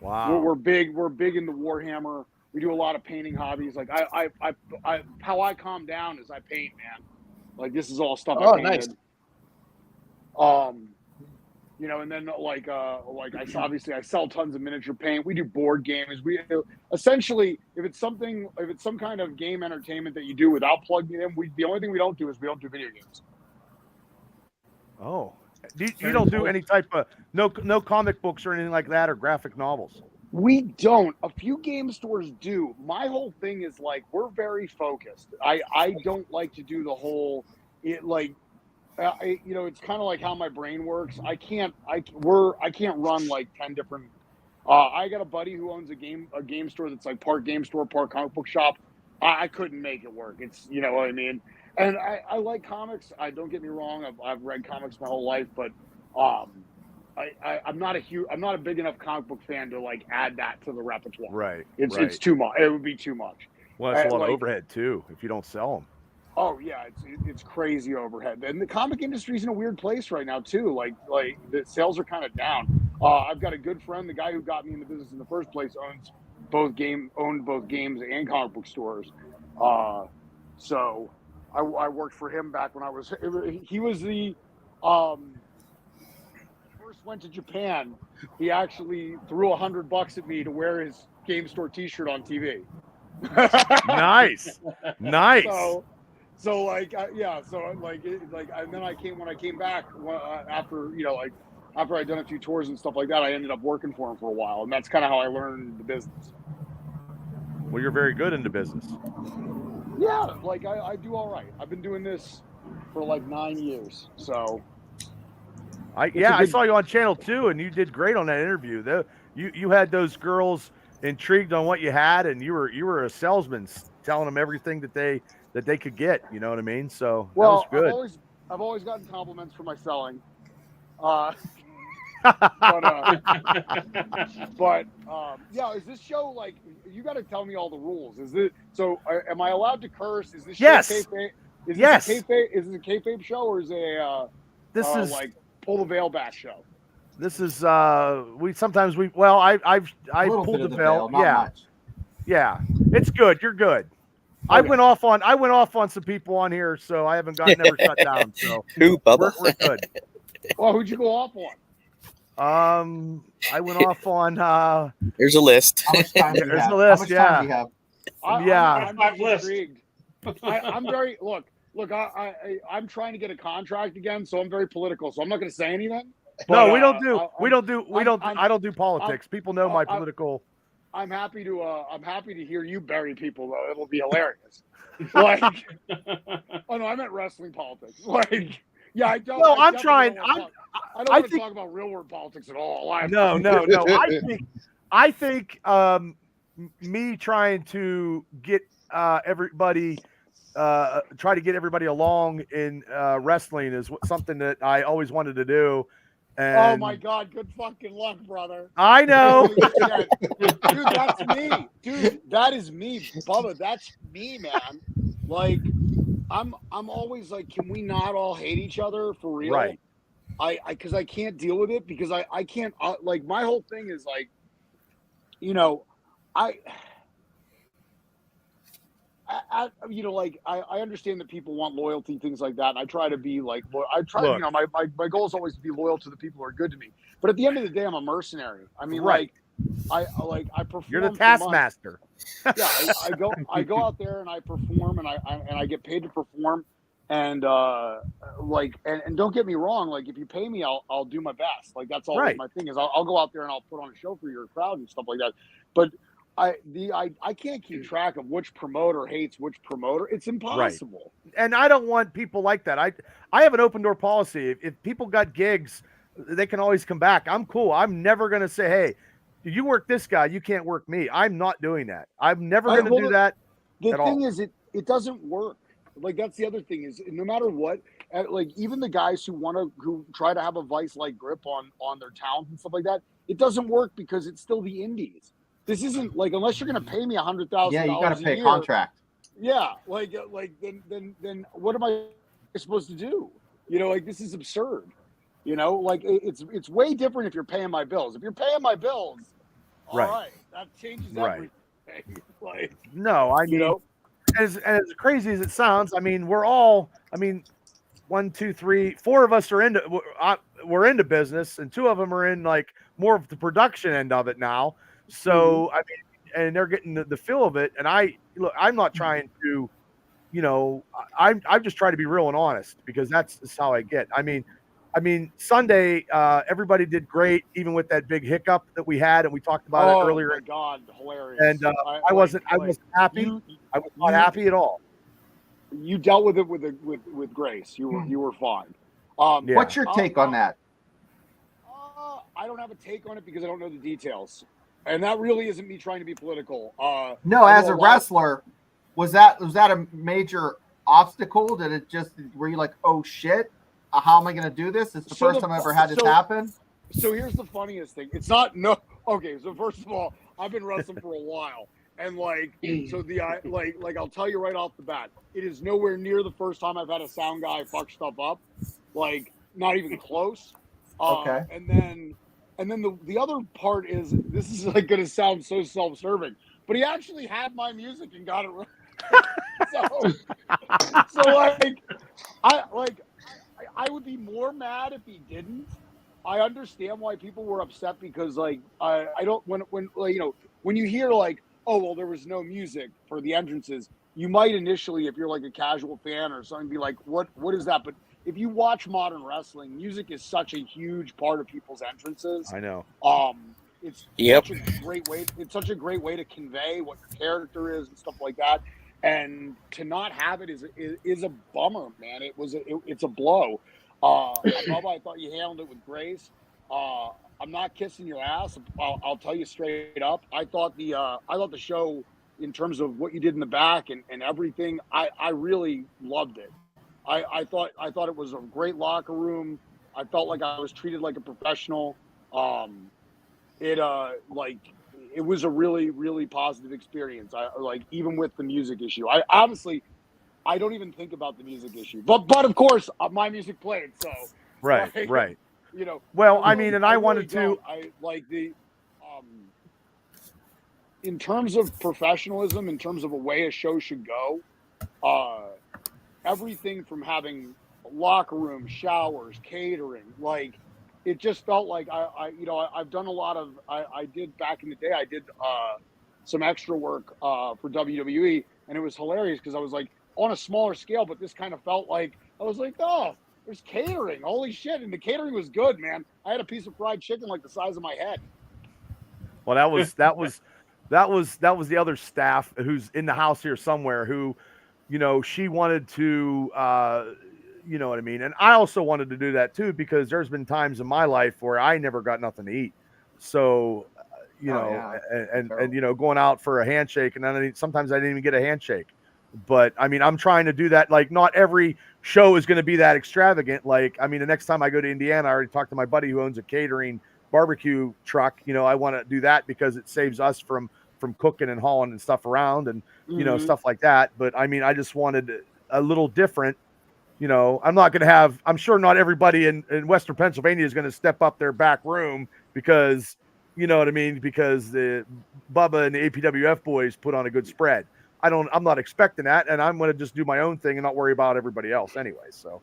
Wow. We're big in the Warhammer. We do a lot of painting hobbies. Like I how I calm down is I paint, man. Like this is all stuff I painted. Nice. You know, and then like I sell tons of miniature paint. We do board games. We essentially, if it's some kind of game entertainment that you do without plugging in, the only thing we don't do is we don't do video games. Oh. You don't do any type of no comic books or anything like that, or graphic novels? We don't. A few game stores do. My whole thing is like we're very focused. I don't like to do the whole you know, it's kind of like how my brain works. I can't run like 10 different. I got a buddy who owns a game store that's like part game store, part comic book shop. I couldn't make it work. It's, you know what I mean. And I like comics. I don't get me wrong. I've read comics my whole life, but I'm not a big enough comic book fan to like add that to the repertoire. Right. It's too much. It would be too much. Well, it's a lot of overhead too if you don't sell them. Oh yeah, it's crazy overhead, and the comic industry's in a weird place right now too. Like the sales are kind of down. I've got a good friend, the guy who got me in the business in the first place, owned both games and comic book stores. So I worked for him back when he was the first went to Japan. He actually threw $100 at me to wear his game store T-shirt on TV. Nice. So and then when I came back after, you know, like after I'd done a few tours and stuff like that, I ended up working for him for a while, and that's kind of how I learned the business. Well, you're very good in the business. Yeah, like I do all right. I've been doing this for like 9 years, so. I saw you on Channel 2, and you did great on that interview. You had those girls intrigued on what you had, and you were a salesman telling them everything that they could get. You know what I mean? So that was good. I've always gotten compliments for my selling. Yeah, is this show like, you got to tell me all the rules? Is it so? Am I allowed to curse? Is this show kayfabe? Is this a kayfabe show, or is it like pull the veil back show? This is I pulled the veil. Yeah, much. Yeah, it's good. You're good. Okay. I went off on some people on here, so I haven't never shut down. So Who, Bubba? We're good. Well, who'd you go off on? I went off on. There's a list. There's a list. Yeah. I'm intrigued. I'm very look. I'm trying to get a contract again, so I'm very political. So I'm not going to say anything. No, we don't do. I don't do politics. People know my political. I'm happy to hear you bury people though. It'll be hilarious. Like, oh no, I meant wrestling politics. Like, yeah, I don't. No, I I'm trying. I don't want to talk about real world politics at all. No. I think me trying to get everybody, try to get everybody along in wrestling is something that I always wanted to do. And oh my God! Good fucking luck, brother. I know, dude. That's me, dude. That is me, Bubba. That's me, man. Like, I'm always like, can we not all hate each other for real? Right. Because I can't deal with it because I can't like my whole thing is like, you know, I understand that people want loyalty, things like that. And I try to be like, you know, my goal is always to be loyal to the people who are good to me. But at the end of the day, I'm a mercenary. I mean, right. I perform. You're the taskmaster. Yeah, I go out there and I perform and I get paid to perform. And and don't get me wrong, like if you pay me, I'll do my best. Like that's always my thing is I'll go out there and I'll put on a show for your crowd and stuff like that. But I can't keep track of which promoter hates which promoter. It's impossible. Right. And I don't want people like that. I have an open door policy. If people got gigs, they can always come back. I'm cool. I'm never going to say, hey, you work this guy, you can't work me. I'm not doing that. I'm never going to do that. The thing is, it doesn't work. Like that's the other thing is no matter what, like even the guys who try to have a vice-like grip on their talent and stuff like that, it doesn't work because it's still the indies. This isn't like unless you're going to pay me $100,000. Yeah, you got to pay contract. Yeah, then what am I supposed to do? You know, like this is absurd. You know, like it's way different if you're paying my bills. If you're paying my bills, all right, that changes everything. Like no, I mean, you know, as crazy as it sounds, I mean, we're all. I mean, 1, 2, 3, 4 of us are we're into business, and 2 of them are in like more of the production end of it now. So I mean, and they're getting the feel of it. And I'm not trying to, you know, I'm just trying to be real and honest because that's how I get. I mean, Sunday, everybody did great, even with that big hiccup that we had, and we talked about it earlier. Oh my God, hilarious! And I wasn't happy. I was not happy at all. You dealt with it with grace. You were fine. What's your take on that? I don't have a take on it because I don't know the details. And that really isn't me trying to be political. No, as a wrestler, was that a major obstacle? Did it just were you like, oh shit, how am I going to do this? It's the first time I ever had this happen. So here's the funniest thing. It's not okay. So first of all, I've been wrestling for a while, and like so I'll tell you right off the bat, it is nowhere near the first time I've had a sound guy fuck stuff up. Like not even close. Okay. And then the other part is this is like going to sound so self-serving, but he actually had my music and got it right. I would be more mad if he didn't. I understand why people were upset because like I don't when you know when you hear like oh well there was no music for the entrances, you might initially if you're like a casual fan or something be like what is that? But if you watch modern wrestling, music is such a huge part of people's entrances. I know. It's such a great way. It's such a great way to convey what your character is and stuff like that. And to not have it is a bummer, man. It's a blow. Bubba, I thought you handled it with grace. I'm not kissing your ass. I'll tell you straight up. I thought the show in terms of what you did in the back and everything. I really loved it. I thought it was a great locker room. I felt like I was treated like a professional. It was a really, really positive experience. Even with the music issue, I honestly don't even think about the music issue, but of course my music played. So right. You know, well, I mean, and I wanted to, I like the, in terms of professionalism, in terms of a way a show should go, everything from having locker room, showers, catering, like it just felt like I've done a lot of, I did back in the day, I did some extra work for WWE, and it was hilarious because I was like on a smaller scale, but this kind of felt like, I was like, oh, There's catering. Holy shit! And the catering was good, man. I had a piece of fried chicken like the size of my head. Well, that was the other staff who's in the house here somewhere who, she wanted to, you know what I mean? And I also wanted to do that too, because there's been times in my life where I never got nothing to eat. So, and going out for a handshake, and sometimes I didn't even get a handshake. But I mean, I'm trying to do that. Like, not every show is going to be that extravagant. Like, I mean, the next time I go to Indiana, I already talked to my buddy who owns a catering barbecue truck. I want to do that because it saves us from cooking and hauling and stuff around and stuff like that. But I mean, I just wanted a little different. I'm sure not everybody in Western Pennsylvania is going to step up their back room because because the Bubba and the APWF boys put on a good spread. I'm not expecting that, and I'm going to just do my own thing and not worry about everybody else anyway. So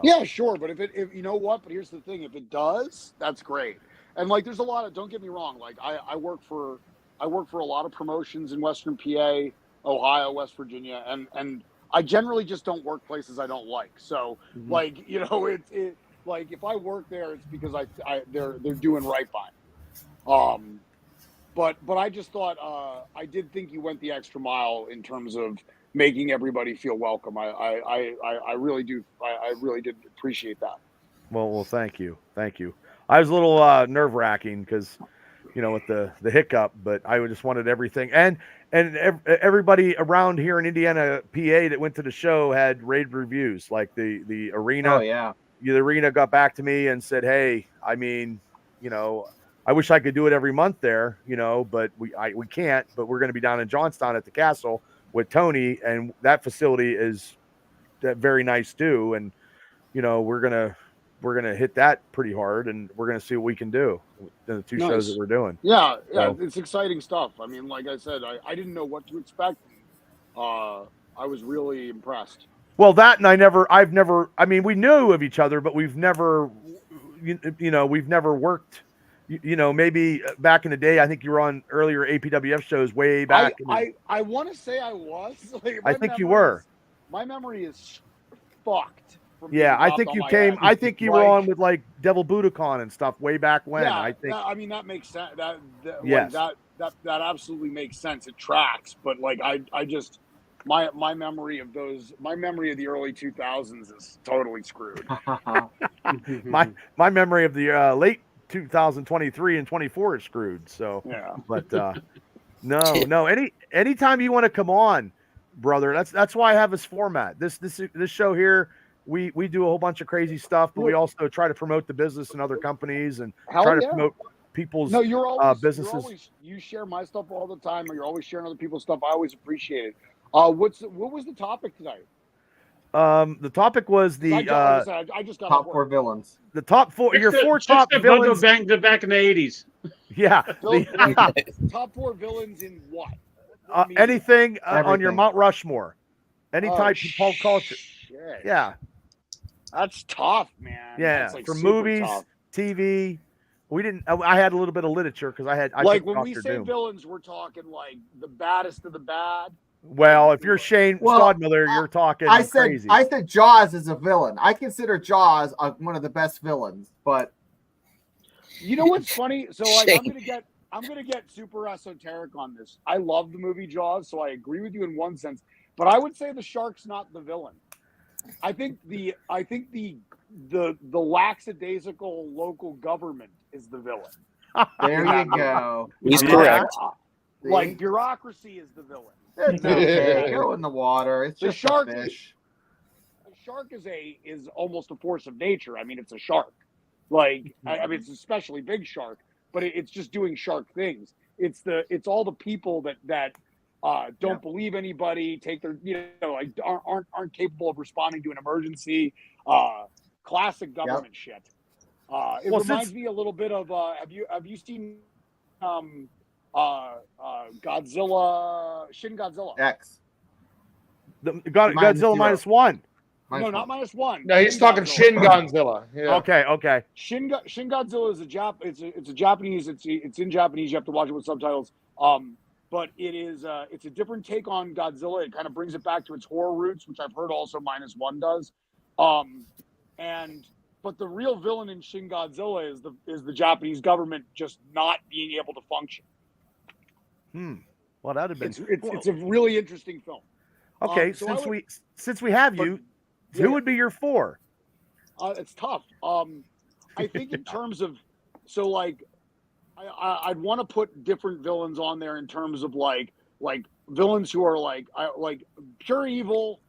Yeah, sure. But if you know what, but here's the thing, if it does, that's great. And like, there's a lot of, don't get me wrong. Like I work for a lot of promotions in Western PA, Ohio, West Virginia. And I generally just don't work places I don't like. So like, it like if I work there, it's because they're doing right by me. But I just thought, I did think you went the extra mile in terms of making everybody feel welcome. I really do. I really did appreciate that. Well, thank you. I was a little nerve wracking because, with the hiccup, but I just wanted everything. And everybody around here in Indiana, PA that went to the show had rave reviews. Like the arena. Oh yeah. The arena got back to me and said, "Hey, I mean, I wish I could do it every month there, but we can't. But we're going to be down in Johnstown at the Castle with Tony, and that facility is very nice too. And we're gonna hit that pretty hard, and we're gonna see what we can do in the two shows that we're doing. Yeah, it's exciting stuff. I mean, like I said, I didn't know what to expect. I was really impressed. Well, that and I've never. I mean, we knew of each other, but we've never, we've never worked. Maybe back in the day, I think you were on earlier APWF shows way back. I want to say I was. Like, I think you were. My memory is fucked. Yeah, I think you came. I think you were on with like Devil Budokan and stuff way back when. Yeah, I think. I mean, that makes sense. Yes. That absolutely makes sense. It tracks. But like, I just my memory of the early 2000s is totally screwed. my memory of the late 2023 and 24 is screwed. So yeah. But no. Anytime you want to come on, brother. That's why I have this format. This show here. We do a whole bunch of crazy stuff, but we also try to promote the business and other companies and try to promote people's businesses. You share my stuff all the time, or you're always sharing other people's stuff. I always appreciate it. What was the topic tonight? The topic was I just got top 4 villains. The top 4. Your 4 top villains. Back in the 80s. Yeah. Top 4 villains in what? Anything on your Mount Rushmore. Any type of pulp culture. Shit. Yeah. That's tough, man. Yeah, That's from movies, tough. TV. We didn't. I had a little bit of literature because I like when we say villains, we're talking like the baddest of the bad. Well, if you're Shane Stodmiller, you're talking crazy. I said Jaws is a villain. I consider Jaws one of the best villains. But you know what's funny? So like, I'm gonna get super esoteric on this. I love the movie Jaws, so I agree with you in one sense. But I would say the shark's not the villain. I think the lackadaisical local government is the villain. There you go. He's correct. Like bureaucracy is the villain. It's okay. Go in the water. It's just a fish. A shark is almost a force of nature. I mean, it's a shark. Like I mean, it's an especially big shark, but it's just doing shark things. It's all the people that don't believe anybody, take their like aren't capable of responding to an emergency. Classic government shit. It reminds me a little bit of have you seen Godzilla, Shin Godzilla X. Godzilla -1. No, not -1. No, he's talking Shin Godzilla. Yeah. Okay. Shin Godzilla is it's a Japanese. It's in Japanese. You have to watch it with subtitles. But it's a different take on Godzilla. It kind of brings it back to its horror roots, which I've heard also -1 does. But the real villain in Shin Godzilla is the Japanese government just not being able to function. Well, that'd have been. It's a really interesting film. Okay, so since we have you, who would be your 4? It's tough. I think in terms of I'd want to put different villains on there in terms of like villains who are like pure evil.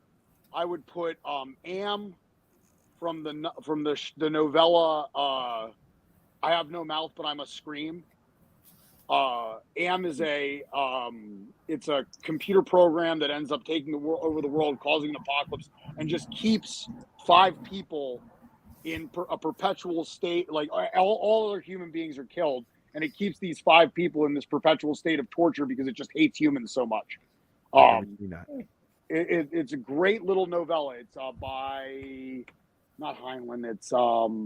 I would put Am from the novella I Have No Mouth But I Must Scream. Am is it's a computer program that ends up taking over the world, causing an apocalypse, and just keeps 5 people in a perpetual state. Like all other human beings are killed, and it keeps these 5 people in this perpetual state of torture because it just hates humans so much. It's a great little novella. It's by not Heinlein. It's oh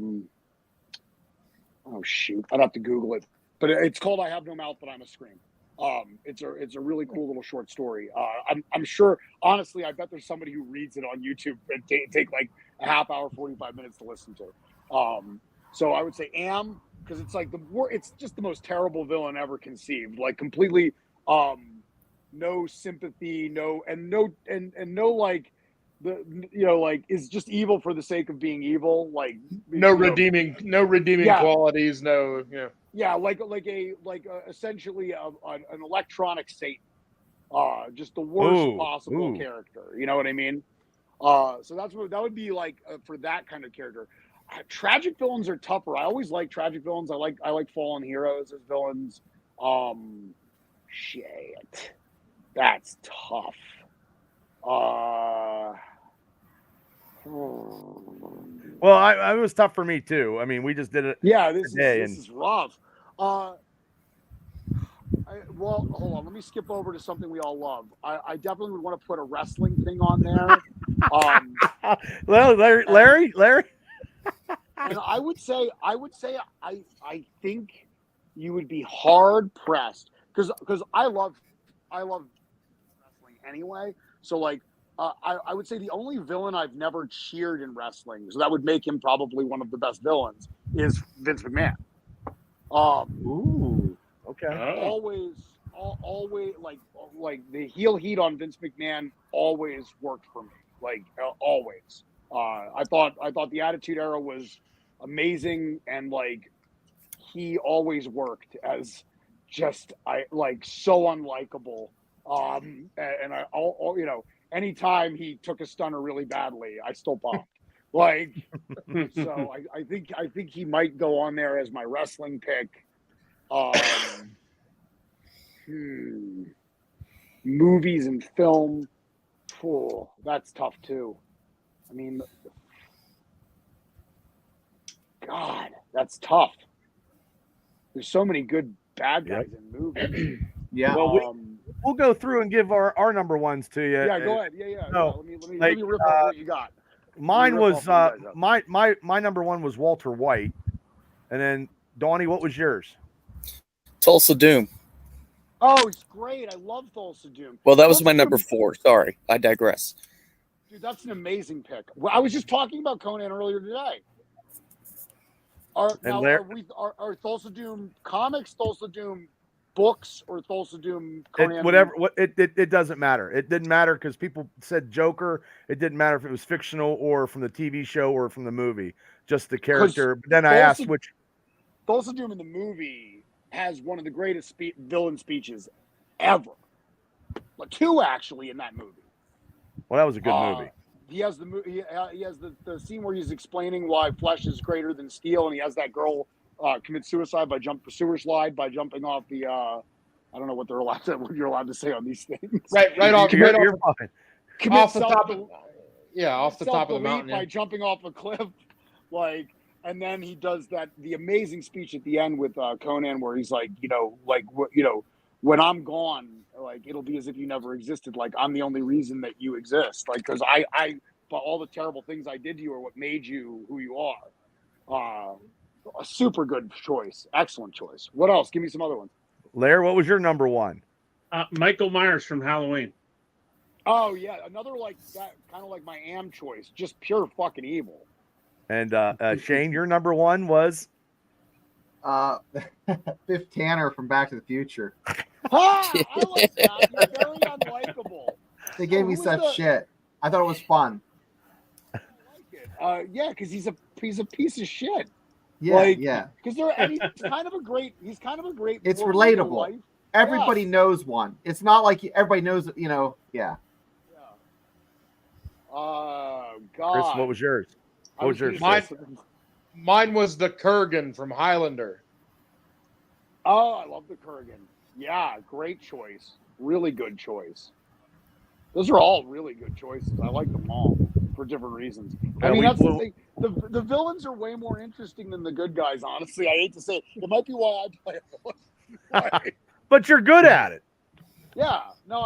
shoot, I'd have to Google it. But it's called I Have No Mouth But I Must Scream. It's a really cool little short story. I'm sure, honestly, I bet there's somebody who reads it on YouTube and take like a half hour, 45 minutes to listen to. So I would say Am, because it's like it's just the most terrible villain ever conceived. Like completely no sympathy, no like is just evil for the sake of being evil. Like no redeeming qualities. No, essentially an electronic Satan, just the worst possible character. You know what I mean? So that would be like for that kind of character. Tragic villains are tougher. I always like tragic villains. I like fallen heroes as villains. Shit, that's tough. Well, it was tough for me too. I mean, we just did it. Yeah, this is rough. Well, hold on. Let me skip over to something we all love. I definitely would want to put a wrestling thing on there. Well, Larry. And I would say I think you would be hard pressed because I love wrestling anyway. So like I would say the only villain I've never cheered in wrestling, so that would make him probably one of the best villains, is Vince McMahon. Ooh, okay. Always like the heel heat on Vince McMahon always worked for me. Like always. I thought the Attitude Era was amazing, and like he always worked as just so unlikable. And I anytime he took a stunner really badly, I still popped. So I think he might go on there as my wrestling pick. Movies and film, that's tough too. I mean, God, that's tough. There's so many good bad guys in movies. Yeah. Well, we'll go through and give our number ones to you. Yeah, go ahead. Yeah. No, let me rip off what you got. Mine was my number 1 was Walter White, and then Donnie, what was yours? Tulsa Doom. Oh, he's great. I love Tulsa Doom. Well, that was my number 4. Sorry, I digress. Dude, that's an amazing pick. Well, I was just talking about Conan earlier today. Are Tulsa Doom comics, Tulsa Doom books, or Tulsa Doom Conan? It doesn't matter. It didn't matter because people said Joker. It didn't matter if it was fictional or from the TV show or from the movie. Just the character. But then I asked which. Tulsa Doom in the movie has one of the greatest villain speeches ever. 2 actually in that movie. Well, that was a good movie. He has he has the scene where he's explaining why flesh is greater than steel, and he has that girl commit suicide by sewer slide by jumping off the I don't know what you're allowed to say on these things. Right off the top of the mountain by jumping off a cliff, and then he does the amazing speech at the end with Conan where he's like, when I'm gone, it'll be as if you never existed. Like I'm the only reason that you exist. Because but all the terrible things I did to you are what made you who you are. A super good choice. Excellent choice. What else? Give me some other ones. Lair, what was your number 1? Michael Myers from Halloween. Oh yeah, another like that, kind of like my Am choice. Just pure fucking evil. And Shane, your number one was Biff Tanner from Back to the Future. I like that. He's very unlikable. They gave me such shit. I thought it was fun. I like it. Yeah, because he's a piece of shit. Yeah, yeah. Because he's kind of a great. It's relatable. Everybody knows one. It's not like everybody knows. Yeah. Yeah. God. Chris, what was yours? What was yours? Mine was the Kurgan from Highlander. Oh, I love the Kurgan. Yeah, great choice. Really good choice. Those are all really good choices. I like them all for different reasons. I mean, that's the thing. The villains are way more interesting than the good guys, honestly. I hate to say it. It might be why I play it. But you're good at it. Yeah. No,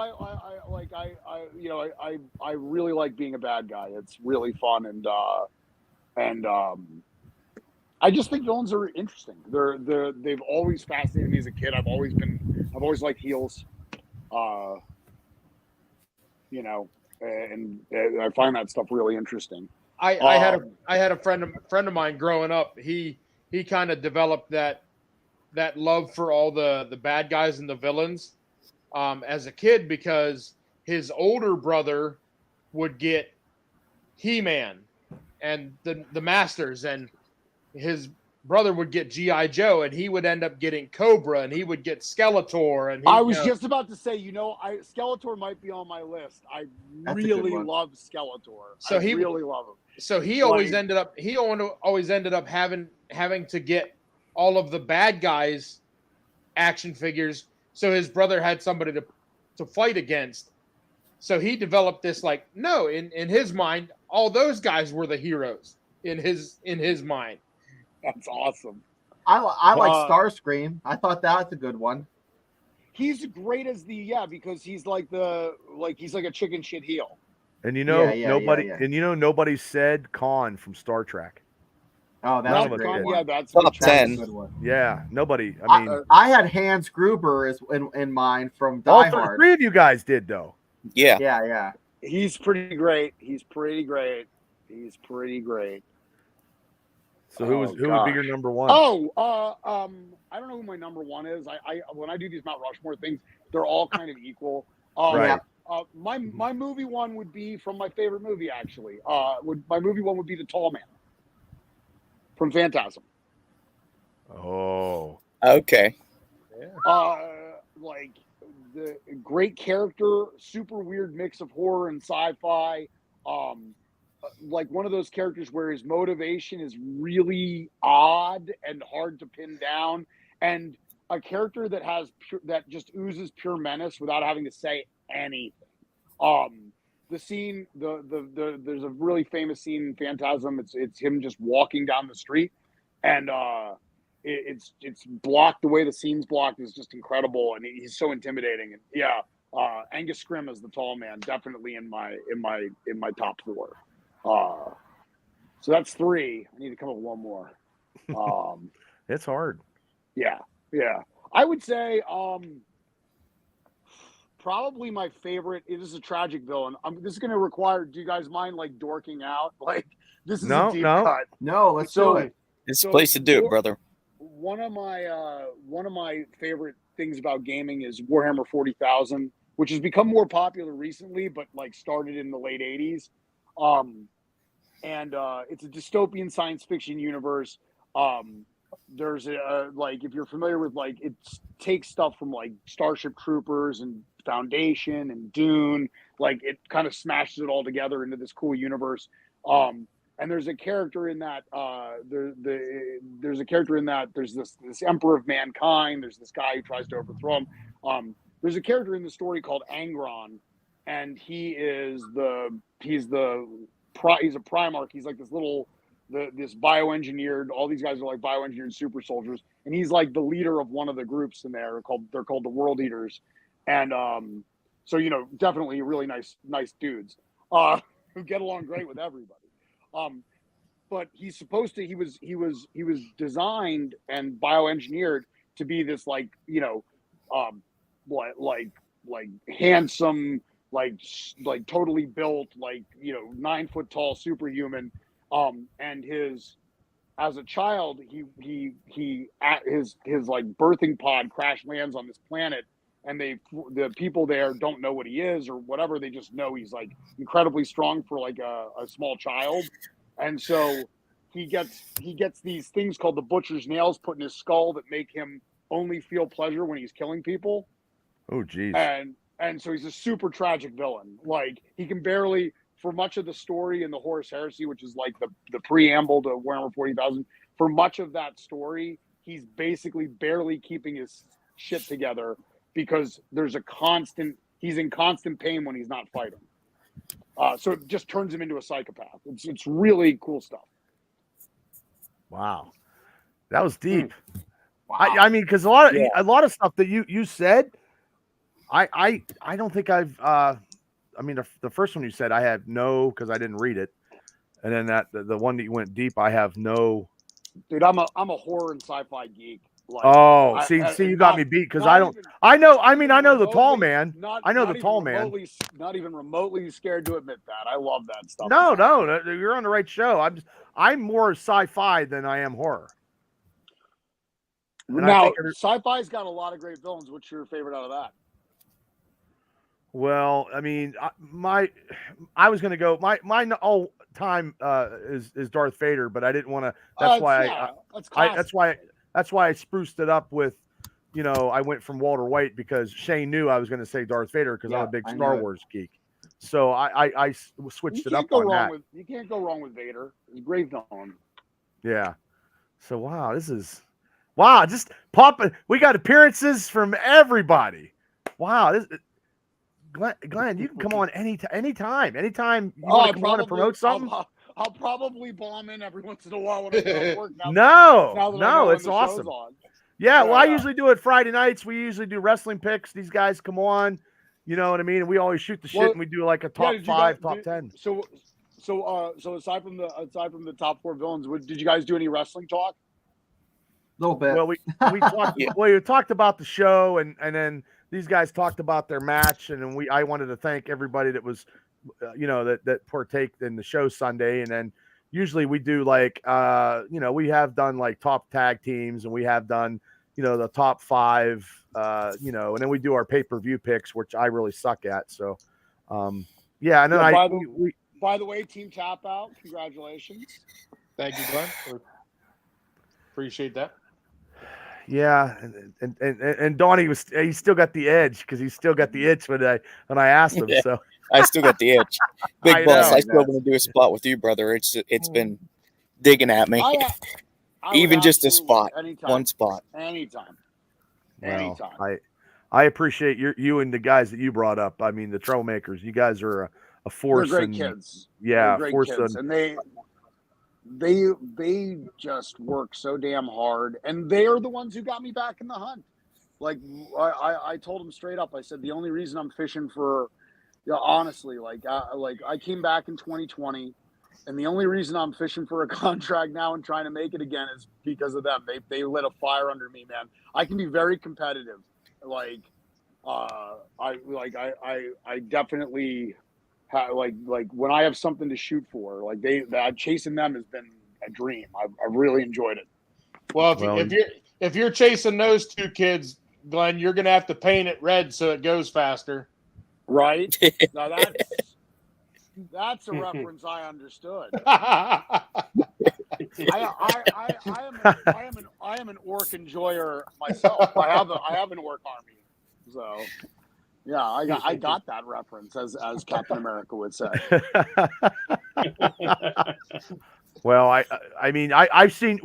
I really like being a bad guy. It's really fun and I just think villains are interesting. They've always fascinated me as a kid. I've always liked heels. And I find that stuff really interesting. I had a friend of mine growing up. He kind of developed that love for all the bad guys and the villains as a kid because his older brother would get He-Man and the Masters, and his brother would get G.I. Joe, and he would end up getting Cobra, and he would get Skeletor. And I was just about to say, Skeletor might be on my list. I really love Skeletor. I really love him. So he always ended up having to get all of the bad guys action figures. So his brother had somebody to fight against. So he developed this in his mind, all those guys were the heroes in his mind. That's awesome. I like Starscream. I thought that's a good one. He's great as because he's like a chicken shit heel. And nobody said Khan from Star Trek. Oh, that's a great one. Yeah, that's top 10. A good one. Yeah, nobody. I mean, I had Hans Gruber in mind from Die all Hard. three of you guys did though. Yeah. Yeah. He's pretty great. So who would be your number one? I don't know who my number one is. I when I do these Mount Rushmore things, they're all kind of equal. Right. My movie one would be from my favorite movie actually. My movie one would be The Tall Man from Phantasm. Oh. Okay. Like the great character, super weird mix of horror and sci-fi. Like one of those characters where his motivation is really odd and hard to pin down, and a character that just oozes pure menace without having to say anything. The scene, there's a really famous scene in Phantasm. It's him just walking down the street, and it's blocked. The way the scene's blocked is just incredible, and he's so intimidating. And yeah, Angus Scrimm as the Tall Man, definitely in my top four. So that's three. I need to come up with one more. It's hard. Yeah. I would say probably my favorite. It is a tragic villain. This is going to require. Do you guys mind dorking out? This is a deep cut. No, let's do it. It's a place to do it, brother. One of my favorite things about gaming is Warhammer 40,000, which has become more popular recently, but started in the late 80s. And it's a dystopian science fiction universe. There's if you're familiar with it takes stuff from Starship Troopers and Foundation and Dune, it kind of smashes it all together into this cool universe. And there's a character in that there's a character in that there's this Emperor of Mankind. There's this guy who tries to overthrow him. There's a character in the story called Angron, and he's a Primarch. He's this bioengineered. All these guys are bioengineered super soldiers, and he's the leader of one of the groups in there. They're called the World Eaters, and so definitely really nice dudes who get along great with everybody. But he's supposed to. He was designed and bioengineered to be this handsome, totally built, 9 foot tall superhuman. And as a child, he at his like birthing pod crash lands on this planet, and the people there don't know what he is or whatever. They just know he's like incredibly strong for like a small child, and so he gets these things called the butcher's nails put in his skull that make him only feel pleasure when he's killing people. Oh, geez. And so he's a super tragic villain. Like, he can barely, for much of the story in the Horus Heresy, which is like the preamble to Warhammer 40,000, for much of that story, he's basically barely keeping his shit together because he's in constant pain when he's not fighting. So it just turns him into a psychopath. It's really cool stuff. Wow. That was deep. Wow. I mean, because a lot of stuff that you said, I don't think I've I mean the first one you said I have no, because I didn't read it, and then the one that you went deep, I have no. Dude, I'm a horror and sci-fi geek. Like, see, you got me beat because I don't. I know the tall man. I know the tall man. Not even remotely scared to admit that. I love that stuff. No, you're on the right show. I'm more sci-fi than I am horror. And now, sci-fi's got a lot of great villains. What's your favorite out of that? Well, I mean, I was going to go my all time is Darth Vader, but I didn't want to. That's why I spruced it up with, I went from Walter White because Shane knew I was going to say Darth Vader because I'm a big Star Wars geek. So I switched it up on that. You can't go wrong with Vader. He's a great villain. Yeah. So just popping. We got appearances from everybody. Wow. Glenn, you can come on anytime you want to come on and promote something. I'll probably bomb in every once in a while when I'm at work. No, it's awesome. Yeah, well, I usually do it Friday nights. We usually do wrestling picks. These guys come on, you know what I mean? And we always shoot the shit, and we do like a top 5, top 10. So aside from the top 4 villains, did you guys do any wrestling talk? A little bit. Well, we talked. Well, you talked about the show, and then these guys talked about their match, and then I wanted to thank everybody that was, that partaked in the show Sunday, and then usually we do like, we have done like top tag teams, and we have done, the top 5, and then we do our pay-per-view picks, which I really suck at. So, yeah, and then by the way, Team Tap Out, congratulations. Thank you, Glenn. Appreciate that. Yeah, and Donnie he still got the edge because he still got the itch when I asked him. Yeah, so I still got the itch. Big boss, I still want to do a spot with you, brother. It's been digging at me. I even just a spot, anytime. One spot, anytime. I appreciate you and the guys that you brought up. I mean, the Troublemakers. You guys are a force. They're great kids. Yeah, great kids. And they just work so damn hard, and they are the ones who got me back in the hunt. Like I told them straight up. I said the only reason I'm fishing for, honestly, I came back in 2020, and the only reason I'm fishing for a contract now and trying to make it again is because of them. They lit a fire under me, man. I can be very competitive. I definitely. Like when I have something to shoot for, chasing them has been a dream. I've really enjoyed it. Well, if you're chasing those 2 kids, Glenn, you're gonna have to paint it red so it goes faster. Right? Now that's a reference I understood. I am an orc enjoyer myself. I have an orc army, so. Yeah, I got that reference, as Captain America would say. Well, I've seen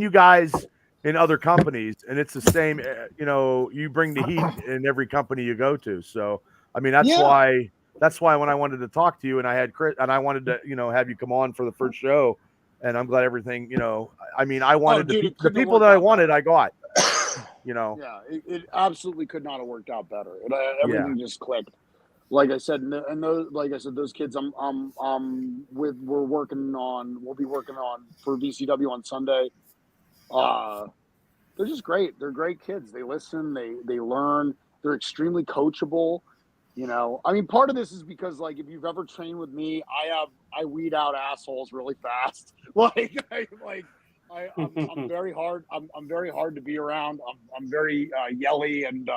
you guys in other companies, and it's the same. You bring the heat in every company you go to. So, I mean, that's why when I wanted to talk to you, and I had Chris, and I wanted to, have you come on for the first show, and I'm glad everything. I wanted the people that I wanted, I got. Yeah, it absolutely could not have worked out better. Everything just clicked. Like I said, those kids we'll be working on for VCW on Sunday. They're just great. They're great kids. They listen, they learn, they're extremely coachable. You know, I mean, part of this is because, like, if you've ever trained with me, I weed out assholes really fast. I'm very hard. I'm very hard to be around. I'm very yelly and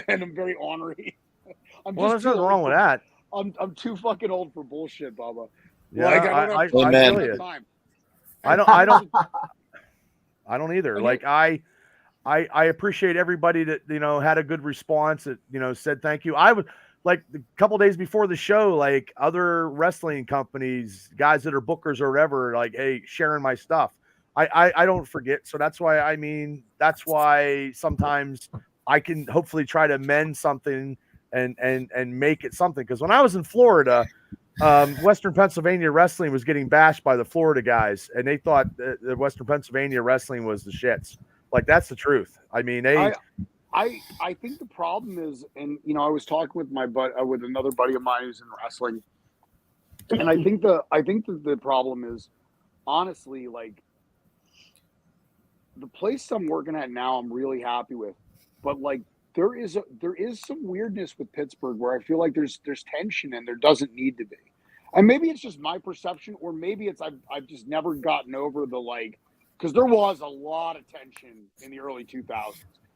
and I'm very ornery. Well, there's nothing wrong with that. I'm too fucking old for bullshit, Bubba. Yeah, like, I don't have time. I don't either. Like I appreciate everybody that, you know, had a good response, that, you know, said thank you. I was like, a couple days before the show, like other wrestling companies, guys that are bookers or whatever, like, hey, sharing my stuff. I don't forget. So that's why, I mean, that's why sometimes I can hopefully try to mend something and make it something. Because when I was in Florida, Western Pennsylvania wrestling was getting bashed by the Florida guys, and they thought that Western Pennsylvania wrestling was the shits. Like, that's the truth. I mean, I think the problem is, and you know, I was talking with with another buddy of mine who's in wrestling, and I think the problem is, honestly, like, the place I'm working at now, I'm really happy with, but like, there is some weirdness with Pittsburgh where I feel like there's tension and there doesn't need to be, and maybe it's just my perception, or maybe it's I've just never gotten over the, like, because there was a lot of tension in the early 2000s.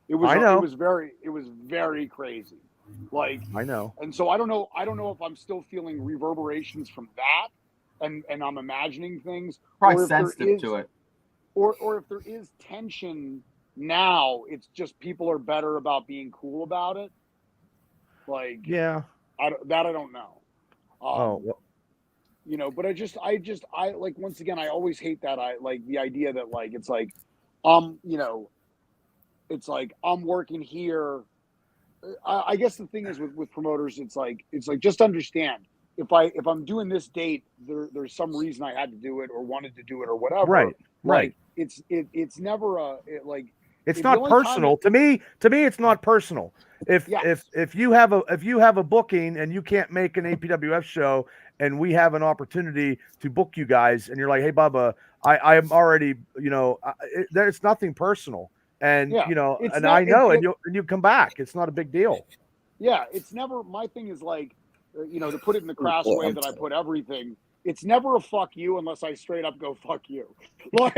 It was very crazy. Like, I know. And so I don't know if I'm still feeling reverberations from that, and I'm imagining things. Probably sensitive to it. Or if there is tension now, it's just people are better about being cool about it. Like, yeah, I don't know. Well. You know, but I like, once again, I always hate that. I like the idea that, like, it's like, you know, it's like I'm working here. I guess the thing is with promoters, it's like just understand, if I'm doing this date, there's some reason I had to do it or wanted to do it or whatever. Right. Like, it's never it's not personal to me. To me, it's not personal. If you have a booking and you can't make an APWF show, and we have an opportunity to book you guys, and you're like, hey, Bubba, I am already, you know, there's nothing personal. And, you know, and I know, and you come back. It's not a big deal. Yeah. It's never, my thing is, like, you know, to put it in the crass way that I put everything, it's never a fuck you unless I straight up go fuck you. Like,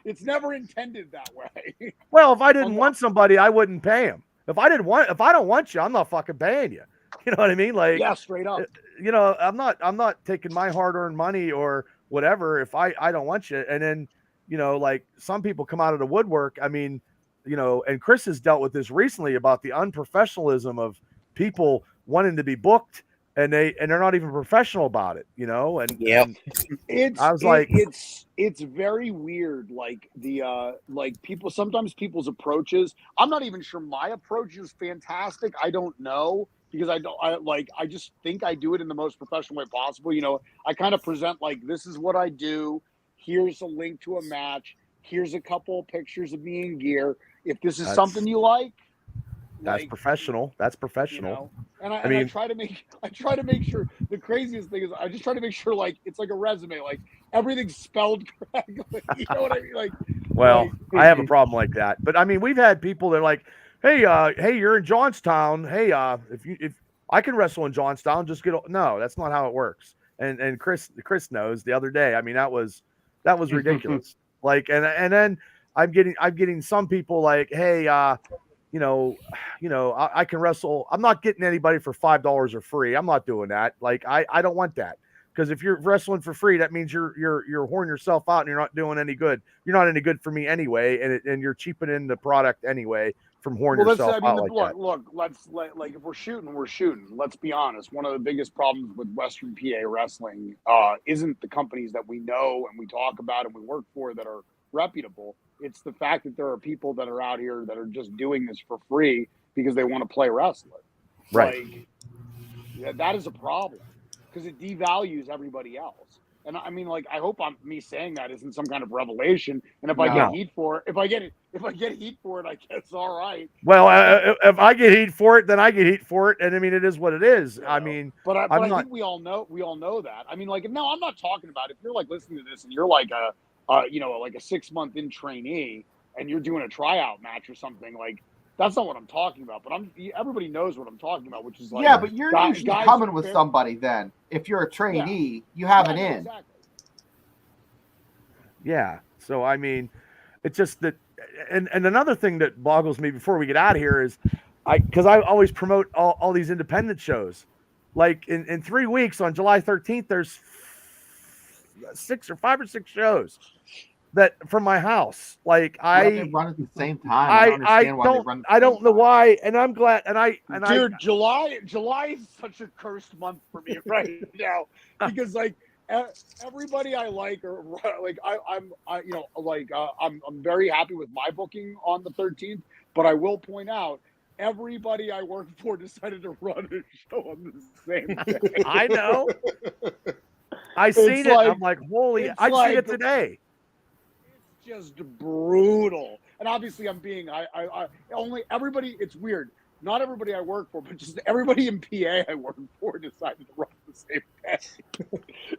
it's never intended that way. Well, if I didn't want somebody, I wouldn't pay him. If I don't want you, I'm not fucking paying you. You know what I mean? Like, yeah, straight up. You know, I'm not taking my hard-earned money or whatever if I don't want you. And then, you know, like, some people come out of the woodwork. I mean, you know, and Chris has dealt with this recently about the unprofessionalism of people wanting to be booked, and they're not even professional about it, you know. And it's very weird. Like, the like, sometimes people's approaches, I'm not even sure my approach is fantastic. I don't know, because I just think I do it in the most professional way possible. You know, I kind of present, like, this is what I do. Here's a link to a match. Here's a couple pictures of me in gear. If this is something you like, that's professional. That's professional. You know? I try to make sure. The craziest thing is, I just try to make sure, like, it's like a resume, like, everything's spelled correctly. You know what I mean? Like, well, I have a problem like that. But I mean, we've had people that are like, hey, you're in Johnstown. Hey, if I can wrestle in Johnstown, just no, that's not how it works. And Chris knows. The other day, I mean, that was ridiculous. Like, and then I'm getting some people like, hey, you know, I can wrestle. I'm not getting anybody for $5 or free. I'm not doing that. Like, I don't want that, because if you're wrestling for free, that means you're whoring yourself out and you're not doing any good. You're not any good for me anyway, and you're cheapening the product anyway from whoring yourself out like that. Look, like, if we're shooting. Let's be honest. One of the biggest problems with Western PA wrestling isn't the companies that we know and we talk about and we work for that are reputable. It's the fact that there are people that are out here that are just doing this for free because they want to play wrestling. Right. Like, yeah, that is a problem, because it devalues everybody else. And I mean, like, I hope me saying that isn't some kind of revelation. And if I get heat for it, if I get heat for it, I guess all right. Well, if I get heat for it, then I get heat for it. And I mean, it is what it is. Yeah. I mean, but I think we all know that. I mean, like, no, I'm not talking about, if you're, like, listening to this and you're like you know, like a 6-month in trainee and you're doing a tryout match or something, like, That's not what I'm talking about, but everybody knows what I'm talking about, which is like, yeah, but you're usually coming with somebody then. If you're a trainee, you have an in. Exactly. Yeah. So, I mean, it's just that, and another thing that boggles me before we get out of here is because I always promote all these independent shows. Like in 3 weeks on July 13th, there's 5 or 6 shows that from my house. Like they run at the same time. I don't understand why they run. I don't know why, and I'm glad. And July is such a cursed month for me right now because like everybody I like or like I'm very happy with my booking on the 13th, but I will point out everybody I work for decided to run a show on the same day. I know. I seen it. I'm like, holy! I see it today. It's just brutal. And obviously, I'm being I only everybody. It's weird. Not everybody I work for, but just everybody in PA I work for decided to run the same day.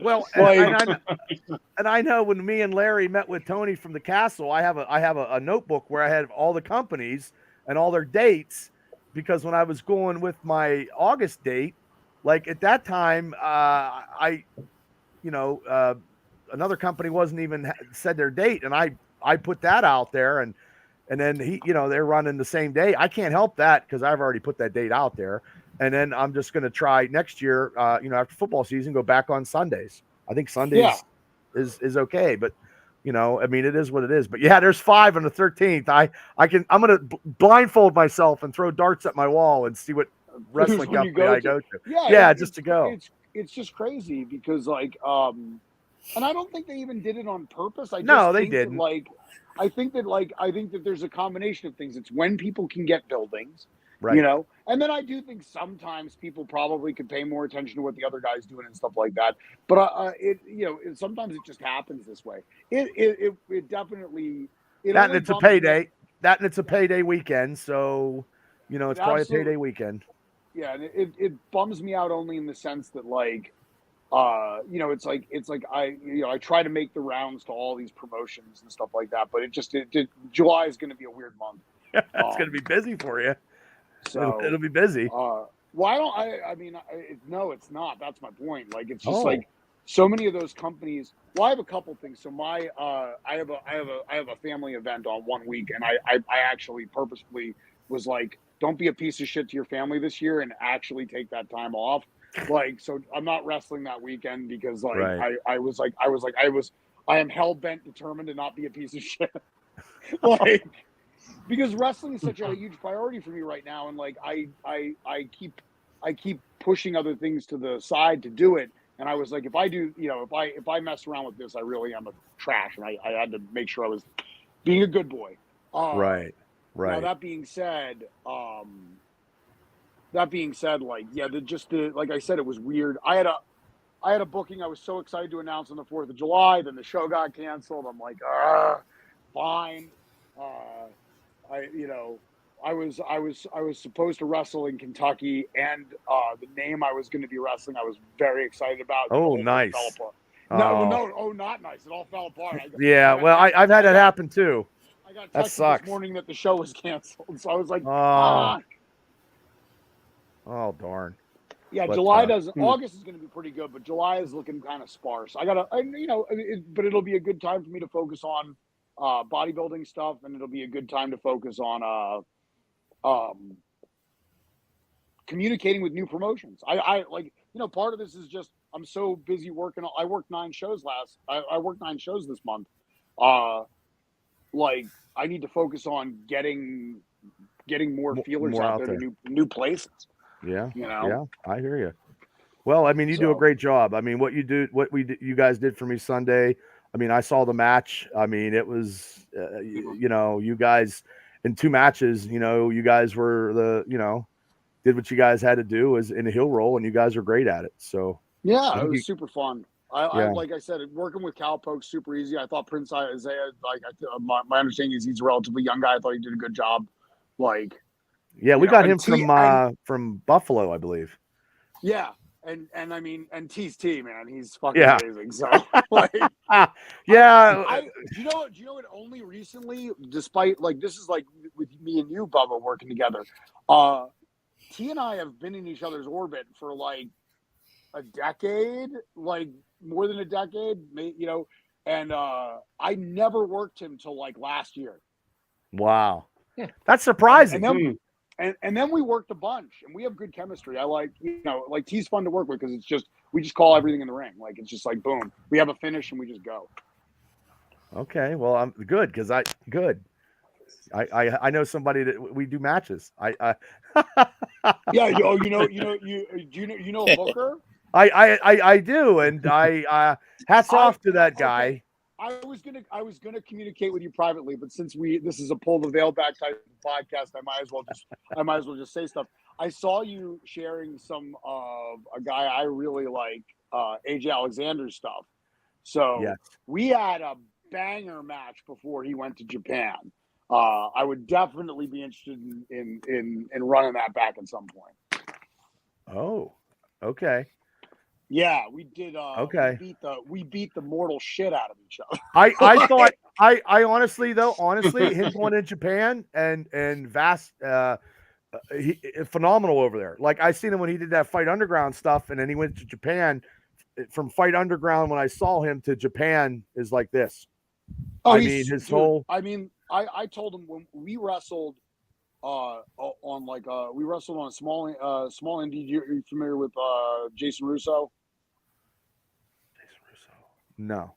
Well, and I know when me and Larry met with Tony from the Castle, I have a notebook where I had all the companies and all their dates, because when I was going with my August date, like at that time, another company wasn't even said their date, and I put that out there, and then they're running the same day. I can't help that because I've already put that date out there, and then I'm just going to try next year, after football season, go back on Sundays. I think Sundays is okay, but I mean, it is what it is. But yeah, there's 5 on the 13th. I'm going to blindfold myself and throw darts at my wall and see what wrestling company I go to. Yeah, just to go. It's just crazy because like, and I don't think they even did it on purpose. They didn't. I think that there's a combination of things. It's when people can get buildings, right? And then I do think sometimes people probably could pay more attention to what the other guy's doing and stuff like that. But sometimes it just happens this way. It definitely. And it's a payday. And it's a payday weekend, so it's probably a payday weekend. Yeah, and it bums me out only in the sense that like. It's like I try to make the rounds to all these promotions and stuff like that, but July is going to be a weird month. It's going to be busy for you. So it'll be busy. No, it's not. That's my point. Like, it's just like so many of those companies. Well, I have a couple things. So I have a family event on 1 week, and I actually purposefully was like, don't be a piece of shit to your family this year and actually take that time off. Like, so I'm not wrestling that weekend because like I am hell bent determined to not be a piece of shit. Like, because wrestling is such a huge priority for me right now, and like I keep pushing other things to the side to do it. And I was like, if I mess around with this, I really am a trash, and I had to make sure I was being a good boy. Right. Now, that being said, like, like I said, it was weird. I had a booking I was so excited to announce on the 4th of July. Then the show got canceled. I'm like, fine. I was supposed to wrestle in Kentucky, and the name I was going to be wrestling, I was very excited about. Oh, nice. No, not nice. It all fell apart. I've had that happen too. I got texted this morning that the show was canceled, so I was like, oh darn. Yeah, but, July doesn't. August is going to be pretty good, but July is looking kind of sparse. But it'll be a good time for me to focus on bodybuilding stuff, and it'll be a good time to focus on communicating with new promotions. I part of this is just I'm so busy working. I worked 9 shows I worked 9 shows this month. Like I need to focus on getting more feelers out there to new places. Yeah. Yeah, I hear you. Well, I mean, you do a great job. I mean, you guys did for me Sunday. I mean, I saw the match. I mean, it was, you guys in 2 matches, you guys were did what you guys had to do as in a heel roll, and you guys are great at it. So yeah, it was super fun. I like I said, working with Cowpoke's super easy. I thought Prince Isaiah, my understanding is he's a relatively young guy. I thought he did a good job. Like, yeah, we got him from Buffalo, I believe. Yeah, I mean, and T's T, man, he's fucking amazing. So, like, yeah. Do you know what? Only recently, despite like this is like with me and you, Bubba, working together. T and I have been in each other's orbit for like a decade, like more than a decade, you know. And I never worked him till like last year. Wow, that's surprising. And then we worked a bunch, and we have good chemistry. I like, you know, like T's fun to work with because it's just we just call everything in the ring. Like it's just like boom, we have a finish and we just go. Okay, well I'm good because I know somebody that we do matches. Yeah, you know Booker. I do, and I hats off to that guy. Okay. I was gonna communicate with you privately, but since this is a pull the veil back type of podcast, I might as well just say stuff. I saw you sharing some of a guy I really like, AJ Alexander's stuff. So we had a banger match before he went to Japan. I would definitely be interested in running that back at some point. Oh, okay. Yeah, we did. Okay. We beat the mortal shit out of each other. I thought I honestly him going in Japan and Vast he phenomenal over there. Like I seen him when he did that Fight Underground stuff, and then he went to Japan. From Fight Underground, when I saw him to Japan, is like this. Oh, I mean his whole. I mean, I told him when we wrestled on like we wrestled on a small indie. You're familiar with Jason Russo? No.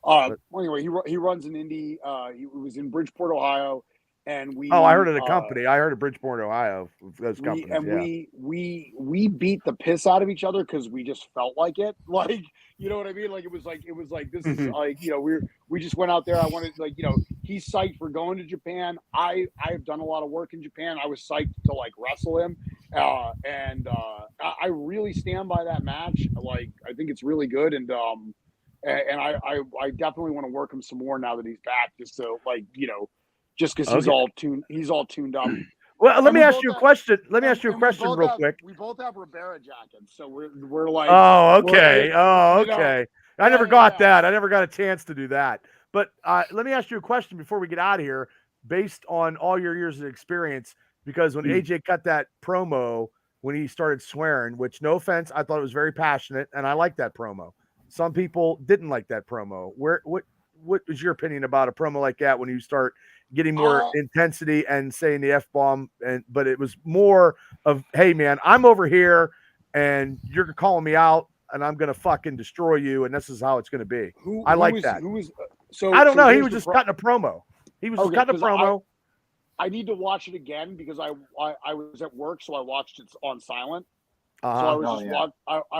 Well, anyway, he runs an indie. He was in Bridgeport, Ohio, and we. Oh, I heard of the company. I heard of Bridgeport, Ohio. Those companies. We beat the piss out of each other because we just felt like it. Like, you know what I mean? Like it was like this is like, you know, we just went out there. I wanted, like, you know, he's psyched for going to Japan. I've done a lot of work in Japan. I was psyched to like wrestle him. I really stand by that match. Like I think it's really good, and I definitely want to work him some more now that he's back, just to like, you know, just because he's all tuned up. Well, let me ask you a question. Let me ask you a question real quick. We both have Ribera jackets, so we're like. Oh, okay. Okay. I never got that. I never got a chance to do that. But let me ask you a question before we get out of here, based on all your years of experience. Because when AJ cut that promo when he started swearing, which, no offense, I thought it was very passionate, and I liked that promo. Some people didn't like that promo. What was your opinion about a promo like that when you start getting more intensity and saying the F-bomb? But it was more of, hey man, I'm over here and you're calling me out and I'm gonna fucking destroy you, and this is how it's gonna be. I like that. I don't know. He was just cutting a promo. He was just cutting a promo. I need to watch it again because I was at work, so I watched it on silent. So I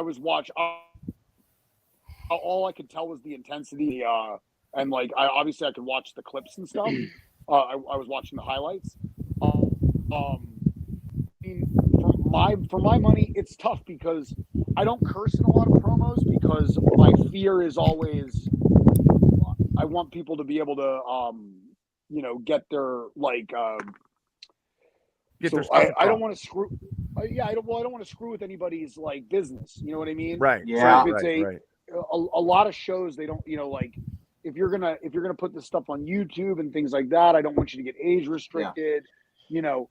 was watching. All I could tell was the intensity, and like I could watch the clips and stuff. I was watching the highlights. I mean, for my money, it's tough because I don't curse in a lot of promos because my fear is always I want people to be able to you know, get their like. I don't want to screw. I don't want to screw with anybody's like business. You know what I mean? Right. Yeah. So if it's a lot of shows, they don't, you know, like if you're gonna put this stuff on YouTube and things like that, I don't want you to get age restricted, you know.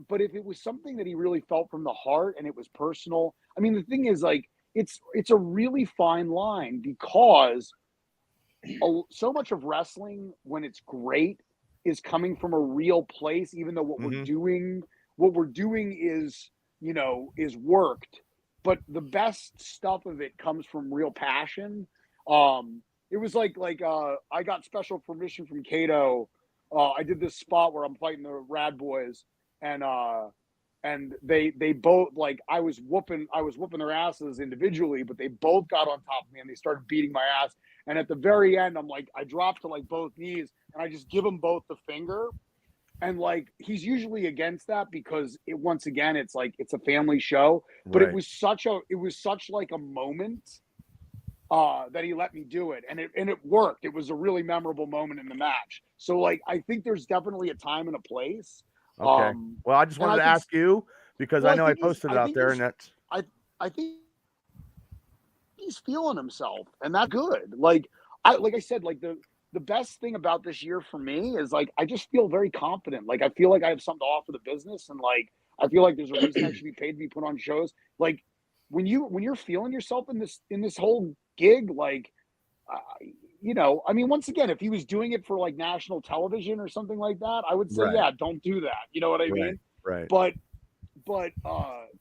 But if it was something that he really felt from the heart and it was personal, I mean, the thing is, like, it's a really fine line because so much of wrestling, when it's great, is coming from a real place, even though what we're doing is, you know, is worked. But the best stuff of it comes from real passion. It was like I got special permission from Kato. I did this spot where I'm fighting the Rad Boys, and they both, like, I was whooping their asses individually, but they both got on top of me and they started beating my ass. And at the very end, I'm like, I dropped to like both knees and I just give them both the finger. And like, he's usually against that because once again, it's like, it's a family show, but it was such like a moment that he let me do it. And it worked. It was a really memorable moment in the match. So like, I think there's definitely a time and a place. Okay. Well, I just wanted to ask you because I know I posted it out there, and that's. he's feeling himself, and that's good. Like I said, like the best thing about this year for me is like I just feel very confident. Like I feel like I have something to offer the business, and like I feel like there's a reason I should be paid to be put on shows. Like when you're feeling yourself in this whole gig, like you know, I mean, once again, if he was doing it for like national television or something like that, I would say, Right. yeah, don't do that. You know what I mean? Right. But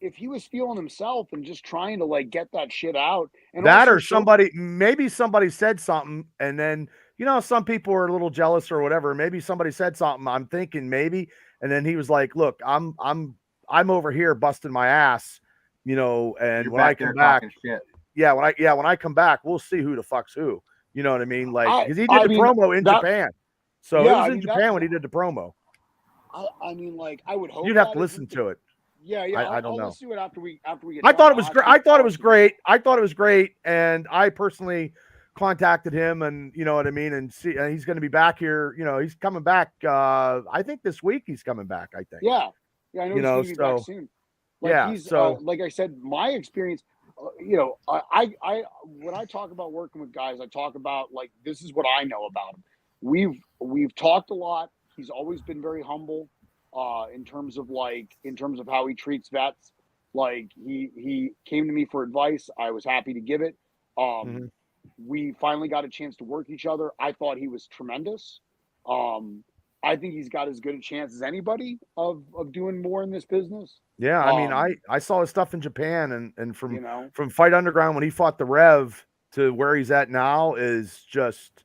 if he was feeling himself and just trying to like get that shit out, and that also or maybe somebody said something, and then you know some people are a little jealous or whatever. Maybe somebody said something. I'm thinking maybe, and then he was like, "Look, I'm over here busting my ass, you know, and You're when I come back, shit. when I come back, we'll see who the fuck's who." You know what I mean? Like because he did I the mean, promo in Japan, so yeah, it was I in mean, Japan when he did the promo. I mean, like I would hope You'd have that to listen to it. Yeah, I don't know. Let's do it after we get. I done. thought it was great. I thought it was great. I thought it was great, and I personally contacted him, and you know what I mean. And see, he's going to be back here. You know, he's coming back. I think this week he's coming back. I think. Yeah, I know he's going to be back soon. Like yeah. He's so, like I said, my experience. You know, I when I talk about working with guys, I talk about like this is what I know about him. We've talked a lot. He's always been very humble. In terms of how he treats vets, like he came to me for advice. I was happy to give it. We finally got a chance to work each other. I thought he was tremendous. I think he's got as good a chance as anybody of doing more in this business. Yeah, I mean, I saw his stuff in Japan, and from you know, from Fight Underground when he fought the Rev to where he's at now is just.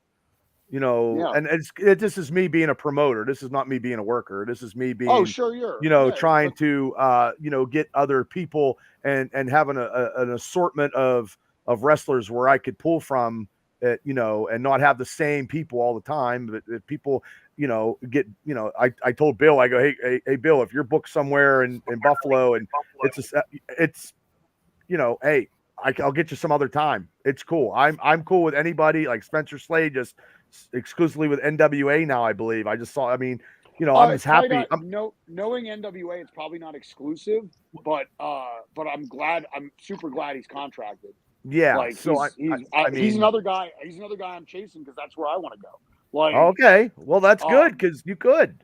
You know, yeah. and this is me being a promoter. This is not me being a worker. This is me being, trying to, get other people and having an assortment of wrestlers where I could pull from, and not have the same people all the time. But people, get, I told Bill, I go, hey, Bill, if you're booked somewhere in Buffalo and it's, hey, I'll get you some other time. It's cool. I'm cool with anybody. Like Spencer Slade just exclusively with NWA now, I believe. I just saw. I mean, I'm just happy. Knowing NWA, it's probably not exclusive, but I'm glad. I'm super glad he's contracted. Yeah. Like he's another guy. He's another guy I'm chasing because that's where I want to go. Like okay, well that's good because you could.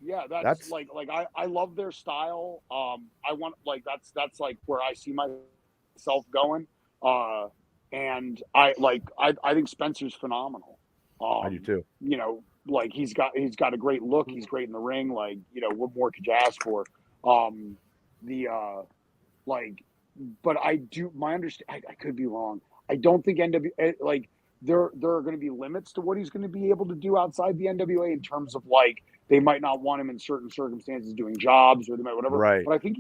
Yeah, that's like I love their style. I want that's like where I see myself going. And I think Spencer's phenomenal. I do too. Like he's got a great look. He's great in the ring. Like, what more could you ask for? But I do my understand. I could be wrong. I don't think NWA like there are going to be limits to what he's going to be able to do outside the NWA in terms of like they might not want him in certain circumstances doing jobs or they might whatever. Right. But I think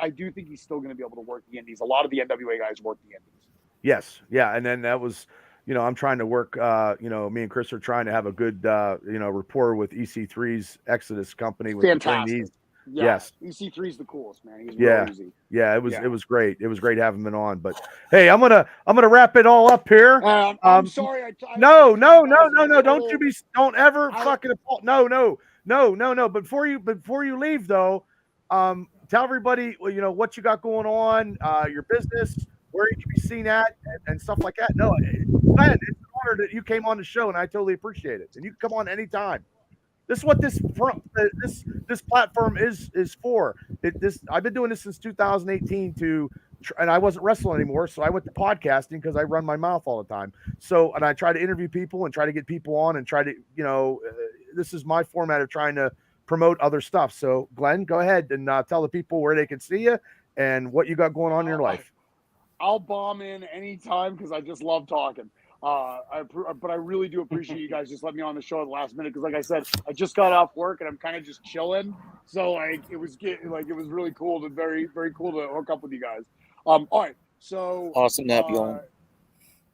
I do think he's still going to be able to work the indies. A lot of the NWA guys work the indies. Yes. Yeah. And then that was, I'm trying to work, me and Chris are trying to have a good, rapport with EC3's Exodus company with fantastic. The trainees. Yeah. Yes. EC3 is the coolest, man. He's real easy. Yeah. It was great. It was great having him on, but hey, I'm going to wrap it all up here. I'm sorry. No. Don't ever fucking, no. Before you leave though, tell everybody, what you got going on, your business, where you can be seen at and stuff like that. No, Glenn, it's an honor that you came on the show, and I totally appreciate it. And you can come on anytime. This is what this platform is for. I've been doing this since 2018 and I wasn't wrestling anymore, so I went to podcasting because I run my mouth all the time. So, and I try to interview people and try to get people on and try to, this is my format of trying to promote other stuff. So, Glenn, go ahead and tell the people where they can see you and what you got going on in your life. I'll bomb in anytime because I just love talking. But I really do appreciate you guys just letting me on the show at the last minute because, like I said, I just got off work and I'm kind of just chilling. So like it was really cool to very very cool to hook up with you guys. All right, so awesome to have you on.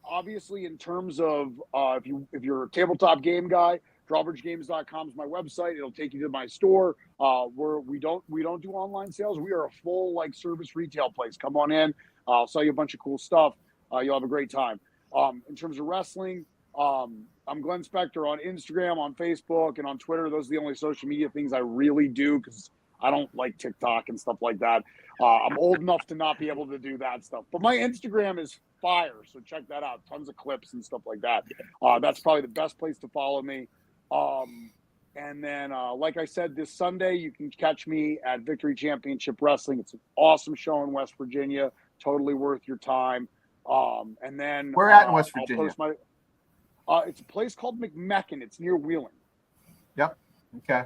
Obviously, in terms of if you're a tabletop game guy, drawbridgegames.com is my website. It'll take you to my store. We don't do online sales. We are a full service retail place. Come on in. I'll sell you a bunch of cool stuff. You'll have a great time. In terms of wrestling, I'm Glenn Spector on Instagram, on Facebook, and on Twitter. Those are the only social media things I really do because I don't like TikTok and stuff like that. I'm old enough to not be able to do that stuff. But my Instagram is fire, so check that out. Tons of clips and stuff like that. That's probably the best place to follow me. And then, like I said, this Sunday, you can catch me at Victory Championship Wrestling. It's an awesome show in West Virginia. Totally worth your time. And then where at in West Virginia? It's a place called McMecken. It's near Wheeling. Yep. Okay.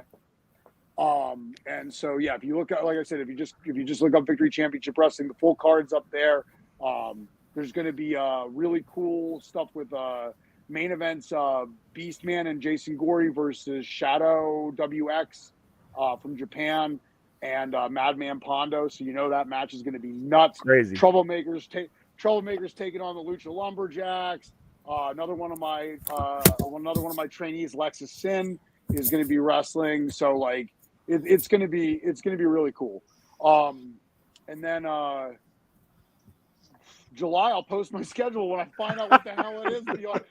And so yeah, if you look at, like I said, if you just look up Victory Championship Wrestling, the full card's up there. There's going to be really cool stuff with main events, Beastman and Jason Gory versus Shadow WX from Japan, and Madman Pondo. So that match is going to be nuts. Crazy. Troublemakers taking on the Lucha Lumberjacks. Another one of my trainees, Lexus Sin, is going to be wrestling. So like it's going to be really cool. And then July, I'll post my schedule when I find out what the hell it is. The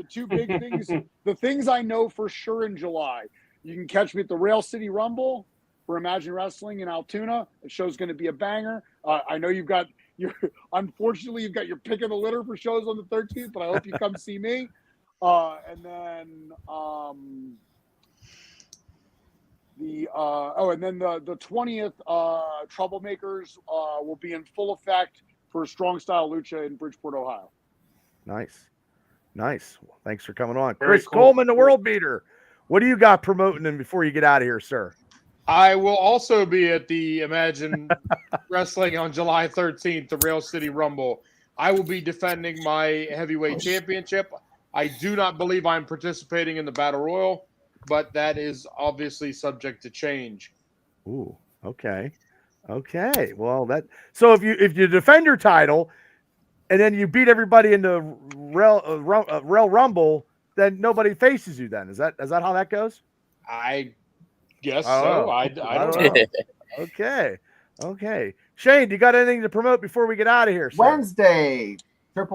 two big things, the things I know for sure in July. You can catch me at the Rail City Rumble for Imagine Wrestling in Altoona. The show's going to be a banger. I know unfortunately you've got your pick of the litter for shows on the 13th, but I hope you come see me. And then the 20th, Troublemakers will be in full effect for Strong Style Lucha in Bridgeport, Ohio. Nice. Well, thanks for coming on. Very Chris cool. Coleman, the World Beater. What do you got promoting and before you get out of here, sir? I will also be at the Imagine Wrestling on July 13th, the Rail City Rumble. I will be defending my heavyweight championship. I do not believe I'm participating in the Battle Royal, but that is obviously subject to change. Ooh, okay. Well, so if you defend your title and then you beat everybody in the Rail Rumble, then nobody faces you. Then is that how that goes? I guess so. I don't know. Okay. Shane, do you got anything to promote before we get out of here, sir? Wednesday, this is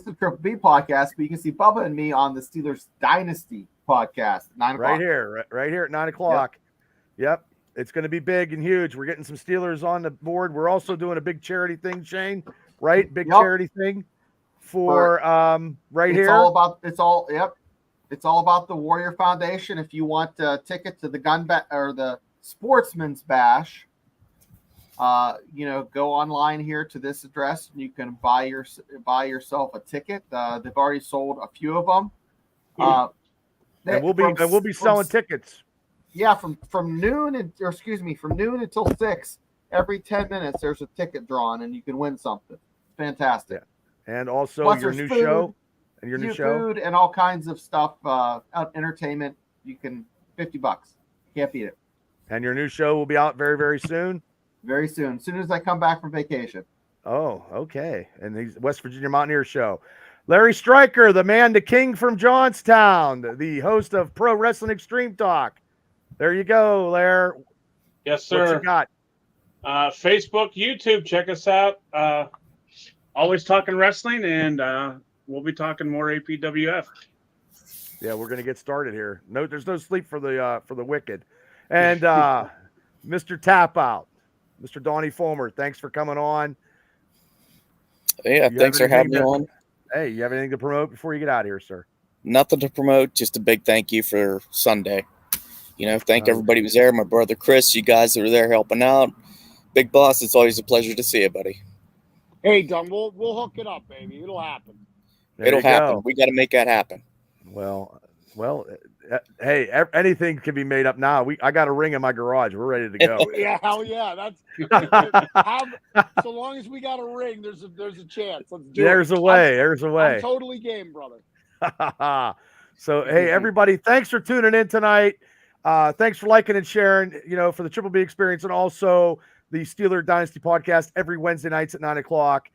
the Triple B podcast, but you can see Bubba and me on the Steelers Dynasty podcast at 9 o'clock. Right here at 9 o'clock. Yep. It's going to be big and huge. We're getting some Steelers on the board. We're also doing a big charity thing, Shane, right? Big charity thing for here. It's all about the Warrior Foundation. If you want a ticket to the the Sportsman's Bash, go online here to this address and you can buy yourself a ticket. They've already sold a few of them. And we'll be selling tickets. Yeah, from noon until 6. Every 10 minutes, there's a ticket drawn, and you can win something. Fantastic. Yeah. And also plus your new show. And your new show. Food and all kinds of stuff, entertainment. You can $50. Can't beat it. And your new show will be out very, very soon. Very soon. As soon as I come back from vacation. Oh, okay. And he's West Virginia Mountaineer Show. Larry Stryker, the man, the king from Johnstown, the host of Pro Wrestling Extreme Talk. There you go, Larry. Yes, sir. What you got? Facebook, YouTube, check us out. Always talking wrestling, and we'll be talking more APWF. Yeah, we're gonna get started here. No, there's no sleep for the wicked. And Mr. Tap Out, Mr. Donnie Fulmer, thanks for coming on. Yeah, thanks for having me on. Hey, you have anything to promote before you get out of here, sir? Nothing to promote, just a big thank you for Sunday. Thank everybody who was there. My brother Chris, you guys that were there helping out. Big Boss, it's always a pleasure to see you, buddy. Hey, Don, we'll hook it up, baby. It'll happen. It'll happen. We got to make that happen. Well, hey, anything can be made up now. I got a ring in my garage. We're ready to go. Yeah, hell yeah. So long as we got a ring, there's a chance. Let's do There's it. a way. There's a way. I'm totally game, brother. So, hey, everybody, thanks for tuning in tonight. Thanks for liking and sharing, for the Triple B Experience, and also the Steeler Dynasty podcast every Wednesday nights at 9 o'clock.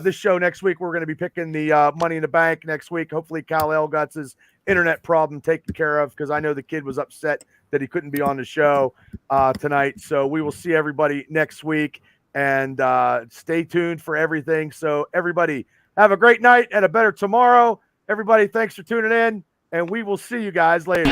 This show next week, we're going to be picking the Money in the Bank next week. Hopefully Kal-El got his internet problem taken care of, because I know the kid was upset that he couldn't be on the show tonight. So we will see everybody next week, and stay tuned for everything. So everybody have a great night and a better tomorrow. Everybody, thanks for tuning in, and we will see you guys later.